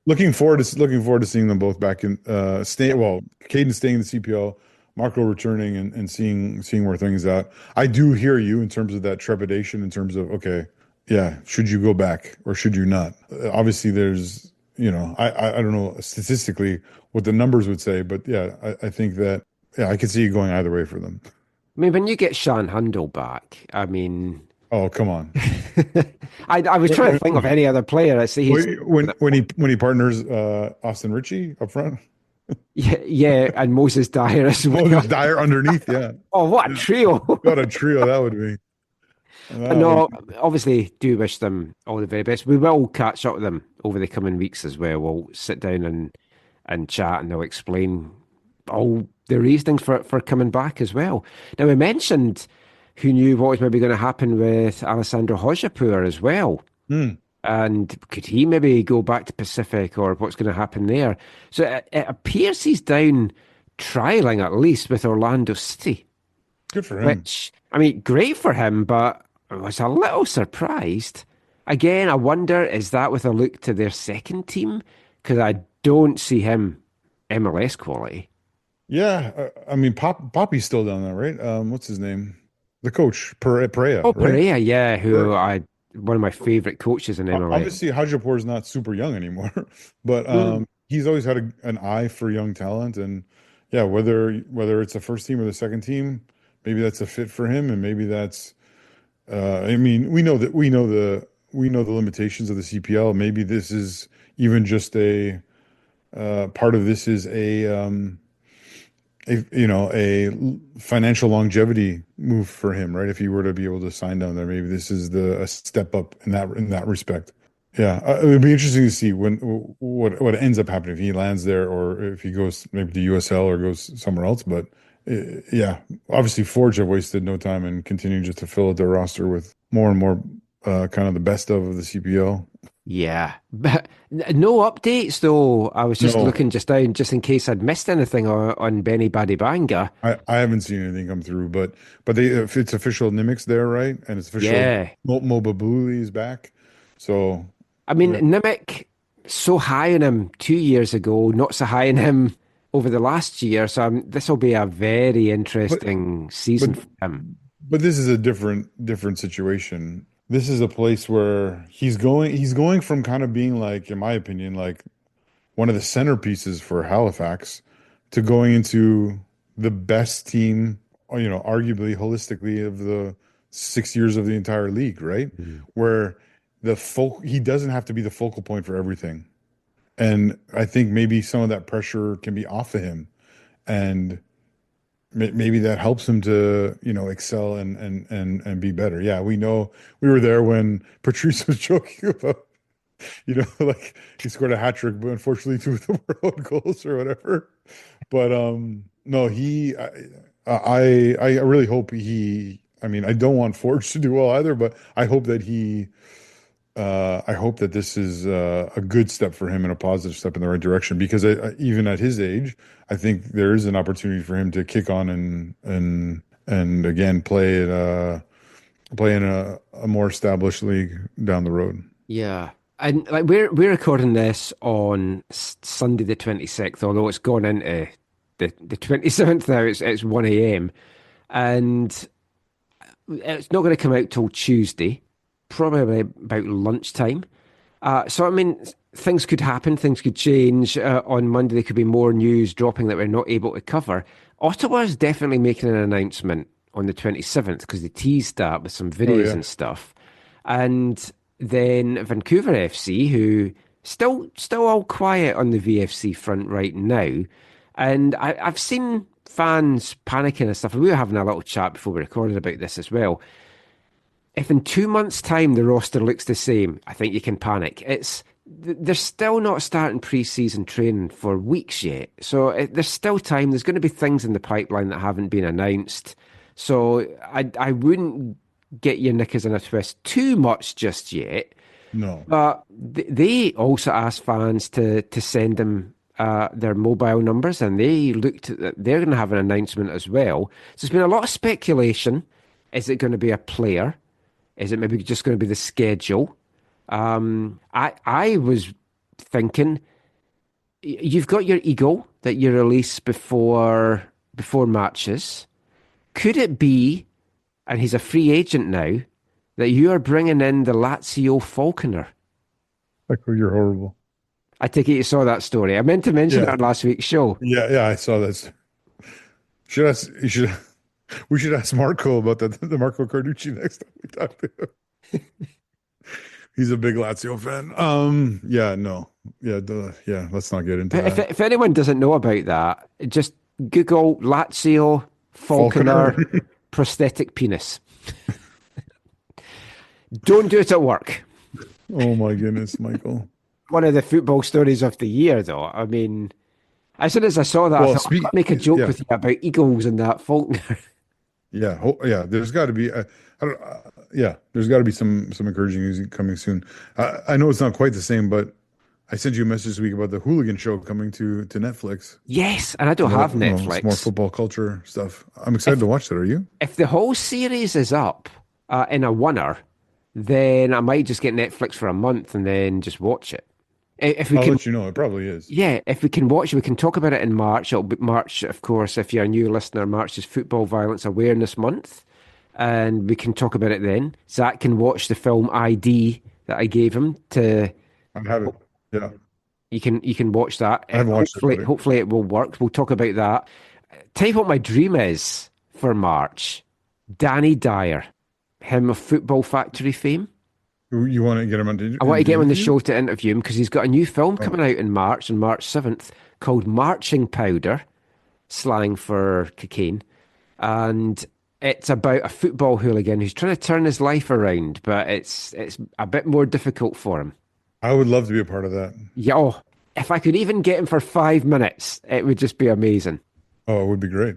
looking forward to seeing them both back in Jayden staying in the CPL, Marco returning and seeing where things at. I do hear you in terms of that trepidation, in terms of, okay, yeah, should you go back or should you not? Obviously, there's, I don't know statistically what the numbers would say, but yeah, I think that, yeah, I could see it going either way for them. I mean, when you get Sean Hundle back, I mean... Oh, come on. I was trying to think of any other player. I see when he partners Austin Ritchie up front. Yeah, and Moses Dyer as well. Moses Dyer underneath, yeah. Oh, what a trio! What a trio that would be. No, obviously, do wish them all the very best. We will catch up with them over the coming weeks as well. We'll sit down and chat, and they'll explain all the reasonings for coming back as well. Now, we mentioned who knew what was maybe going to happen with Alessandro Hojapour as well. And could he maybe go back to Pacific, or what's going to happen there? So it appears he's down trialing at least with Orlando City. Good for him. Which, I mean, great for him, but I was a little surprised. Again, I wonder, is that with a look to their second team? Because I don't see him MLS quality. Yeah, I mean, Poppy's still down there, right? What's his name? The coach, Perea. Oh, right? Perea, yeah, who one of my favorite coaches in MLS. Obviously, Hajapour is not super young anymore, but he's always had an eye for young talent, and yeah, whether it's the first team or the second team, maybe that's a fit for him, and maybe that's. I mean, we know the limitations of the CPL. Maybe this is even just a part of this is a financial longevity move for him, right? If he were to be able to sign down there, maybe this is a step up in that respect. Yeah, it would be interesting to see what ends up happening if he lands there, or if he goes maybe to USL or goes somewhere else. But yeah, obviously Forge have wasted no time and continue just to fill out their roster with more and more kind of the best of the CPL. Yeah, but no updates though. I was just looking just down, just in case I'd missed anything on Benny Badibanga. I haven't seen anything come through, but if it's official, Nimic's there, right? And it's official. Yeah, Mobabuli is back. So I mean, Nimic, so high on him 2 years ago, not so high on him over the last year. So this will be a very interesting season for him. But this is a different situation. This is a place where he's going from kind of being like, in my opinion, like one of the centerpieces for Halifax to going into the best team, arguably holistically of the 6 years of the entire league, right? Mm-hmm. Where he doesn't have to be the focal point for everything. And I think maybe some of that pressure can be off of him, and maybe that helps him to, excel and be better. Yeah, we know we were there when Patrice was joking about, like he scored a hat trick, but unfortunately 2 of them were own goals or whatever. But no, I really hope I mean, I don't want Forge to do well either, but I hope that this is a good step for him and a positive step in the right direction, because even at his age, I think there is an opportunity for him to kick on and again play in a more established league down the road. Yeah, and like we're recording this on Sunday the 26th, although it's gone into the 27th now. It's 1 a.m. and it's not going to come out till Tuesday. Probably about lunchtime. So, I mean, things could happen, things could change. On Monday, there could be more news dropping that we're not able to cover. Ottawa is definitely making an announcement on the 27th because they teased that with some videos and stuff. And then Vancouver FC, who still all quiet on the VFC front right now. And I've seen fans panicking and stuff. We were having a little chat before we recorded about this as well. If in 2 months' time the roster looks the same, I think you can panic. They're still not starting pre-season training for weeks yet. So there's still time. There's going to be things in the pipeline that haven't been announced. So I wouldn't get your knickers in a twist too much just yet. No. But they also asked fans to send them their mobile numbers, and they're going to have an announcement as well. So there's been a lot of speculation. Is it going to be a player? Is it maybe just going to be the schedule? I was thinking, you've got your Eagle that you release before matches. Could it be, and he's a free agent now, that you are bringing in the Lazio Falconer? Like, you're horrible. I take it you saw that story. I meant to mention that on last week's show. Yeah, I saw that. We should ask Marco about that. The Marco Carducci next time we talk to him. He's a big Lazio fan. Let's not get into that. If anyone doesn't know about that, just Google Lazio Falconer prosthetic penis. Don't do it at work. Oh my goodness, Michael. One of the football stories of the year, though. I mean, as soon as I saw that, I thought, I'll make a joke with you about Eagles and that Falconer. There's got to be there's got to be some encouraging news coming soon. I know it's not quite the same, but I sent you a message this week about the Hooligan show coming to Netflix. Yes, and I don't have Netflix. It's more football culture stuff. I'm excited to watch that. Are you? If the whole series is up in a oneer, then I might just get Netflix for a month and then just watch it. If we I'll can, let you know. It probably is. Yeah, if we can watch it, we can talk about it in March. It'll be March, of course, if you're a new listener, March is Football Violence Awareness Month. And we can talk about it then. Zach can watch the film ID that I gave him to... I have it, yeah. You can watch that. I haven't watched it. Hopefully it will work. We'll talk about that. Tell you what my dream is for March. Danny Dyer, him of Football Factory fame. You want to get him on? I want to get him on the show to interview him because he's got a new film coming out in March, on March 7th, called Marching Powder, slang for cocaine. And it's about a football hooligan who's trying to turn his life around, but it's a bit more difficult for him. I would love to be a part of that. Yeah, if I could even get him for 5 minutes, it would just be amazing. Oh, it would be great.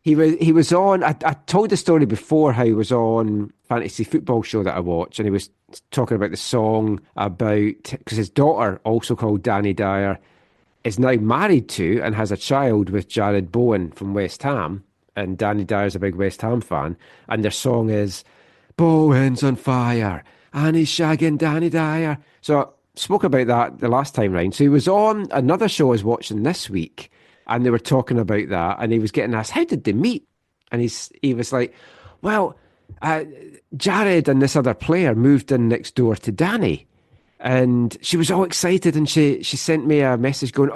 He was on, I told the story before how he was on fantasy football show that I watch, and he was talking about the song about, because his daughter, also called Danny Dyer, is now married to and has a child with Jared Bowen from West Ham, and Danny Dyer's a big West Ham fan, and their song is, Bowen's on fire, and he's shagging Danny Dyer. So I spoke about that the last time round. So he was on another show I was watching this week, and they were talking about that, and he was getting asked, how did they meet? And he was like, well, Jared and this other player moved in next door to Danny. And she was all excited, and she sent me a message going,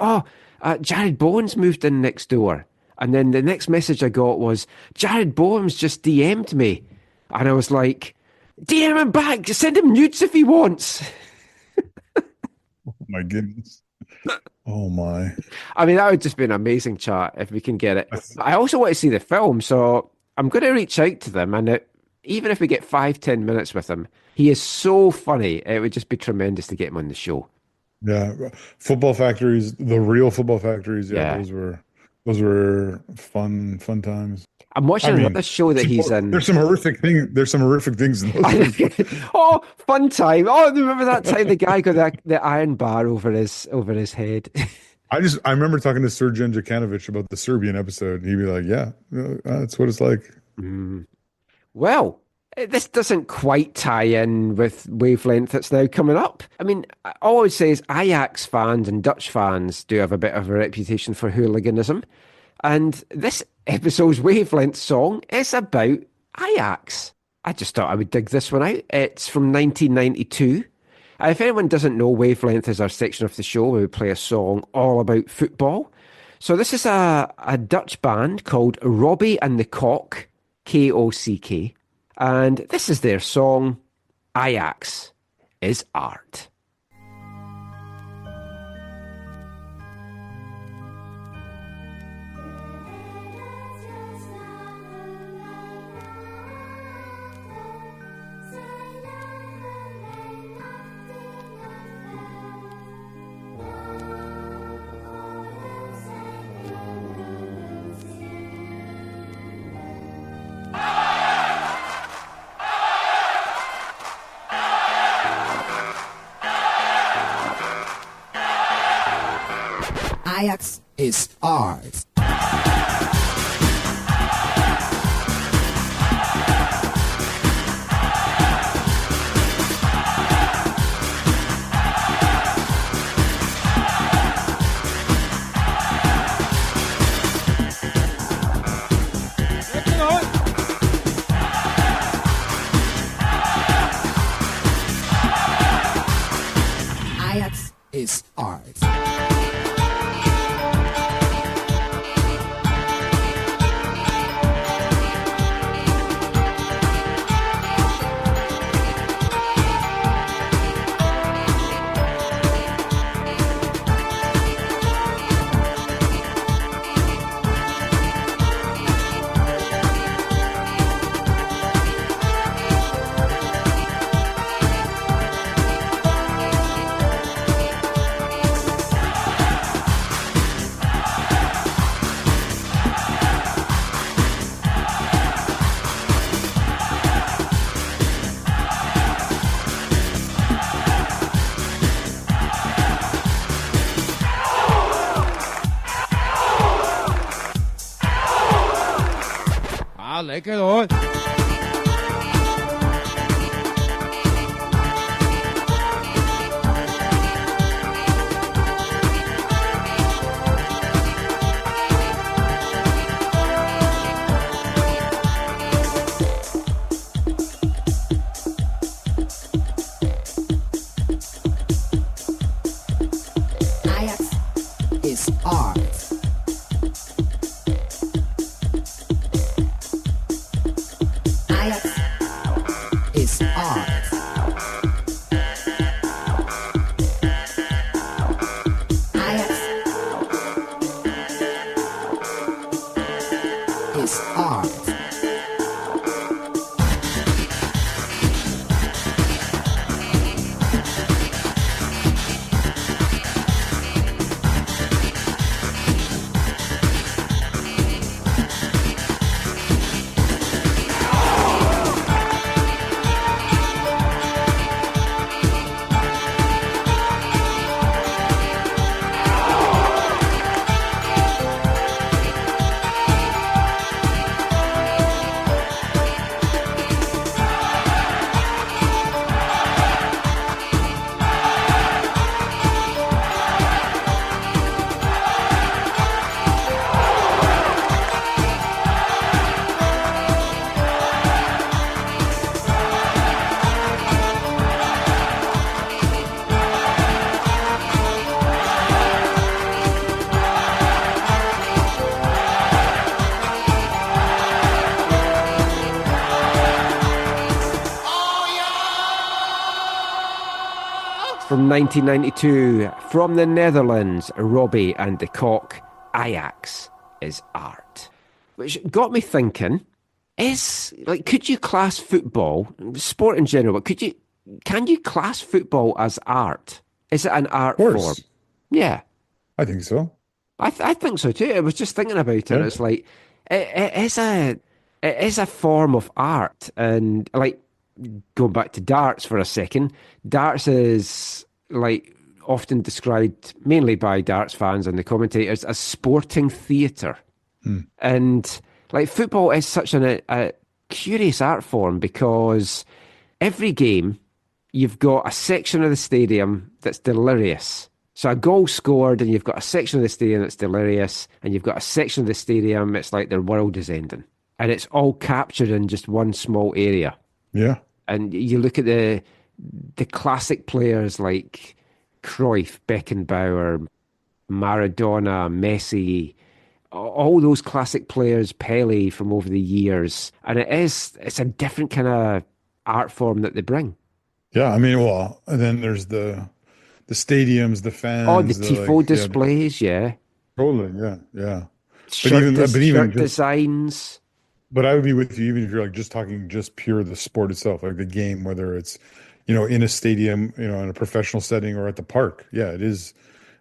Jared Bowen's moved in next door. And then the next message I got was, Jared Bowen's just DM'd me. And I was like, DM him back, just send him nudes if he wants. Oh my goodness. Oh my. I mean, that would just be an amazing chat if we can get it. I also want to see the film, so I'm going to reach out to them, and even if we get 5-10 minutes with him, he is so funny. It would just be tremendous to get him on the show. Yeah. Football Factories, the real Football Factories. Yeah. Those were fun times. I'm watching another show that he's in. There's some horrific things in those. Oh, fun time! Oh, remember that time the guy got the iron bar over his head. I remember talking to Srđan Đukanović about the Serbian episode. He'd be like, "Yeah, that's what it's like." Well, this doesn't quite tie in with Wavelength that's now coming up. I mean, all I would say is Ajax fans and Dutch fans do have a bit of a reputation for hooliganism. And this episode's Wavelength song is about Ajax. I just thought I would dig this one out. It's from 1992. If anyone doesn't know, Wavelength is our section of the show where we play a song all about football. So this is a Dutch band called Robbie and the Cock, K-O-C-K. And this is their song, Ajax is Art. Ajax is art. Ajax is art. 啊，嚟繼續。From 1992, from the Netherlands, Robbie and de Kock, Ajax is art. Which got me thinking, could you class football, sport in general, but can you class football as art? Is it an art form? Yeah. I think so. I think so too. I was just thinking about it. Yeah. It's like, it is a form of art. And like, going back to darts for a second, darts is like often described mainly by darts fans and the commentators as sporting theatre. And like football is such a curious art form because every game you've got a section of the stadium that's delirious. So a goal scored and you've got a section of the stadium that's delirious and you've got a section of the stadium it's like their world is ending. And it's all captured in just one small area. Yeah. And you look at the classic players like Cruyff, Beckenbauer, Maradona, Messi, all those classic players, Pele from over the years. And it's a different kind of art form that they bring. Yeah, I mean, well, and then there's the stadiums, the fans. Oh, the tifo displays, yeah. Totally, yeah. Shirt designs. But I would be with you even if you're like just talking just pure the sport itself, like the game, whether it's, in a stadium, in a professional setting or at the park. Yeah, it is.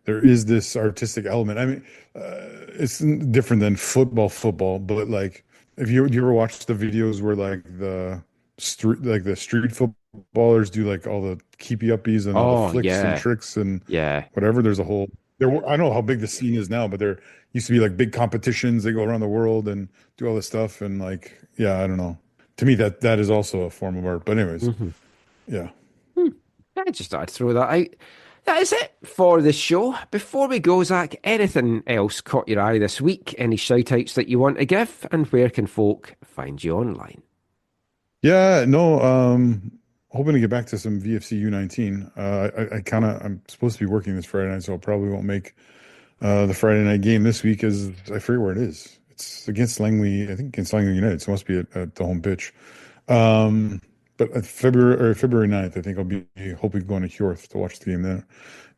There is this artistic element. I mean, it's different than football, but like if you ever watch the videos where like the street footballers do like all the keepy uppies and all the flicks and tricks and whatever. There's a whole. I don't know how big the scene is now, but there used to be like big competitions. They go around the world and do all this stuff. And like, yeah, I don't know. To me, that is also a form of art. But anyways, yeah. I just thought I'd throw that out. That is it for the show. Before we go, Zach, anything else caught your eye this week? Any shout-outs that you want to give? And where can folk find you online? Yeah, no, hoping to get back to some VFC U19. I'm supposed to be working this Friday night, so I probably won't make the Friday night game this week as I forget where it is. It's against Langley, I think against Langley United, so it must be at the home pitch. But at February 9th, I think I'll be hoping going to Hjorth to watch the game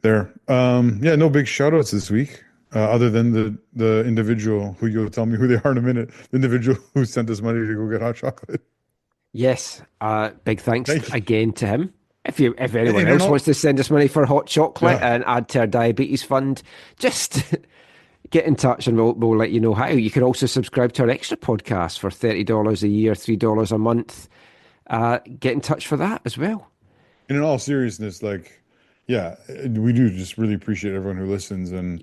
there. Yeah, no big shout outs this week. Other than the individual who you'll tell me who they are in a minute, the individual who sent us money to go get hot chocolate. Yes, big thanks again to him. If anyone else wants to send us money for hot chocolate and add to our diabetes fund, just get in touch and we'll let you know how. You can also subscribe to our extra podcast for $30 a year, $3 a month. Get in touch for that as well. And in all seriousness, we do just really appreciate everyone who listens and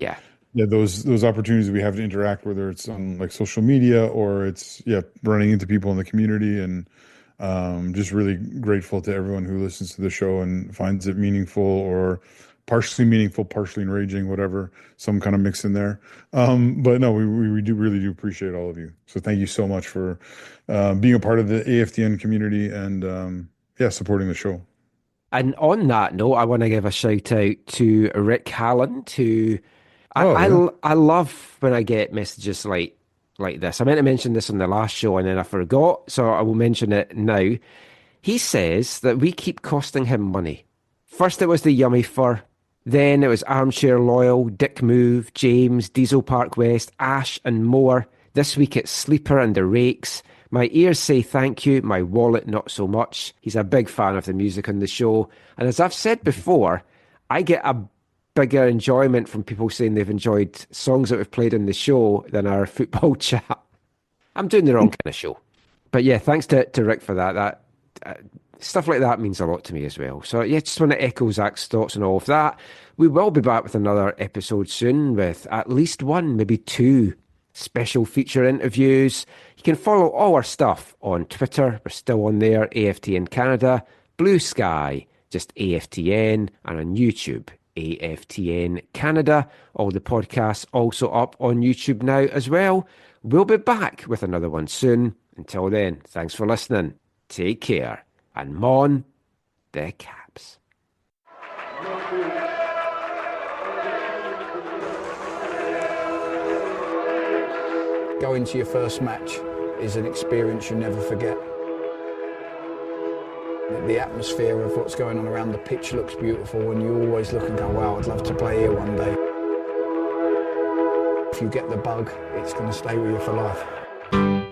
those opportunities we have to interact, whether it's on like social media or it's running into people in the community, and just really grateful to everyone who listens to the show and finds it meaningful or partially meaningful, partially enraging, whatever, some kind of mix in there. But no, we do really do appreciate all of you. So thank you so much for being a part of the AFTN community and supporting the show. And on that note, I want to give a shout out to Rick Halland, who I love when I get messages like this. I meant to mention this on the last show and then I forgot, so I will mention it now. He says that we keep costing him money. First it was the Yummy Fur, then it was Armchair Loyal, Dick Move, James, Diesel Park West, Ash and more. This week it's Sleeper and the Rakes. My ears say thank you, my wallet not so much. He's a big fan of the music on the show. And as I've said before, I get a bigger enjoyment from people saying they've enjoyed songs that we've played on the show than our football chat. I'm doing the wrong kind of show. But yeah, thanks to Rick for that. Stuff like that means a lot to me as well. So yeah, just want to echo Zach's thoughts and all of that. We will be back with another episode soon with at least one, maybe two special feature interviews. You can follow all our stuff on Twitter. We're still on there, AFTN Canada, Blue Sky, just AFTN, and on YouTube, AFTN Canada. All the podcasts also up on YouTube now as well. We'll be back with another one soon. Until then, thanks for listening. Take care. And Mon the Caps. Going to your first match is an experience you never forget. The atmosphere of what's going on around the pitch looks beautiful, and you always look and go, wow, I'd love to play here one day. If you get the bug, it's going to stay with you for life.